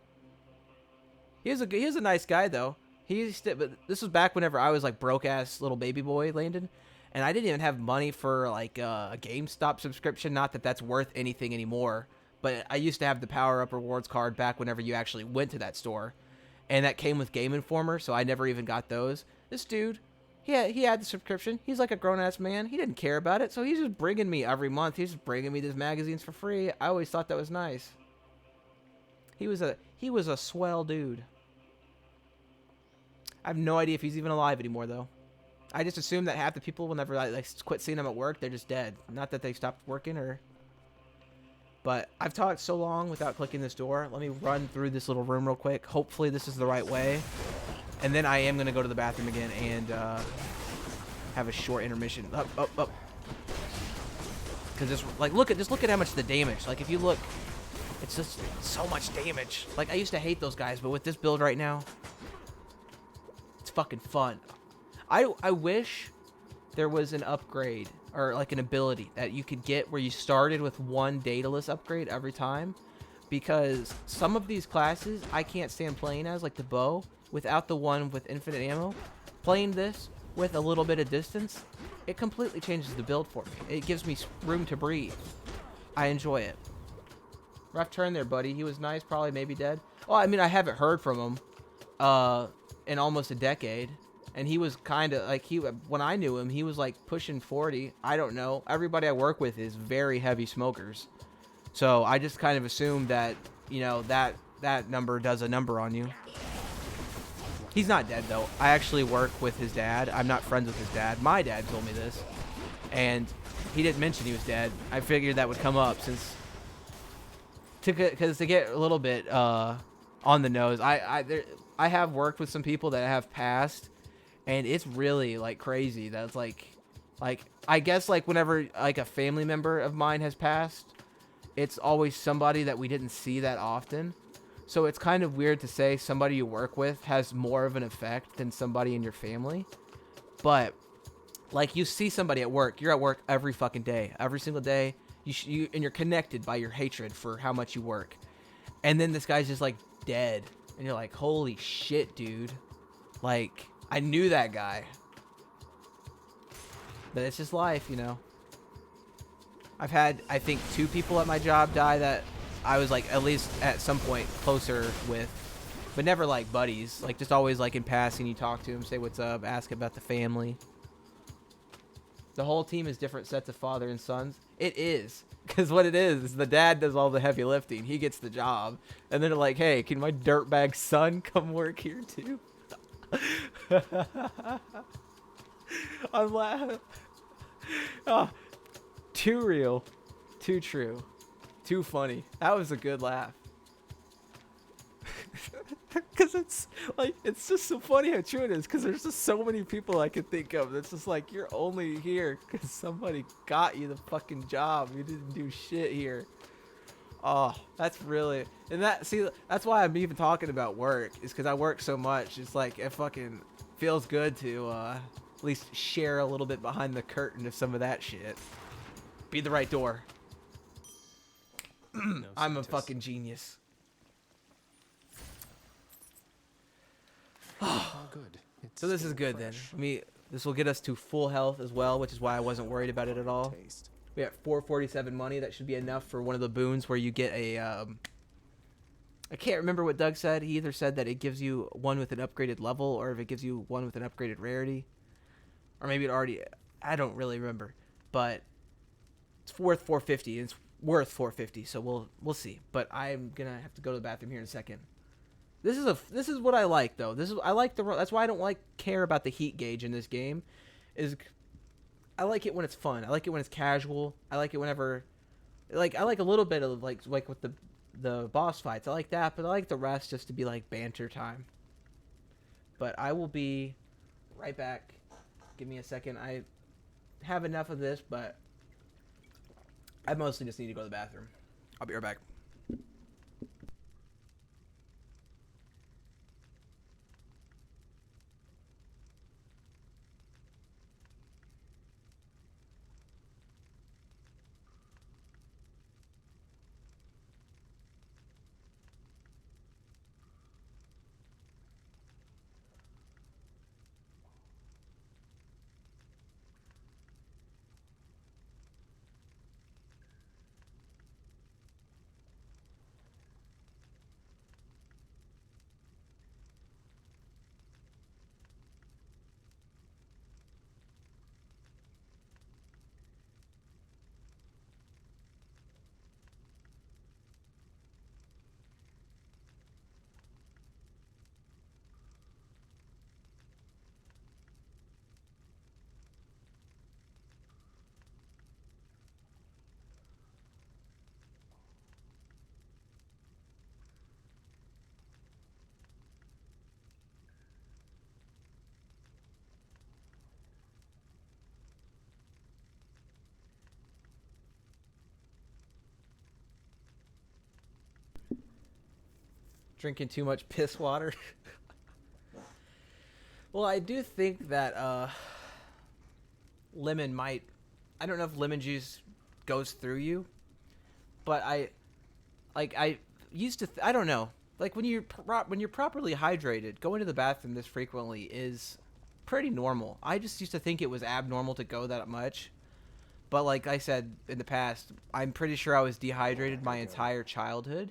He was a nice guy, though. But this was back whenever I was like broke ass little baby boy, Landon. And I didn't even have money for like a GameStop subscription. Not that that's worth anything anymore. But I used to have the Power Up Rewards card back whenever you actually went to that store. And that came with Game Informer, so I never even got those. This dude, he had the subscription. He's like a grown-ass man. He didn't care about it, so he's just bringing me every month. He's just bringing me these magazines for free. I always thought that was nice. He was a swell dude. I have no idea if he's even alive anymore, though. I just assume that half the people, whenever I quit seeing them at work, they're just dead. Not that they stopped working or... But I've talked so long without clicking this door. Let me run through this little room real quick. Hopefully this is the right way. And then I am going to go to the bathroom again and have a short intermission. Up. Because this, like, just look at how much the damage. Like, if you look, it's just so much damage. Like, I used to hate those guys, but with this build right now, it's fucking fun. I wish there was an upgrade or like an ability that you could get where you started with one dataless upgrade every time, because some of these classes I can't stand playing as, like the bow, without the one with infinite ammo. Playing this with a little bit of distance, it completely changes the build for me. It gives me room to breathe. I enjoy it. Rough turn there, buddy. He was nice, probably maybe dead. Well, I mean, I haven't heard from him in almost a decade. And he was kind of like, when I knew him, he was like pushing 40. I don't know. Everybody I work with is very heavy smokers. So I just kind of assumed that, you know, that number does a number on you. He's not dead, though. I actually work with his dad. I'm not friends with his dad. My dad told me this. And he didn't mention he was dead. I figured that would come up since... Because to get a little bit on the nose, I have worked with some people that have passed. And it's really, like, crazy. That's, like, I guess, like, whenever, like, a family member of mine has passed, it's always somebody that we didn't see that often. So it's kind of weird to say somebody you work with has more of an effect than somebody in your family. But, like, you see somebody at work. You're at work every fucking day. Every single day. And you're connected by your hatred for how much you work. And then this guy's just, like, dead. And you're like, holy shit, dude. Like... I knew that guy. But it's just life, you know. I've had, I think, 2 people at my job die that I was, like, at least at some point closer with. But never, like, buddies. Like, just always, like, in passing, you talk to him, say what's up, ask about the family. The whole team is different sets of father and sons. It is. Because what it is the dad does all the heavy lifting. He gets the job. And then they're like, hey, can my dirtbag son come work here, too? I'm laughing. Oh, too real, too true, too funny. That was a good laugh. Because it's like, it's just so funny how true it is. Because there's just so many people I could think of. That's just like, you're only here because somebody got you the fucking job. You didn't do shit here. Oh, that's really, and that's why I'm even talking about work, is because I work so much. It's like, it fucking feels good to at least share a little bit behind the curtain of some of that shit. Be the right door. No I'm a Cetus. fucking genius. Oh, good. It's So this is still good then. fresh. This will get us to full health as well, which is why I wasn't worried about it at all. Taste. We got 447 money. That should be enough for one of the boons where you get a I can't remember what Doug said. He either said that it gives you one with an upgraded level, or if it gives you one with an upgraded rarity, or maybe it already, I don't really remember, but it's worth 450. It's worth 450, so we'll see. But I'm gonna have to go to the bathroom here in a second. This is what I like, though. I like that's why I don't care about the heat gauge in this game. I like it when it's fun. I like it when it's casual. I like it whenever, like, I like a little bit of like with the boss fights. I like that, but I like the rest just to be like banter time. But I will be right back. Give me a second. I have enough of this, but I mostly just need to go to the bathroom. I'll be right back. Drinking too much piss water. Well, I do think that lemon might. I don't know if lemon juice goes through you, but I used to. I don't know. Like when you're properly hydrated, going to the bathroom this frequently is pretty normal. I just used to think it was abnormal to go that much. But like I said in the past, I'm pretty sure I was dehydrated my entire childhood.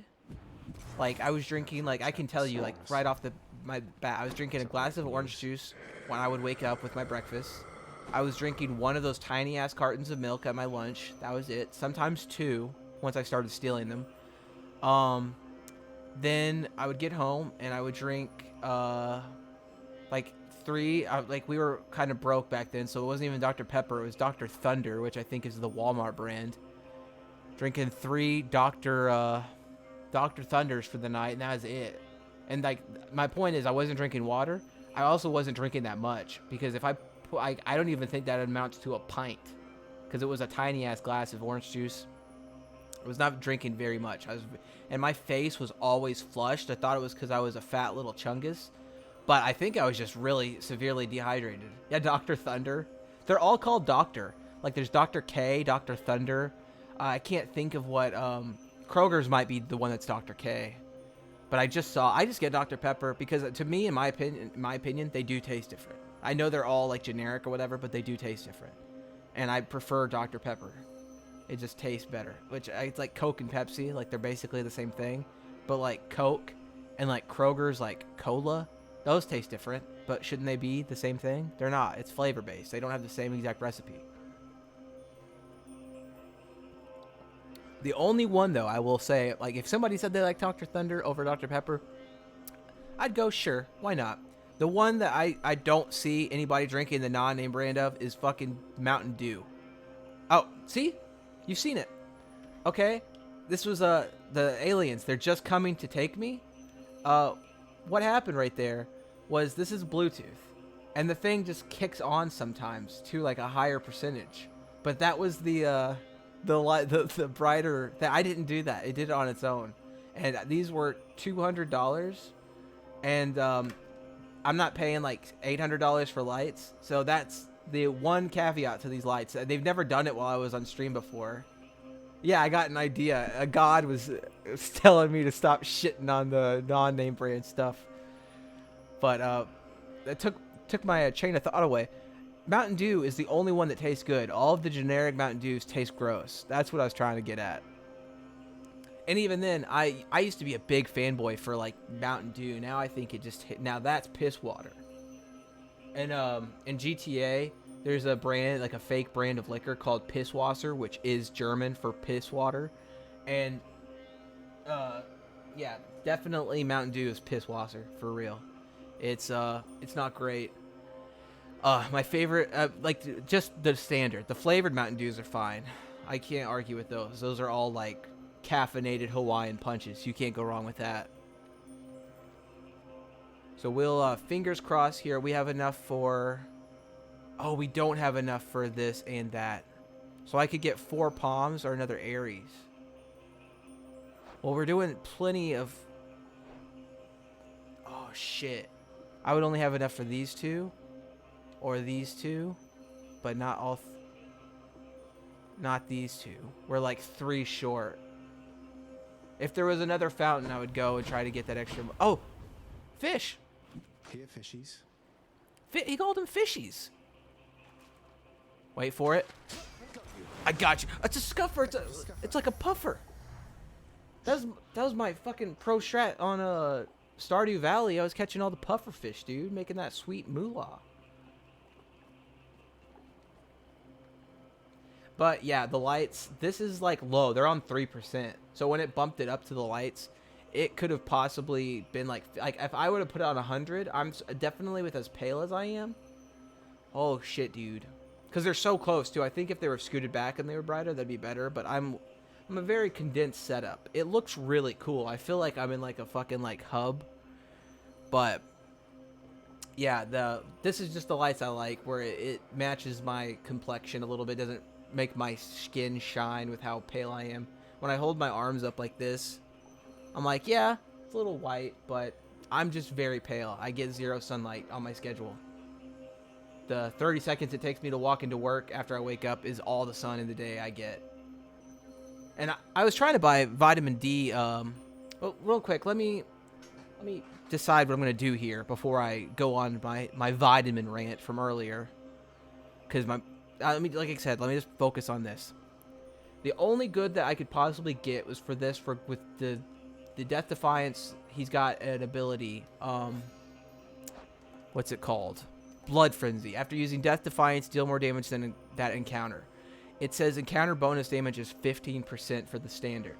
Like I was drinking, like I can tell you, like right off my bat, I was drinking a glass of orange juice when I would wake up with my breakfast. I was drinking one of those tiny ass cartons of milk at my lunch. That was it. Sometimes two once I started stealing them. Then I would get home and I would drink like three. Like we were kind of broke back then, so it wasn't even Dr. Pepper. It was Dr. Thunder, which I think is the Walmart brand. Drinking three Dr. Thunders for the night, and that was it. And like my point is, I wasn't drinking water. I also wasn't drinking that much because if I don't even think that amounts to a pint because it was a tiny ass glass of orange juice. I was not drinking very much. And my face was always flushed. I thought it was because I was a fat little chungus, but I think I was just really severely dehydrated. Yeah, Dr. Thunder. They're all called Doctor. Like there's Dr. K, Dr. Thunder. I can't think of what Kroger's might be the one that's Dr. K. But I just get Dr. Pepper because to me, in my opinion, they do taste different. I know they're all like generic or whatever, but they do taste different. And I prefer Dr. Pepper. It just tastes better. Which it's like Coke and Pepsi, like they're basically the same thing. But like Coke and like Kroger's like cola, those taste different. But shouldn't they be the same thing? They're not. It's flavor based. They don't have the same exact recipe. The only one, though, I will say, like, if somebody said they like Dr. Thunder over Dr. Pepper, I'd go, sure, why not? The one that I don't see anybody drinking the non-name brand of is fucking Mountain Dew. Oh, see? You've seen it. Okay? This was, the aliens. They're just coming to take me. What happened right there was this is Bluetooth. And the thing just kicks on sometimes to, like, a higher percentage. But that was the brighter that I didn't do that. It did it on its own. And these were $200 and I'm not paying like $800 for lights. So that's the one caveat to these lights. They've never done it while I was on stream before. Yeah, I got an idea. A god was telling me to stop shitting on the non-name brand stuff. But that took my train of thought away. Mountain Dew is the only one that tastes good. All of the generic Mountain Dews taste gross. That's what I was trying to get at. And even then, I used to be a big fanboy for like Mountain Dew. Now I think it just now that's piss water. And in GTA, there's a brand, like a fake brand of liquor called Pisswasser, which is German for piss water. And yeah, definitely Mountain Dew is Pisswasser for real. It's not great. My favorite, like just the standard. The flavored Mountain Dews are fine. I can't argue with those. Those are all like caffeinated Hawaiian punches. You can't go wrong with that. So we'll, fingers crossed here. We have enough for, oh, we don't have enough for this and that. So I could get 4 Palms or another Aries. Well, we're doing plenty of, oh shit. I would only have enough for these two. Or these two, but not all. Not these two. We're like 3 short. If there was another fountain, I would go and try to get that extra. Oh, fish. Here, fishies. He called them fishies. Wait for it. I got you. It's a scuffer. It's like a puffer. That was my fucking pro strat on Stardew Valley. I was catching all the puffer fish, dude, making that sweet moolah. But yeah, the lights, this is like low. They're on 3%. So when it bumped it up to the lights, it could have possibly been like if I would have put it on 100, I'm definitely with as pale as I am. Oh shit, dude. Because they're so close too. I think if they were scooted back and they were brighter, that'd be better. But I'm a very condensed setup. It looks really cool. I feel like I'm in like a fucking like hub. But yeah, this is just the lights I like, where it matches my complexion a little bit. Doesn't make my skin shine with how pale I am. When I hold my arms up like this, I'm like, yeah, It's a little white, but I'm just very pale. I get 0 sunlight on my schedule. The 30 seconds it takes me to walk into work after I wake up is all the sun in the day I get. And I was trying to buy vitamin D. Well, real quick, let me decide what I'm going to do here before I go on my vitamin rant from earlier. Because like I said, let me just focus on this. The only good that I could possibly get was with the Death Defiance. He's got an ability. What's it called? Blood Frenzy. After using Death Defiance, deal more damage than that encounter. It says encounter bonus damage is 15% for the standard.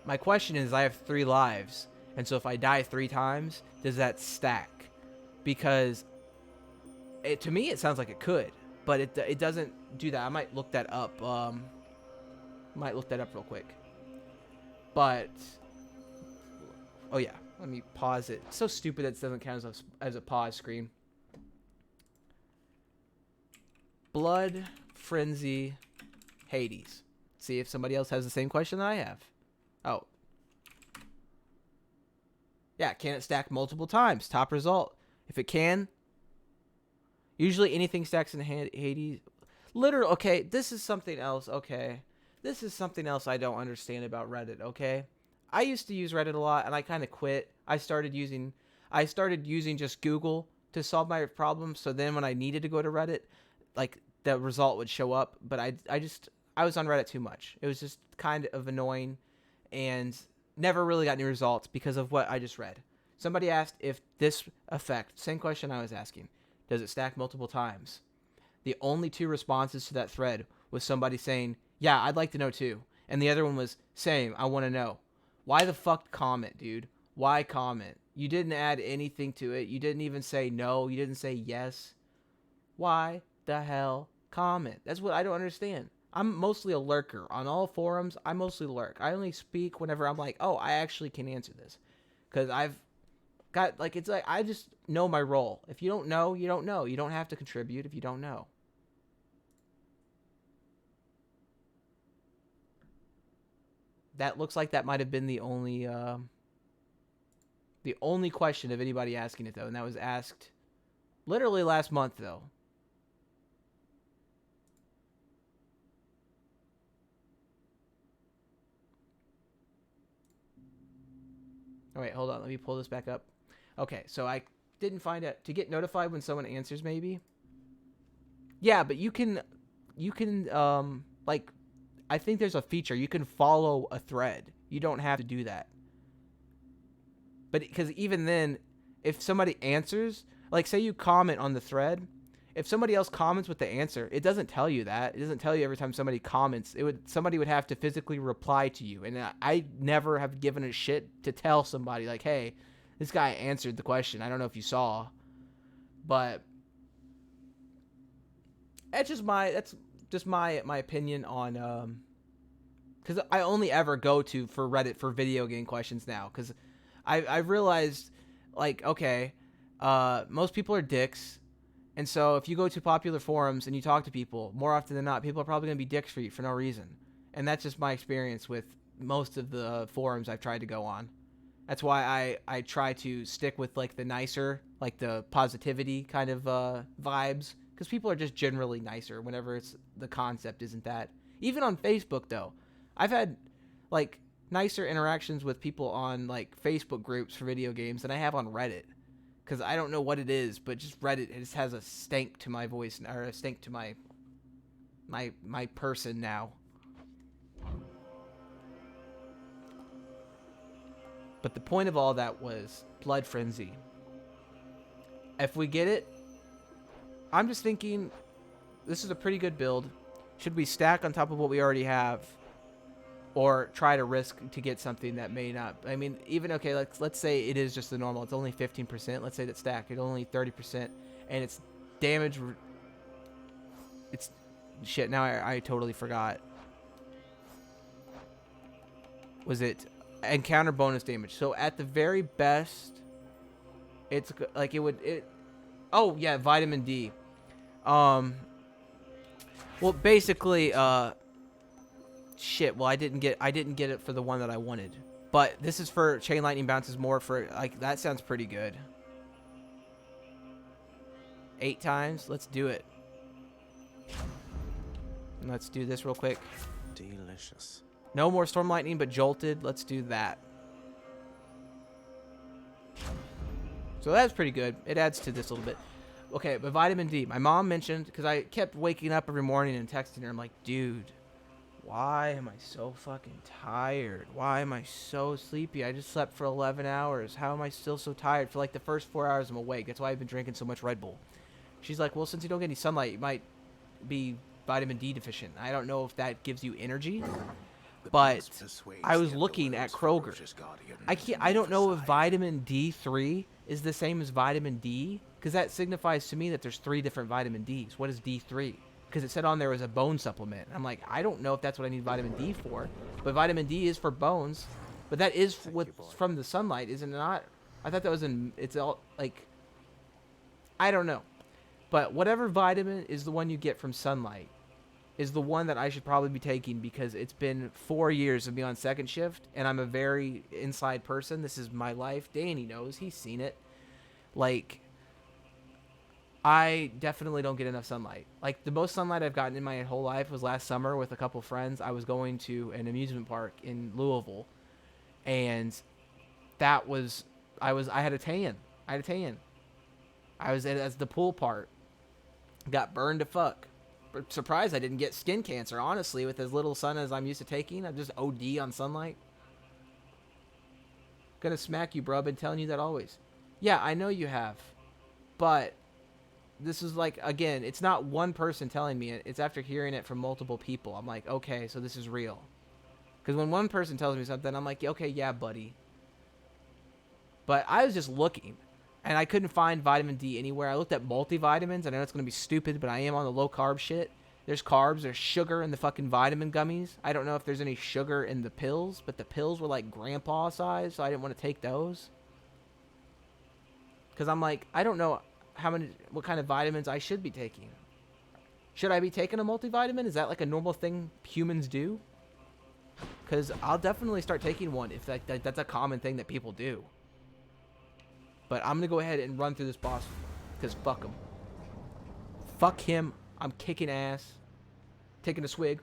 My question is, I have 3 lives, and so if I die 3 times, does that stack? Because to me it sounds like it could, but it doesn't do that. I might look that up. Might look that up real quick. But oh yeah, let me pause it. It's so stupid that it doesn't count as a pause screen. Blood Frenzy Hades. See if somebody else has the same question that I have. Oh. Yeah, can it stack multiple times? Top result. If it can. Usually anything stacks in Hades. Literally, okay, this is something else, okay. This is something else I don't understand about Reddit, okay. I used to use Reddit a lot, and I kind of quit. I started using just Google to solve my problems, so then when I needed to go to Reddit, like, the result would show up, but I was on Reddit too much. It was just kind of annoying and never really got any results because of what I just read. Somebody asked if this effect, same question I was asking, does it stack multiple times? The only 2 responses to that thread was somebody saying, yeah, I'd like to know too. And the other one was, same, I want to know. Why the fuck comment, dude? Why comment? You didn't add anything to it. You didn't even say no. You didn't say yes. Why the hell comment? That's what I don't understand. I'm mostly a lurker. On all forums, I mostly lurk. I only speak whenever I'm like, oh, I actually can answer this. Because I've got, like, it's like, I just know my role. If you don't know, you don't know. You don't have to contribute if you don't know. That looks like that might have been the only question of anybody asking it, though. And that was asked literally last month, though. Oh, wait, hold on. Let me pull this back up. Okay, so I didn't find it. To get notified when someone answers, maybe? Yeah, but you can, like, I think there's a feature. You can follow a thread. You don't have to do that. But, because even then, if somebody answers, like, say you comment on the thread, if somebody else comments with the answer, it doesn't tell you that. It doesn't tell you every time somebody comments. Somebody would have to physically reply to you. And I never have given a shit to tell somebody, like, hey, this guy answered the question. I don't know if you saw. But that's just my opinion on, because I only ever go to for Reddit for video game questions now. Because I've realized, like, okay, most people are dicks. And so if you go to popular forums and you talk to people, more often than not, people are probably going to be dicks for you for no reason. And that's just my experience with most of the forums I've tried to go on. That's why I try to stick with, like, the nicer, like, the positivity kind of vibes. Because people are just generally nicer whenever the concept isn't that. Even on Facebook, though. I've had, like, nicer interactions with people on, like, Facebook groups for video games than I have on Reddit. Because I don't know what it is, but just Reddit, it just has a stank to my voice, or a stank to my person now. But the point of all that was Blood Frenzy. If we get it, I'm just thinking this is a pretty good build. Should we stack on top of what we already have? Or try to risk to get something that may not. I mean, even, okay, let's say it is just the normal. It's only 15%. Let's say that's stacked. It's only 30%. And it's damage. It's, shit, now I totally forgot. Was it encounter bonus damage? So at the very best, it's like oh, yeah, vitamin D. Well, basically, shit, well, I didn't get it for the one that I wanted. But this is for chain lightning bounces more for, like, that sounds pretty good. 8 times. Let's do it. And let's do this real quick. Delicious. No more storm lightning, but jolted. Let's do that. So that's pretty good. It adds to this a little bit. Okay, but vitamin D. My mom mentioned, because I kept waking up every morning and texting her. I'm like, dude, why am I so fucking tired? Why am I so sleepy? I just slept for 11 hours. How am I still so tired? For like the first 4 hours, I'm awake. That's why I've been drinking so much Red Bull. She's like, well, since you don't get any sunlight, you might be vitamin D deficient. I don't know if that gives you energy, but I was looking at Kroger. I don't know if vitamin D3 is the same as vitamin D, because that signifies to me that there's 3 different vitamin Ds. What is D3? Because it said on there was a bone supplement. I'm like, I don't know if that's what I need vitamin D for, but vitamin D is for bones. But that is from the sunlight, is it not? I thought that was it's all, like, I don't know. But whatever vitamin is the one you get from sunlight is the one that I should probably be taking, because it's been 4 years of me on second shift, and I'm a very inside person. This is my life. Danny knows. He's seen it. Like, I definitely don't get enough sunlight. Like, the most sunlight I've gotten in my whole life was last summer with a couple friends. I was going to an amusement park in Louisville, and that was, I had a tan. I was at the pool part. Got burned to fuck. But surprised I didn't get skin cancer, honestly, with as little sun as I'm used to taking. I'm just OD on sunlight. Gonna smack you, bro. I've been telling you that always. Yeah, I know you have. But this is like, again, it's not one person telling me it. It's after hearing it from multiple people. I'm like, okay, so this is real. Because when one person tells me something, I'm like, okay, yeah, buddy. But I was just looking, and I couldn't find vitamin D anywhere. I looked at multivitamins. I know it's going to be stupid, but I am on the low-carb shit. There's carbs. There's sugar in the fucking vitamin gummies. I don't know if there's any sugar in the pills, but the pills were like grandpa size, so I didn't want to take those. Because I'm like, I don't know what kind of vitamins I should be taking. Should I be taking a multivitamin? Is that like a normal thing humans do? Because I'll definitely start taking one if that's a common thing that people do. But I'm going to go ahead and run through this boss, because fuck him. Fuck him. I'm kicking ass. Taking a swig.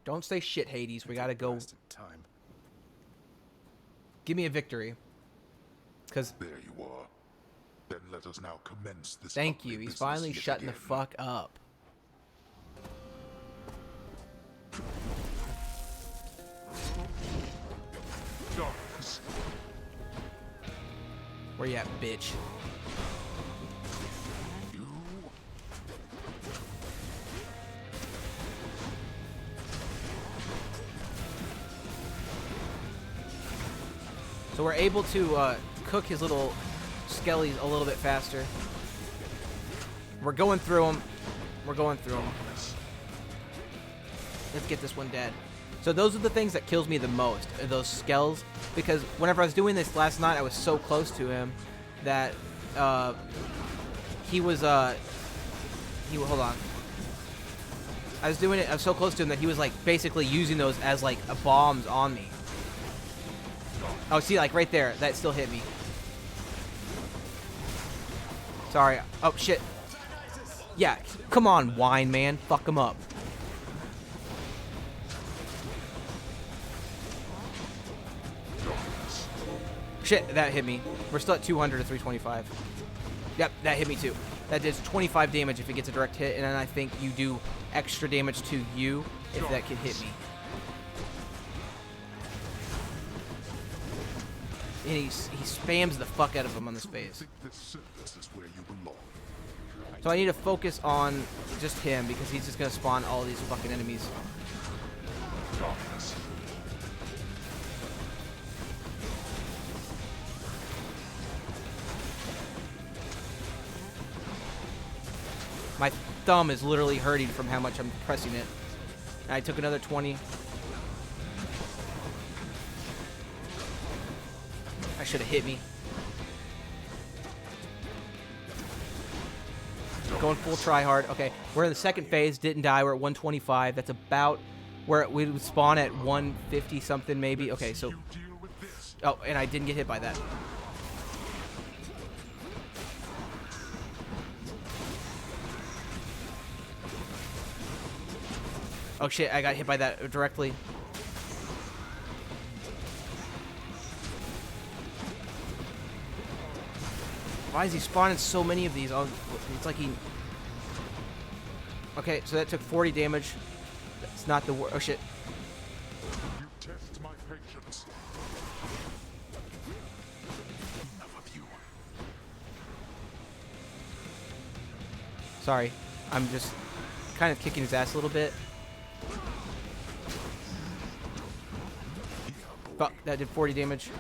Don't say shit, Hades. We got to go. Time. Give me a victory. Because There you are. Then let us now commence this. thank ugly you. He's business finally yet shutting the again. fuck up. Darkness. Where you at, bitch? You. So we're able to cook his little skellies a little bit faster. We're going through them. Let's get this one dead. So those are the things that kills me the most, are those skells. Because whenever I was doing this last night, I was so close to him that hold on. I was so close to him that he was like basically using those as like bombs on me. Oh, see, like right there, that still hit me. Sorry. Oh, shit. Yeah, come on, wine man. Fuck him up. Shit, that hit me. We're still at 200 to 325. Yep, that hit me too. That does 25 damage if it gets a direct hit, and then I think you do extra damage to you if that can hit me. And he spams the fuck out of him on this phase. Think this surface is where you belong. So I need to focus on just him, because he's just gonna spawn all these fucking enemies. Darkness. My thumb is literally hurting from how much I'm pressing it. And I took another 20. I should have hit me. going full try hard. Okay, we're in the second phase. Didn't die. We're at 125. That's about where we would spawn at 150 something maybe. Okay, so... Oh, and I didn't get hit by that. Oh shit, I got hit by that directly. Why is he spawning so many of these? Oh, it's like he... Okay, so that took 40 damage. That's not the worst. Oh shit. You test my patience. Enough of you. Sorry. I'm just kind of kicking his ass a little bit. Fuck, that did 40 damage.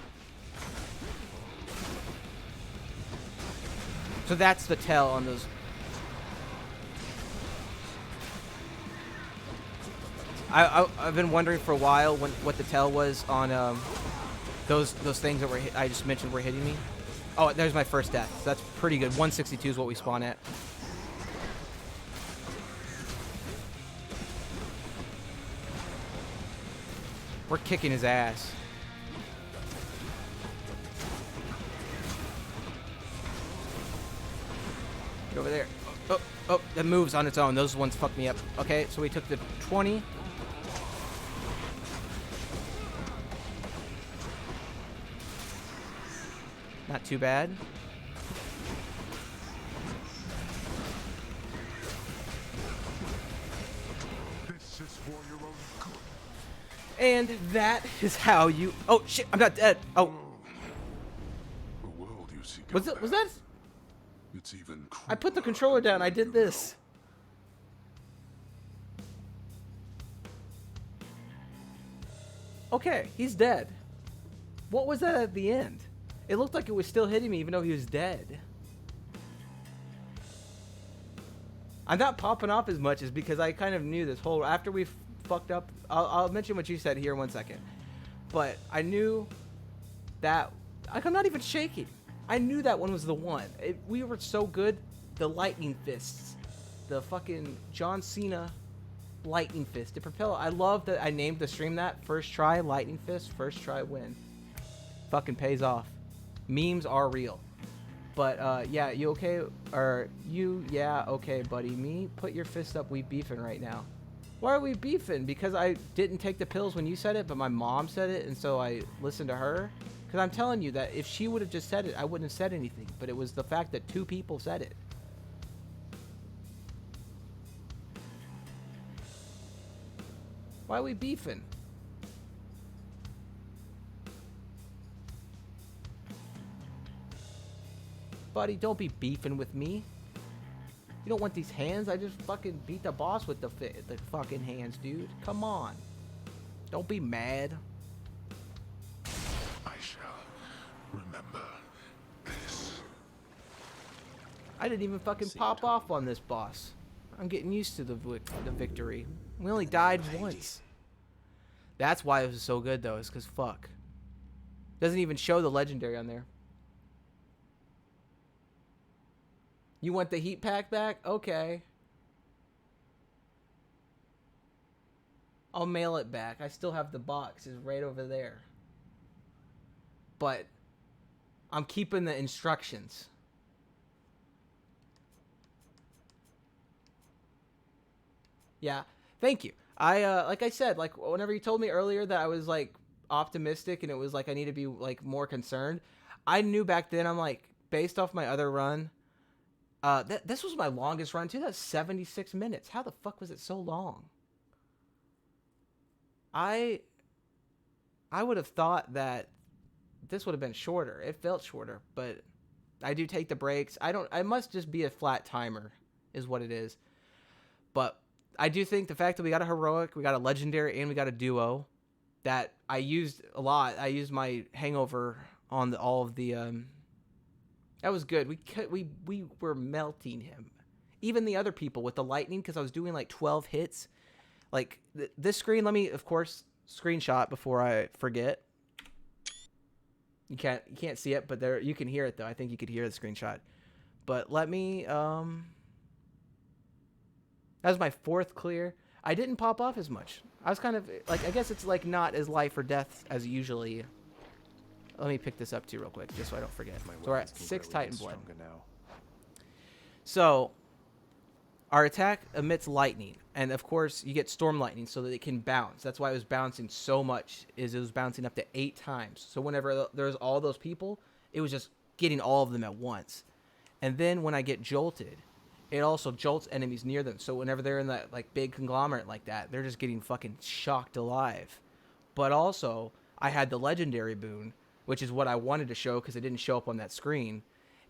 So that's the tell on those. I've been wondering for a while what the tell was on those things that I just mentioned were hitting me. Oh, there's my first death. So that's pretty good. 162 is what we spawn at. We're kicking his ass. Get over there. Oh, oh, that moves on its own. Those ones fucked me up. Okay, so we took the 20. Not too bad. This is for your own good. And that is how you... Oh, shit, I'm not dead. Oh. The world you seek Was out that... there, it's even I put the controller down. I did this. Okay, he's dead. What was that at the end? It looked like it was still hitting me even though he was dead. I'm not popping off as much as because I kind of knew this whole... After we fucked up... I'll mention what you said here in 1 second. But I knew that... Like, I'm not even shaking. I knew that one was the one. We were so good. The lightning fists. The fucking John Cena lightning fist. The propeller. I love that I named the stream that. First try, lightning fist. First try, win. Fucking pays off. Memes are real. But, yeah, you okay? Or, you, yeah, okay, buddy. Me, put your fist up. We beefing right now. Why are we beefing? Because I didn't take the pills when you said it, but my mom said it, and so I listened to her. Because I'm telling you that if she would have just said it, I wouldn't have said anything. But it was the fact that 2 people said it. Why are we beefing? Buddy, don't be beefing with me. You don't want these hands? I just fucking beat the boss with the fucking hands, dude. Come on. Don't be mad. I shall remember this. I didn't even fucking pop off on this boss. I'm getting used to the victory. We only died once. That's why it was so good, though, is because fuck. Doesn't even show the legendary on there. You want the heat pack back? Okay. I'll mail it back. I still have the box. It's right over there. But I'm keeping the instructions. Yeah. Thank you. Like I said, like whenever you told me earlier that I was like optimistic and it was like I need to be like more concerned, I knew back then. I'm like, based off my other run, this was my longest run too. That's 76 minutes. How the fuck was it so long? I would have thought that this would have been shorter. It felt shorter, but I do take the breaks. I must just be a flat timer is what it is. But I do think the fact that we got a heroic, we got a legendary, and we got a duo that I used a lot. I used my hangover on all of the that was good. We were melting him. Even the other people with the lightning, because I was doing like 12 hits. Like this screen, let me of course screenshot before I forget. You can't see it, but there you can hear it though. I think you could hear the screenshot. But let me That was my 4th clear. I didn't pop off as much. I was kind of like, I guess it's like not as life or death as usually. Let me pick this up too real quick, just so I don't forget. My So we're weapons at can 6 grow even Titan blood. stronger now. So our attack emits lightning, and of course you get storm lightning so that it can bounce. That's why it was bouncing so much. Is it was bouncing up to 8 times. So whenever there's all those people, it was just getting all of them at once. And then when I get jolted, it also jolts enemies near them. So whenever they're in that like big conglomerate like that, they're just getting fucking shocked alive. But also, I had the legendary boon, which is what I wanted to show because it didn't show up on that screen,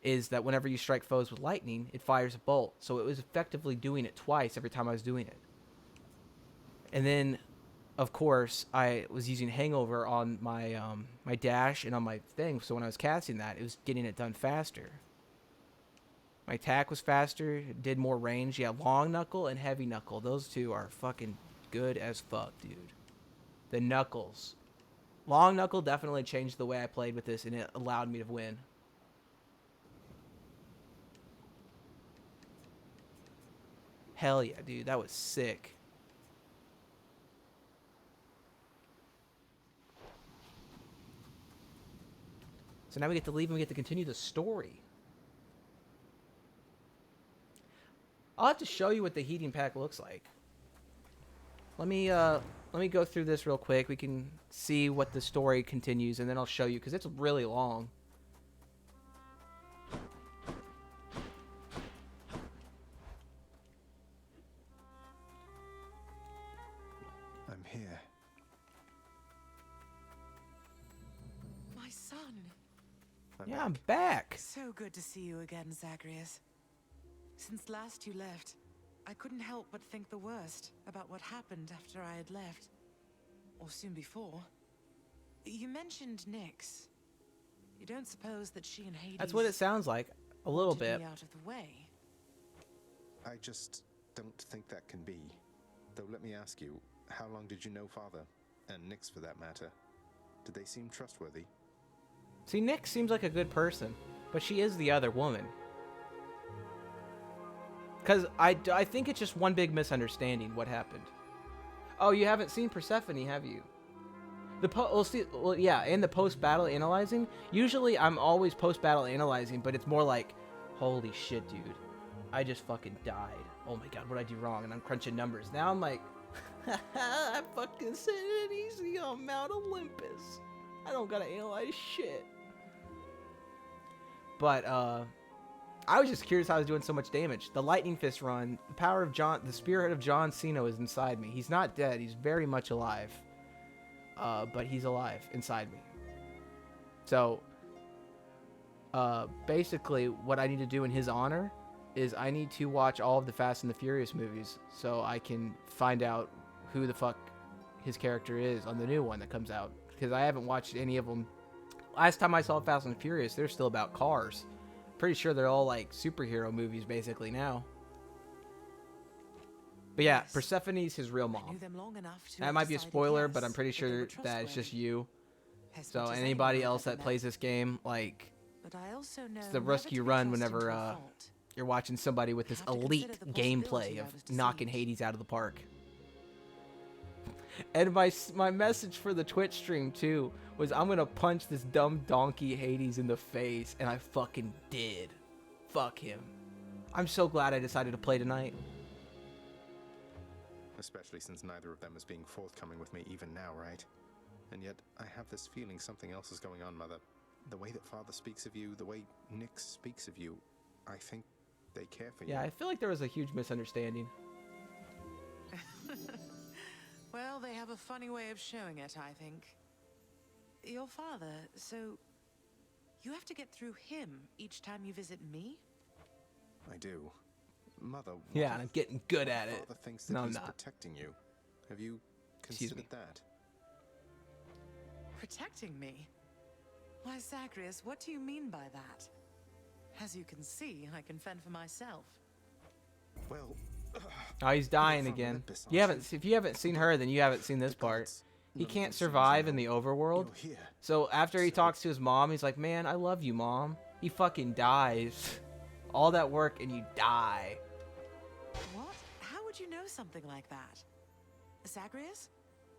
is that whenever you strike foes with lightning, it fires a bolt. So it was effectively doing it twice every time I was doing it. And then, of course, I was using Hangover on my my dash and on my thing. So when I was casting that, it was getting it done faster. My attack was faster, it did more range. Yeah, long knuckle and heavy knuckle. Those two are fucking good as fuck, dude. The knuckles. Long knuckle definitely changed the way I played with this, and it allowed me to win. Hell yeah, dude. That was sick. So now we get to leave and we get to continue the story. I'll have to show you what the heating pack looks like. Let me go through this real quick. We can see what the story continues, and then I'll show you because it's really long. I'm here. My son. Yeah, I'm back. So good to see you again, Zagreus. Since last you left, I couldn't help but think the worst about what happened after I had left. Or soon before. You mentioned Nyx. You don't suppose that she and Hades... That's what it sounds like. A little wanted bit. me out of the way? I just don't think that can be. Though let me ask you, how long did you know Father? And Nyx for that matter. Did they seem trustworthy? See, Nyx seems like a good person, but she is the other woman. Because I think it's just one big misunderstanding what happened. Oh, you haven't seen Persephone, have you? Yeah, in the post-battle analyzing, usually I'm always post-battle analyzing, but it's more like, holy shit, dude. I just fucking died. Oh my god, what did I do wrong? And I'm crunching numbers. Now I'm like, I fucking said it easy on Mount Olympus. I don't gotta analyze shit. But, I was just curious how I was doing so much damage. The Lightning Fist run, the power of John, the spirit of John Cena is inside me. He's not dead. He's very much alive. But he's alive inside me. So, basically, what I need to do in his honor is I need to watch all of the Fast and the Furious movies so I can find out who the fuck his character is on the new one that comes out. Because I haven't watched any of them. Last time I saw Fast and Furious, they're still about cars. Pretty sure they're all like superhero movies basically now. But yeah, Yes. Persephone's his real I knew mom. them long enough to That have might be a decided spoiler, yes, but I'm pretty that they sure were that it's just trustworthy. you. As So much as anybody anyone else I've that ever plays met. this game, like, But I also know the never risk to you be run thrust whenever into a fault. you're watching somebody with this Have to elite consider the possibility gameplay I of was knocking deceived. Hades out of the park. And my message for the Twitch stream too was I'm gonna punch this dumb donkey Hades in the face, and I fucking did. Fuck him. I'm so glad I decided to play tonight. Especially since neither of them is being forthcoming with me even now, right? And yet, I have this feeling something else is going on, Mother. The way that Father speaks of you, the way Nyx speaks of you, I think they care for you. Yeah, I feel like there was a huge misunderstanding. Well, they have a funny way of showing it, I think. Your father, so you have to get through him each time you visit me? I do. Mother, what Yeah, if and I'm getting good at it. Father thinks that No, I'm he's not. protecting you. Have you Excuse me. considered that? Protecting me? Why, Zagreus, what do you mean by that? As you can see, I can fend for myself. Well, Oh, he's dying from again. Olympus, You aren't haven't. If you haven't seen her, then you haven't seen this The part. gods, He none of can't them seem to survive in know. the overworld. You're here. So after he So- talks to his mom, he's like, "Man, I love you, Mom." He fucking dies. All that work and you die. What? How would you know something like that? Zagreus?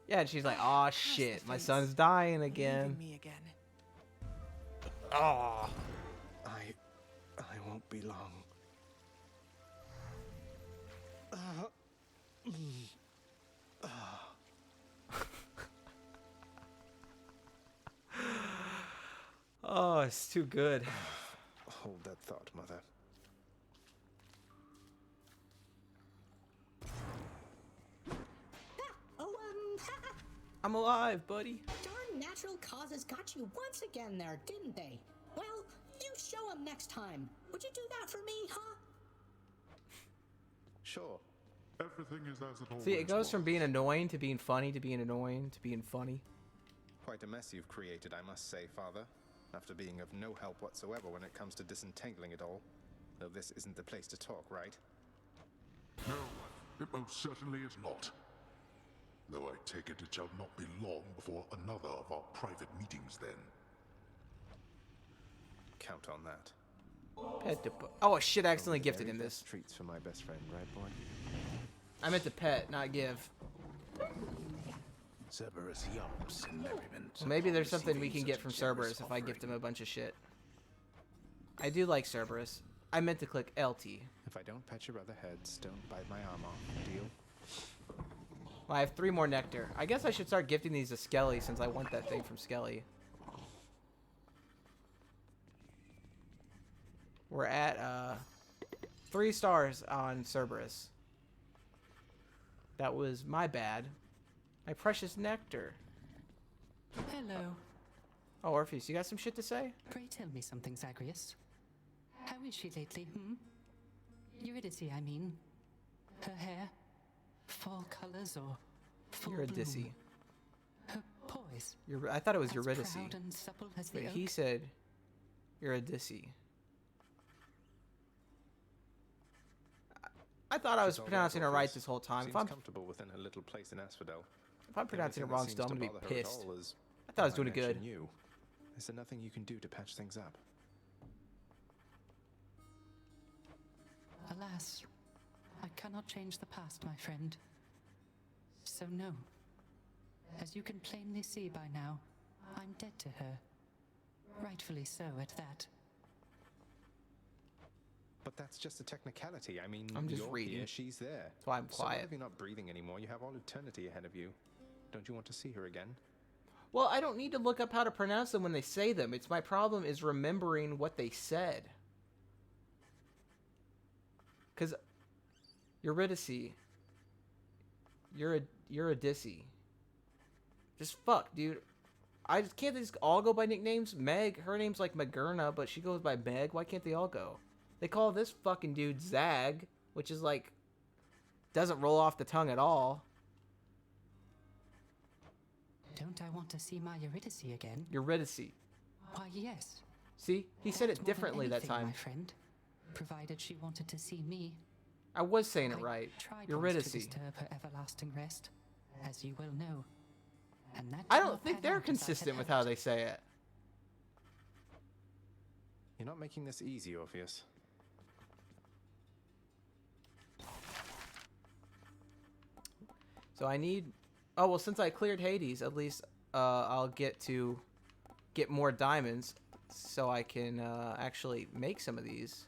Yeah, and she's like, "Oh shit, my son's dying again." Leaving me again. Oh. I won't be long. Oh, it's too good. Hold that thought, Mother. I'm alive, buddy. Darn natural causes got you once again there, didn't they? Well, you show them next time. Would you do that for me, huh? Sure. Everything is as it always See, it goes from was. being annoying to being funny to being annoying to being funny. Quite a mess you've created, I must say, Father. After being of no help whatsoever when it comes to disentangling it all. Though this isn't the place to talk, right? No, it most certainly is not. Though I take it shall not be long before another of our private meetings then. Count on that. Pet to oh shit! I accidentally Only the gifted very him best this. treats for my best friend, right, boy? I meant to pet, not give. Cerberus yelps in merriment. So maybe there's upon something we receiving can get such from a generous Cerberus if I gift him offering. a bunch of shit. I do like Cerberus. I meant to click LT. If I don't pet your other heads, don't bite my arm off. Deal? Well, I have 3 more nectar. I guess I should start gifting these to Skelly since I want that thing from Skelly. We're at 3 stars on Cerberus. That was my bad. My precious nectar. Hello. Oh, Orpheus, you got some shit to say? Pray tell me something, Zagreus. How is she lately, Eurydice, I mean. Her hair? Fall colors or full Eurydice. bloom? Her poise? I thought it was as Eurydice. proud and supple as the But oak? he said Eurydice. I thought I was She's all pronouncing right, her right Orpheus. this whole time. Seems comfortable within her little place in Asphodel. If I'm pronouncing it The only wrong thing still, I'm that gonna be seems to bother her at pissed. all is I thought I was when doing it mention good. You. Is there nothing you can do to patch things up? Alas, I cannot change the past, my friend. So no. As you can plainly see by now, I'm dead to her. Rightfully so at that. But that's just a technicality. I mean, I'm just you're reading. here, she's there. That's why I'm So what quiet. if you're not breathing anymore? You have all eternity ahead of you. Don't you want to see her again? Well, I don't need to look up how to pronounce them when they say them. It's my problem is remembering what they said. Cause Eurydice. Eurydice. Just fuck, dude. I just can't they just all go by nicknames? Meg, her name's like Magerna, but she goes by Meg. Why can't they all go? They call this fucking dude Zag, which is like doesn't roll off the tongue at all. Don't I want to see my Eurydice again? Eurydice. Why, yes. See? He said That it more than differently that anything, time. my friend. Provided she wanted to see me. I was saying it I right. tried once Eurydice. to disturb her everlasting rest, as you well know. And that I did don't not think pan they're out as I had consistent with how hoped. they say it. You're not making this easy, Orpheus. So I need... Oh, well, since I cleared Hades, at least I'll get more diamonds so I can actually make some of these.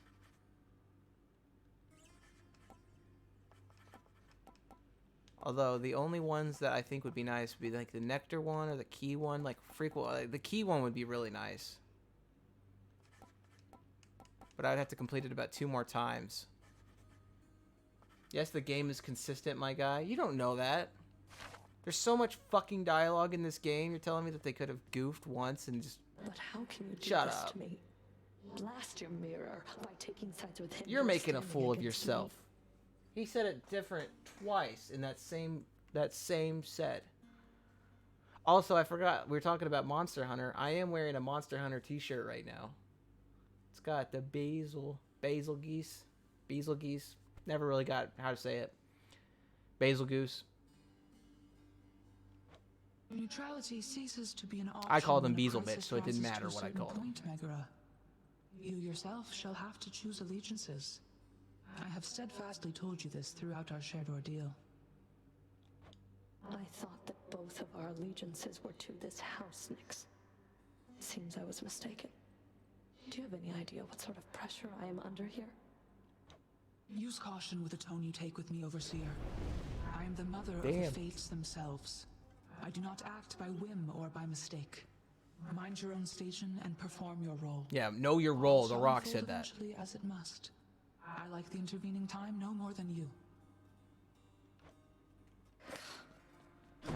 Although the only ones that I think would be nice would be like the nectar one or the key one. Like frequent, the key one would be really nice. But I'd have to complete it about 2 more times. Yes, the game is consistent, my guy. You don't know that. There's so much fucking dialogue in this game. You're telling me that they could have goofed once and just... But how can you do Shut this up. to me? Blast your mirror by taking sides with him. You're making a standing fool of against yourself. me. He said it different twice in that same set. Also, I forgot we were talking about Monster Hunter. I am wearing a Monster Hunter t-shirt right now. It's got the basil geese. Never really got how to say it. Basil goose. Neutrality ceases to be an option. I called him when a Beezle crisis bitch, so it didn't rises matter to a what I certain called him. point, Megara. You yourself shall have to choose allegiances. I have steadfastly told you this throughout our shared ordeal. I thought that both of our allegiances were to this house, Nyx. Seems I was mistaken. Do you have any idea what sort of pressure I am under here? Use caution with the tone you take with me, Overseer. I am the mother of the fates themselves. I do not act by whim or by mistake. Mind your own station and perform your role. Yeah, know your role. All The shall Rock unfold said that. eventually as it must. I like the intervening time no more than you.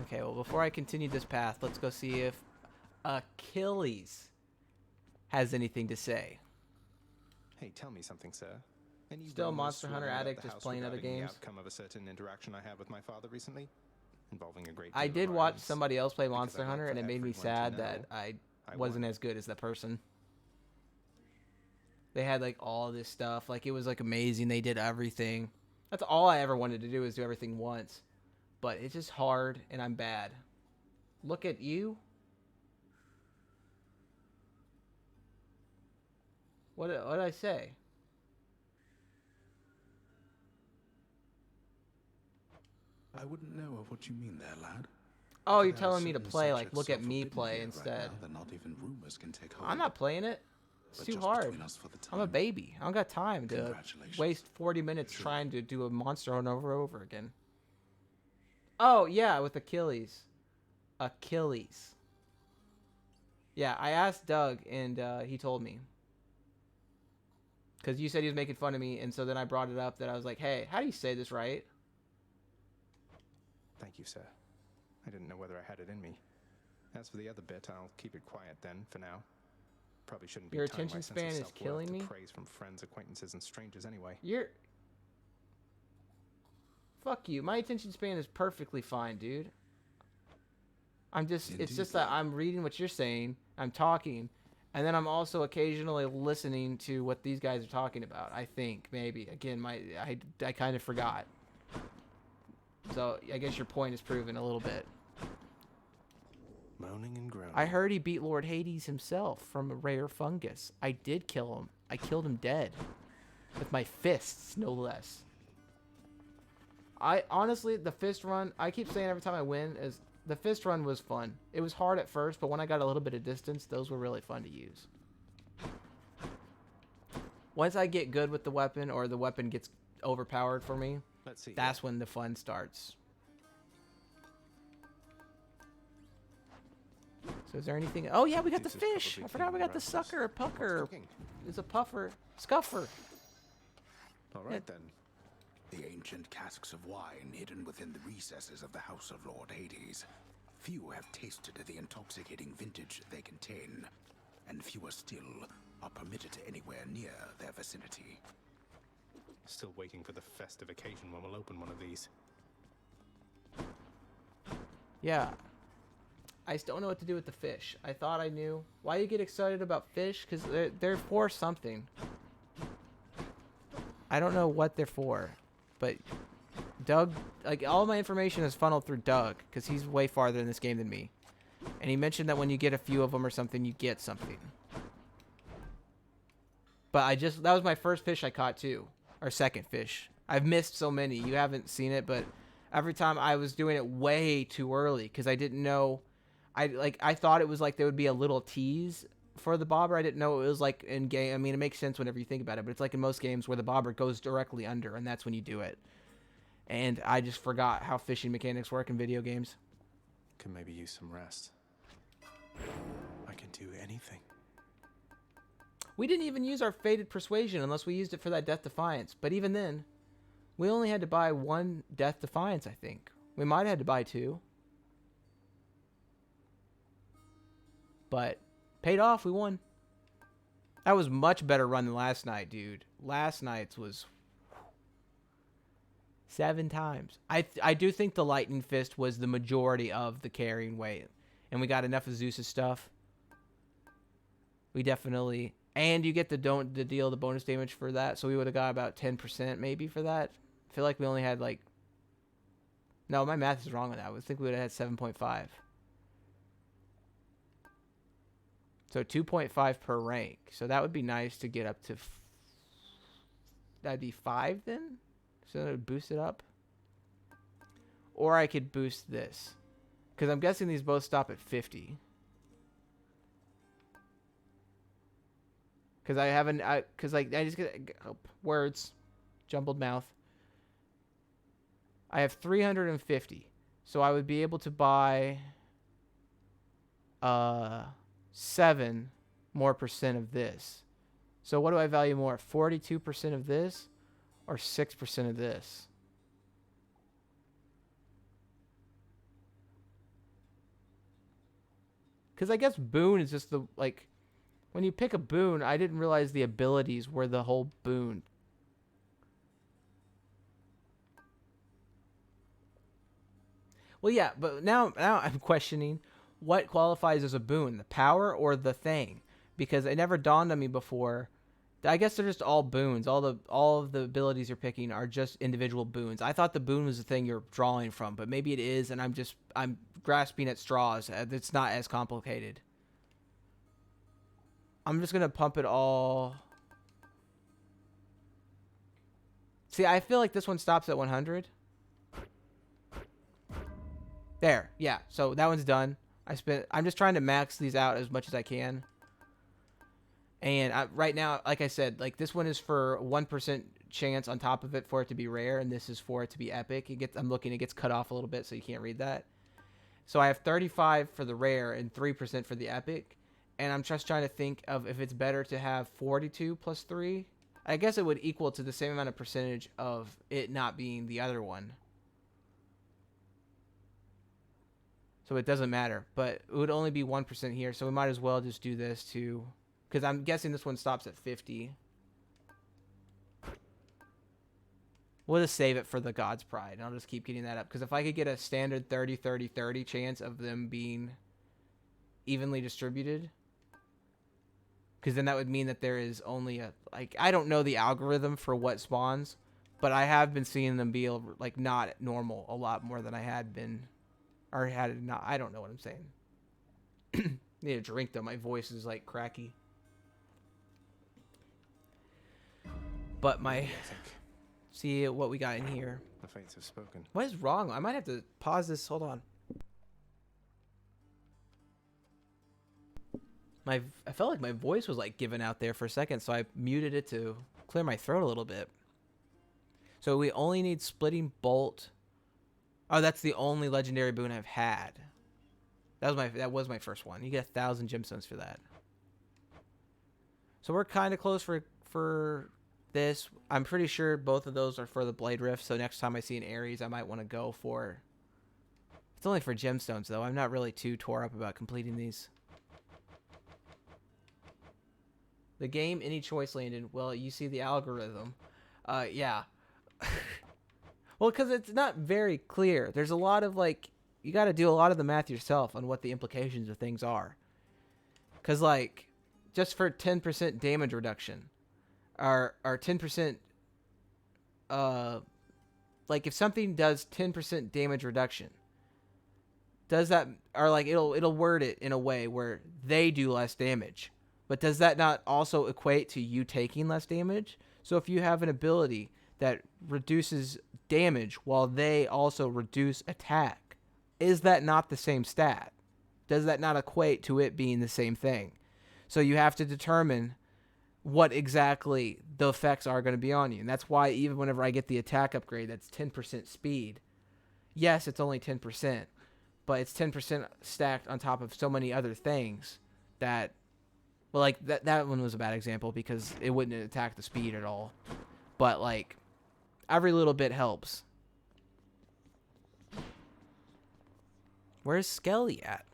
Okay, well, before I continue this path, let's go see if Achilles has anything to say. Hey, tell me something, sir. Any Still rumors Monster Hunter swirling about addict, the just house playing other regarding games? The outcome of a certain interaction I had with my father recently, involving a great. I deal did of watch violence, somebody else play because Monster I'd like Hunter, for and it made me everyone to sad know that I I wasn't won. as good as that person. They had like all this stuff, like it was like amazing. They did everything. That's all I ever wanted to do, is do everything once. But it's just hard, and I'm bad. Look at you. What did I say? I wouldn't know of what you mean there, lad. Oh, you're There are telling me to certain play, like, subjects look so at me forbidden play here instead. Right now that not even rumors can take hold. I'm not playing it. It's But too just hard. between us for the I'm a time. baby. I don't got time to Congratulations. waste 40 minutes trying to do a Monster Hunter over and over again. Oh, yeah, with Achilles. Achilles. Yeah, I asked Doug, and he told me. Because you said he was making fun of me, and so then I brought it up that I was like, hey, how do you say this right? Thank you, sir. I didn't know whether I had it in me. As for the other bit, I'll keep it quiet then, for now. Probably shouldn't be Your tying my attention sense of span is self-worth killing to me? praise from friends, acquaintances, and strangers anyway. You're... Fuck you. My attention span is perfectly fine, dude. I'm just... It's just that I'm reading what you're saying, I'm talking, and then I'm also occasionally listening to what these guys are talking about. I think, maybe. Again, I kind of forgot. So, I guess your point is proven a little bit. Moaning and groaning. I heard he beat Lord Hades himself from a rare fungus. I did kill him. I killed him dead. With my fists, no less. I honestly, the fist run, I keep saying every time I win, is the fist run was fun. It was hard at first, but when I got a little bit of distance, those were really fun to use. Once I get good with the weapon, or the weapon gets overpowered for me, Let's see. that's when the fun starts. So is there anything? Oh yeah, we got the fish. I forgot we got the sucker or pucker. It's a puffer, scuffer. All right then. The ancient casks of wine hidden within the recesses of the House of Lord Hades. Few have tasted the intoxicating vintage they contain, and fewer still are permitted anywhere near their vicinity. Still waiting for the festive occasion when we'll open one of these. Yeah. I still don't know what to do with the fish. I thought I knew. Why you get excited about fish? Because they're for something. I don't know what they're for. But Doug, like, all my information is funneled through Doug. Because he's way farther in this game than me. And he mentioned that when you get a few of them or something, you get something. But that was my first fish I caught too. Or second fish. I've missed so many. You haven't seen it, but every time I was doing it way too early. Because I didn't know... I thought it was like there would be a little tease for the bobber. I didn't know it was like in game. I mean, it makes sense whenever you think about it, but it's like in most games where the bobber goes directly under, and that's when you do it. And I just forgot how fishing mechanics work in video games. Could maybe use some rest. I can do anything. We didn't even use our Fated Persuasion unless we used it for that Death Defiance. But even then, we only had to buy one Death Defiance, I think. We might have had to buy two. But paid off. We won. That was much better run than last night, dude. Last night's was 7 times. I do think the Lightning Fist was the majority of the carrying weight. And we got enough of Zeus's stuff. We definitely... And you get the bonus damage for that. So we would have got about 10% maybe for that. I feel like we only had like... No, my math is wrong on that. I think we would have had 7.5. So 2.5 per rank. So that would be nice to get up to that'd be 5 then. So that would boost it up. Or I could boost this, because I'm guessing these both stop at 50. Because I haven't, because like I just get words, jumbled mouth. I have 350, so I would be able to buy 7 more percent of this. So what do I value more? 42% of this or 6% of this? Because I guess boon is just the, like, when you pick a boon, I didn't realize the abilities were the whole boon. Well, yeah, but now I'm questioning what qualifies as a boon, the power or the thing, because it never dawned on me before. I guess they're just all boons. All of the abilities you're picking are just individual boons. I thought the boon was the thing you're drawing from, but maybe it is, and I'm grasping at straws. It's not as complicated. I'm just gonna pump it all. See, I feel like this one stops at 100. There, yeah. So that one's done. I'm just trying to max these out as much as I can. And right now, like I said, like this one is for 1% chance on top of it for it to be rare, and this is for it to be epic. It gets cut off a little bit, so you can't read that. So I have 35 for the rare and 3% for the epic, and I'm just trying to think of if it's better to have 42 plus 3. I guess it would equal to the same amount of percentage of it not being the other one. So it doesn't matter, but it would only be 1% here, so we might as well just do this too. Because I'm guessing this one stops at 50. We'll just save it for the God's Pride. And I'll just keep getting that up. Because if I could get a standard 30-30-30 chance of them being evenly distributed. Because then that would mean that there is only a... Like, I don't know the algorithm for what spawns. But I have been seeing them be, like, not normal a lot more than I had been. Or had it not... I don't know what I'm saying. Need a drink, though. My voice is, like, cracky. But see what we got in here. The fates have spoken. What is wrong? I might have to pause this. Hold on. I felt like my voice was like giving out there for a second, so I muted it to clear my throat a little bit. So we only need Splitting Bolt. Oh, that's the only legendary boon I've had. That was my first one. You get 1,000 gemstones for that. So we're kind of close for this. I'm pretty sure both of those are for the Blade Rift, so next time I see an Ares, I might want to go for... It's only for gemstones, though. I'm not really too tore up about completing these. The game, any choice landed. Well, you see the algorithm. Yeah. Well, because it's not very clear. There's a lot of, like... You got to do a lot of the math yourself on what the implications of things are. Because, like, just for 10% damage reduction... Are 10%, like if something does 10% damage reduction, does that, or like it'll word it in a way where they do less damage, but does that not also equate to you taking less damage? So if you have an ability that reduces damage while they also reduce attack, is that not the same stat? Does that not equate to it being the same thing? So you have to determine what exactly the effects are going to be on you. And that's why even whenever I get the attack upgrade, that's 10% speed. Yes, it's only 10%, but it's 10% stacked on top of so many other things that, well, like that one was a bad example because it wouldn't attack the speed at all. But like every little bit helps. Where's Skelly at?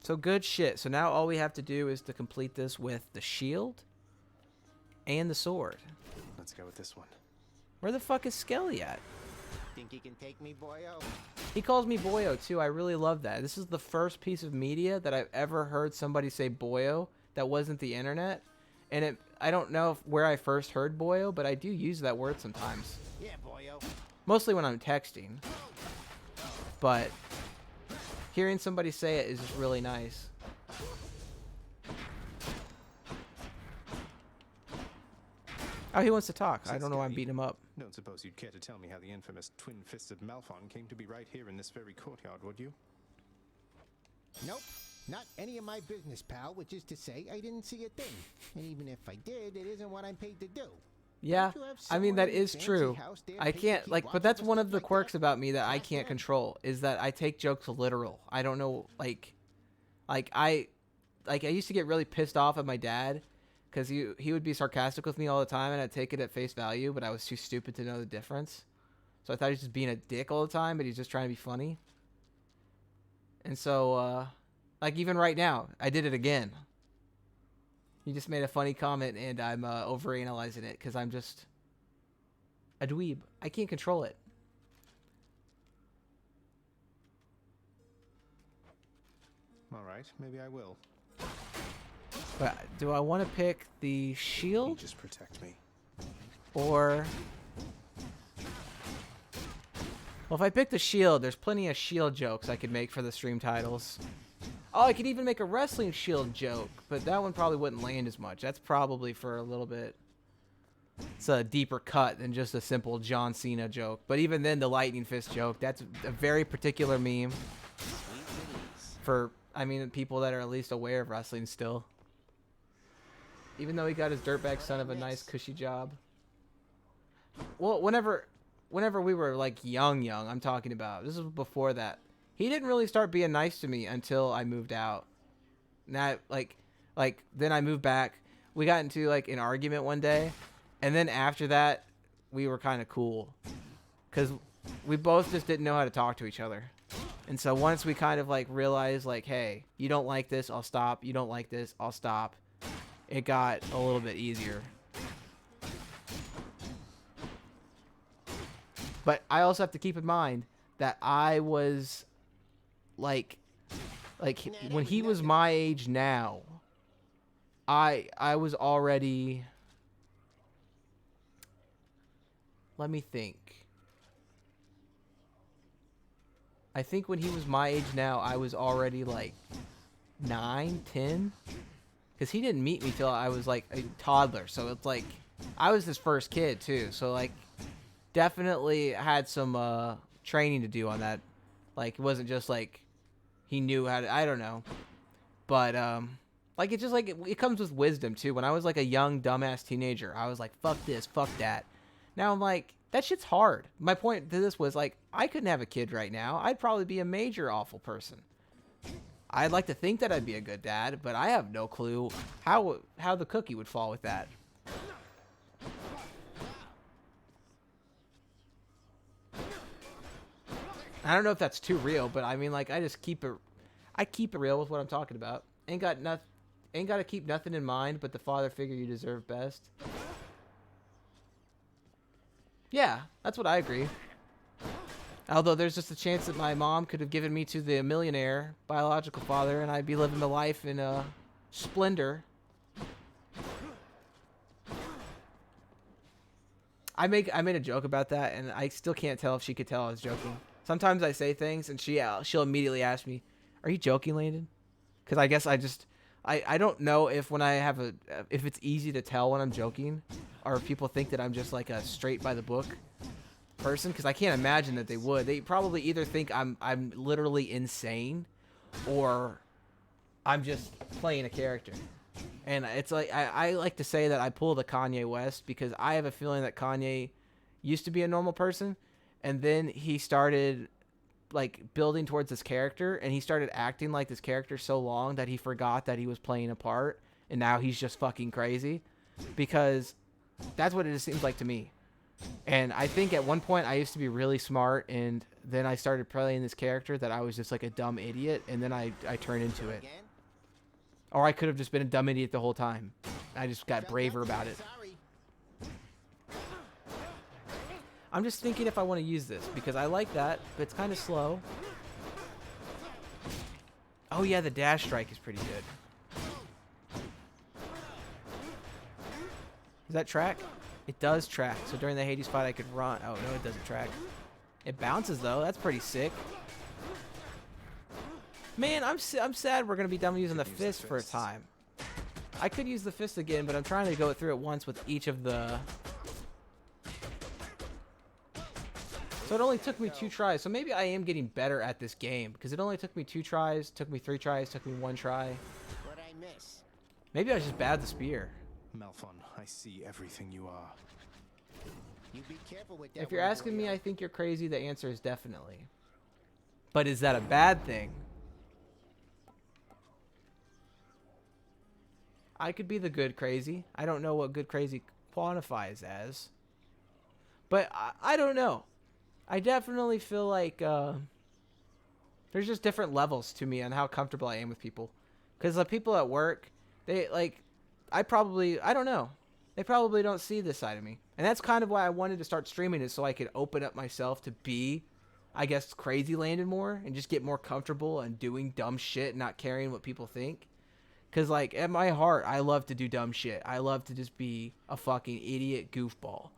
So good shit. So now all we have to do is to complete this with the shield and the sword. Let's go with this one. Where the fuck is Skelly at? Think you can take me, boyo? He calls me boyo too. I really love that. This is the first piece of media that I've ever heard somebody say boyo that wasn't the internet. And I don't know where I first heard boyo, but I do use that word sometimes. Yeah, boyo. Mostly when I'm texting. But hearing somebody say it is just really nice. Oh, he wants to talk. I Said don't know why I'm Skye, beating him up. Don't suppose you'd care to tell me how the infamous twin-fisted Malphon came to be right here in this very courtyard, would you? Nope. Not any of my business, pal, which is to say I didn't see a thing. And even if I did, it isn't what I'm paid to do. Yeah, Don't you have I mean, someone that in a is fancy true. house there I paid to can't, keep like, watch but that's over one stuff of the like quirks that? about me that I Black can't man? control, is that I take jokes literal. I don't know, like I used to get really pissed off at my dad because he would be sarcastic with me all the time, and I'd take it at face value, but I was too stupid to know the difference. So I thought he was just being a dick all the time, but he's just trying to be funny. And so, like, even right now, I did it again. He just made a funny comment, and I'm overanalyzing it because I'm just a dweeb. I can't control it. All right, maybe I will. But do I want to pick the shield? Just protect me. Or... Well, if I pick the shield, there's plenty of shield jokes I could make for the stream titles. Oh, I could even make a wrestling shield joke, but that one probably wouldn't land as much. That's probably for a little bit... It's a deeper cut than just a simple John Cena joke. But even then, the lightning fist joke, that's a very particular meme. For, I mean, people that are at least aware of wrestling still. Even though he got his dirtbag son of a nice cushy job. Well, whenever we were like young, I'm talking about. This was before that. He didn't really start being nice to me until I moved out. Now, like then I moved back. We got into like an argument one day, and then after that, we were kind of cool, cause we both just didn't know how to talk to each other. And so once we kind of like realized like, hey, you don't like this, I'll stop. You don't like this, I'll stop. It got a little bit easier. But I also have to keep in mind that I was like when he was my age now, I was already, let me think. I think when he was my age now, I was already like 9, 10. Because he didn't meet me till I was like a toddler. So it's like, I was his first kid too. So like, definitely had some training to do on that. Like, it wasn't just like he knew how to, I don't know. But like, it's just like, it comes with wisdom too. When I was like a young dumbass teenager, I was like, fuck this, fuck that. Now I'm like, that shit's hard. My point to this was like, I couldn't have a kid right now. I'd probably be a major awful person. I'd like to think that I'd be a good dad, but I have no clue how the cookie would fall with that. I don't know if that's too real, but I mean, like, I keep it real with what I'm talking about. Ain't got to keep nothing in mind but the father figure you deserve best. Yeah, that's what I agree. Although there's just a chance that my mom could have given me to the millionaire biological father, and I'd be living the life in splendor. I made a joke about that, and I still can't tell if she could tell I was joking. Sometimes I say things, and she'll immediately ask me, "Are you joking, Landon?" Because I guess I don't know if when I have if it's easy to tell when I'm joking, or if people think that I'm just like a straight by the book person, because I can't imagine that they would. They probably either think I'm literally insane, or I'm just playing a character. And it's like I like to say that I pull the Kanye West, because I have a feeling that Kanye used to be a normal person, and then he started like building towards this character, and he started acting like this character so long that he forgot that he was playing a part, and now he's just fucking crazy, because that's what it seems like to me. And I think at one point I used to be really smart, and then I started playing this character that I was just like a dumb idiot, and then I turned into it. Or I could have just been a dumb idiot the whole time. I just got braver about it. I'm just thinking if I want to use this, because I like that, but it's kind of slow. Oh yeah, the dash strike is pretty good. Does that track? It does track. So during the Hades fight I could run. Oh no, it doesn't track. It bounces though. That's pretty sick. Man, I'm sad we're going to be done using the fist for a time. I could use the fist again, but I'm trying to go through it once with each of the... So it only took me 2 tries. So maybe I am getting better at this game, because it only took me 2 tries, took me 3 tries, took me 1 try. What'd I miss? Maybe I was just bad at the spear. Malphon, I see everything you are. You be careful with that. If you're asking me, I think you're crazy. The answer is definitely. But is that a bad thing? I could be the good crazy. I don't know what good crazy quantifies as. But I don't know. I definitely feel like there's just different levels to me on how comfortable I am with people. Because the people at work, they like, I don't know. They probably don't see this side of me. And that's kind of why I wanted to start streaming, is so I could open up myself to be, I guess, crazy landed more and just get more comfortable and doing dumb shit and not caring what people think. Because, like, at my heart, I love to do dumb shit. I love to just be a fucking idiot goofball.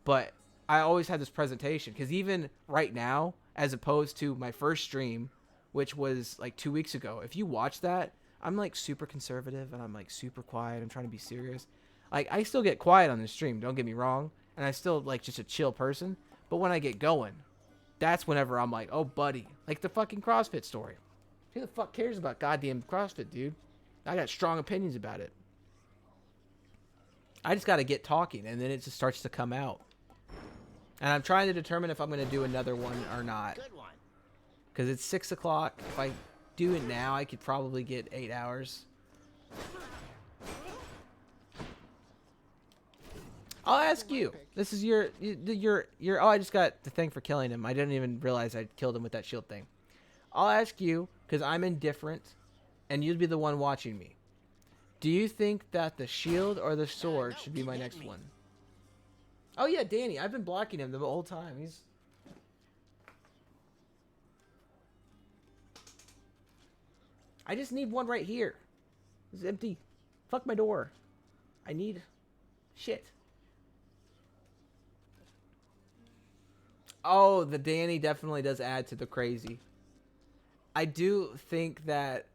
But I always had this presentation. Because even right now, as opposed to my first stream, which was, like, 2 weeks ago, if you watch that, I'm, like, super conservative and I'm, like, super quiet. I'm trying to be serious. Like, I still get quiet on the stream, don't get me wrong. And I still, like, just a chill person. But when I get going, that's whenever I'm like, oh, buddy. Like the fucking CrossFit story. Who the fuck cares about goddamn CrossFit, dude? I got strong opinions about it. I just got to get talking, and then it just starts to come out. And I'm trying to determine if I'm going to do another one or not. Good one. Because it's 6 o'clock. If I do it now, I could probably get 8 hours. I'll ask you. This is your. Oh, I just got the thing for killing him. I didn't even realize I killed him with that shield thing. I'll ask you, because I'm indifferent, and you'd be the one watching me. Do you think that the shield or the sword should be my next one? Oh, yeah, Danny. I've been blocking him the whole time. He's... I just need one right here. It's empty. Fuck my door. I need shit. Oh, the Danny definitely does add to the crazy. I do think that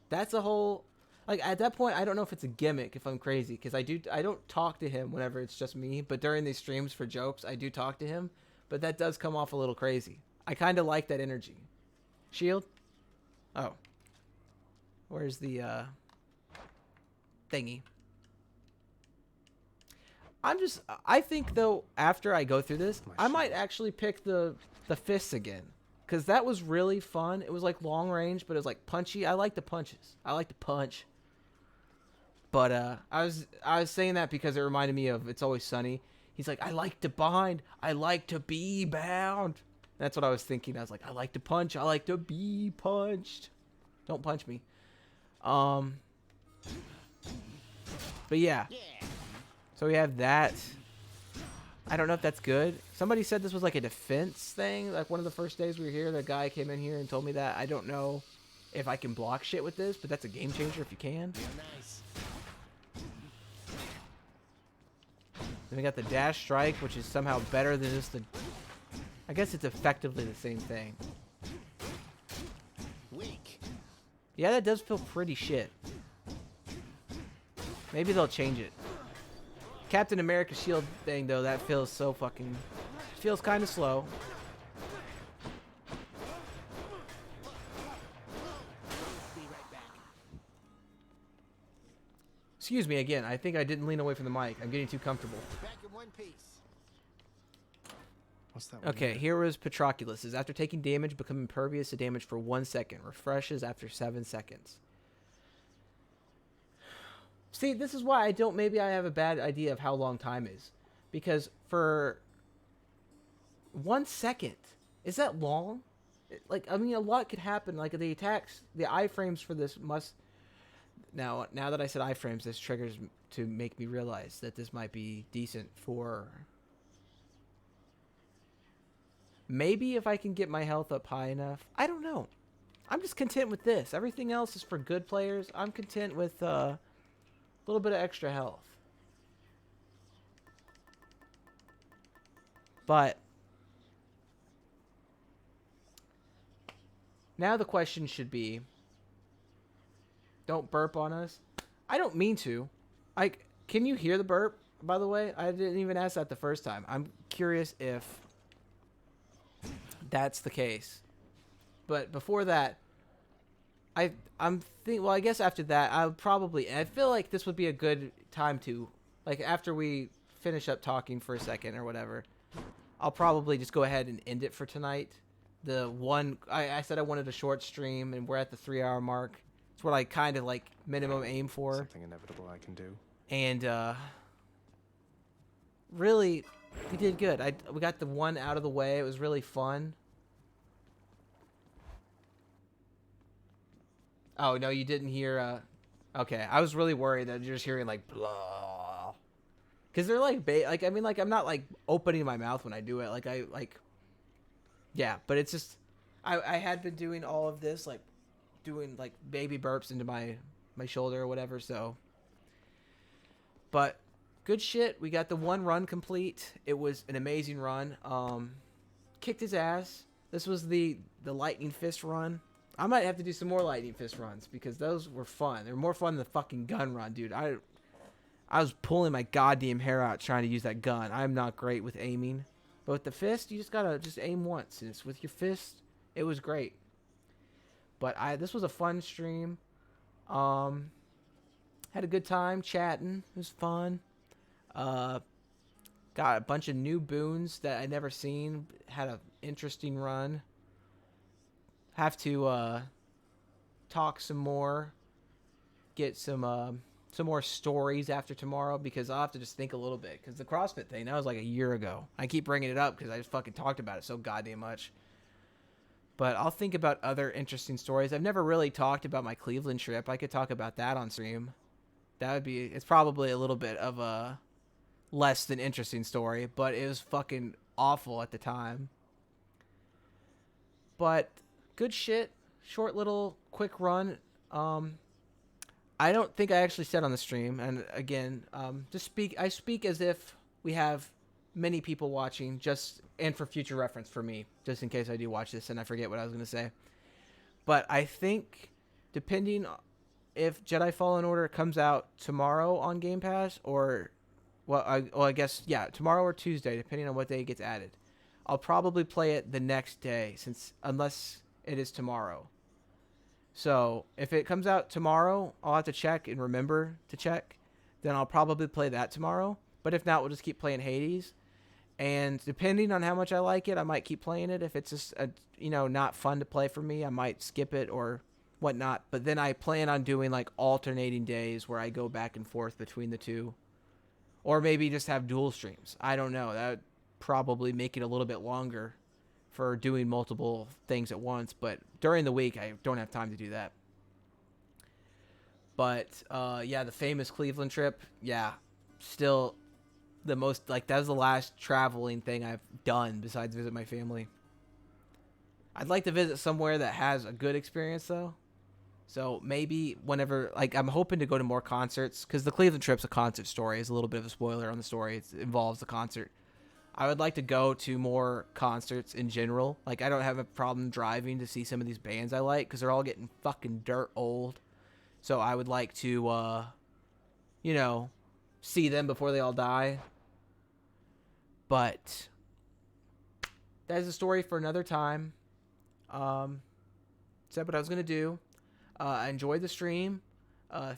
that's a whole... Like, at that point, I don't know if it's a gimmick if I'm crazy. Because I don't talk to him whenever it's just me. But during these streams for jokes, I do talk to him. But that does come off a little crazy. I kind of like that energy. Shield? Oh. Where's the, thingy? I think, though, after I go through this, I might actually pick the fists again. Because that was really fun. It was, like, long range, but it was, like, punchy. I like the punches. I like to punch. But, I was saying that because it reminded me of It's Always Sunny. He's like, I like to bind. I like to be bound. That's what I was thinking. I was like, I like to punch. I like to be punched. Don't punch me. But, yeah. So we have that. I don't know if that's good. Somebody said this was like a defense thing. Like one of the first days we were here, the guy came in here and told me that. I don't know if I can block shit with this, but that's a game changer if you can. Nice. Then we got the dash strike, which is somehow better than just the... I guess it's effectively the same thing. Weak. Yeah, that does feel pretty shit. Maybe they'll change it. Captain America shield thing, though, that feels so fucking... Feels kind of slow. Be right back. Excuse me again. I think I didn't lean away from the mic. I'm getting too comfortable. Back in one piece. What's that? Okay, here is Patroclus. Is after taking damage, become impervious to damage for 1 second. Refreshes after 7 seconds. See, this is why maybe I have a bad idea of how long time is. Because for 1 second, is that long? Like, I mean, a lot could happen. Like, the attacks, the iframes for this must... Now that I said iframes, this triggers to make me realize that this might be decent for... Maybe if I can get my health up high enough. I don't know. I'm just content with this. Everything else is for good players. I'm content with... a little bit of extra health. But now the question should be, don't burp on us. I don't mean to. Can you hear the burp, by the way? I didn't even ask that the first time. I'm curious if that's the case. But before that, well, I guess after that, I feel like this would be a good time to, like, after we finish up talking for a second or whatever, I'll probably just go ahead and end it for tonight. I said I wanted a short stream, and we're at the 3-hour mark. It's what I kind of like minimum aim for. Something inevitable I can do. And really, we did good. We got the one out of the way. It was really fun. Oh no, you didn't hear. Okay, I was really worried that you're just hearing like blah, because they're like I mean, like I'm not like opening my mouth when I do it. Yeah, but it's just I had been doing all of this, like doing like baby burps into my shoulder or whatever. So, but good shit. We got the one run complete. It was an amazing run. Kicked his ass. This was the lightning fist run. I might have to do some more lightning fist runs because those were fun. They were more fun than the fucking gun run, dude. I was pulling my goddamn hair out trying to use that gun. I'm not great with aiming. But with the fist, you just gotta aim once. And it's with your fist, it was great. But this was a fun stream. Had a good time chatting. It was fun. Got a bunch of new boons that I'd never seen. Had an interesting run. Have to talk some more. Get some more stories after tomorrow because I'll have to just think a little bit because the CrossFit thing, that was like a year ago. I keep bringing it up because I just fucking talked about it so goddamn much. But I'll think about other interesting stories. I've never really talked about my Cleveland trip. I could talk about that on stream. It's probably a little bit of a less than interesting story, but it was fucking awful at the time. But good shit. Short little quick run. I don't think I actually said on the stream, and again, I speak as if we have many people watching, and for future reference for me, just in case I do watch this and I forget what I was going to say. But I think, depending if Jedi Fallen Order comes out tomorrow on Game Pass, or, I guess, yeah, tomorrow or Tuesday, depending on what day it gets added, I'll probably play it the next day, unless it is tomorrow. So if it comes out tomorrow, I'll have to check and remember to check. Then I'll probably play that tomorrow. But if not, we'll just keep playing Hades. And depending on how much I like it, I might keep playing it. If it's just not fun to play for me, I might skip it or whatnot. But then I plan on doing like alternating days where I go back and forth between the two. Or maybe just have dual streams. I don't know. That would probably make it a little bit longer for doing multiple things at once, but during the week I don't have time to do that. But yeah, the famous Cleveland trip, yeah, still the most, that was the last traveling thing I've done besides visit my family. I'd like to visit somewhere that has a good experience though. So maybe whenever, I'm hoping to go to more concerts, because the Cleveland trip's a concert story. It's a little bit of a spoiler on the story. It involves the concert. I would like to go to more concerts in general. I don't have a problem driving to see some of these bands I like because they're all getting fucking dirt old. So I would like to, see them before they all die. But that is a story for another time. Said what I was going to do. I enjoyed the stream.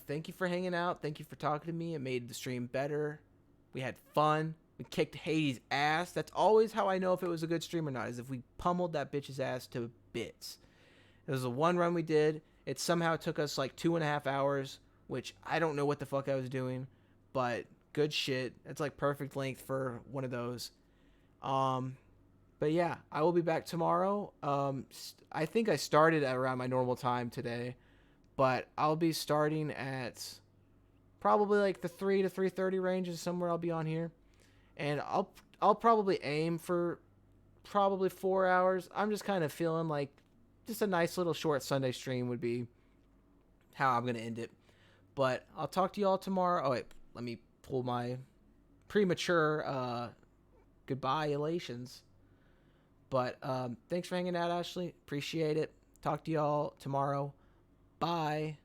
Thank you for hanging out. Thank you for talking to me. It made the stream better. We had fun. We kicked Hades' ass. That's always how I know if it was a good stream or not, is if we pummeled that bitch's ass to bits. It was the one run we did. It somehow took us 2.5 hours, which I don't know what the fuck I was doing, but good shit. It's perfect length for one of those. But yeah, I will be back tomorrow. I think I started at around my normal time today, but I'll be starting at probably the 3 to 3:30 range is somewhere I'll be on here. And I'll probably aim for probably 4 hours. I'm just kind of feeling just a nice little short Sunday stream would be how I'm going to end it. But I'll talk to you all tomorrow. Oh, wait, let me pull my premature goodbye elations. But thanks for hanging out, Ashley. Appreciate it. Talk to you all tomorrow. Bye.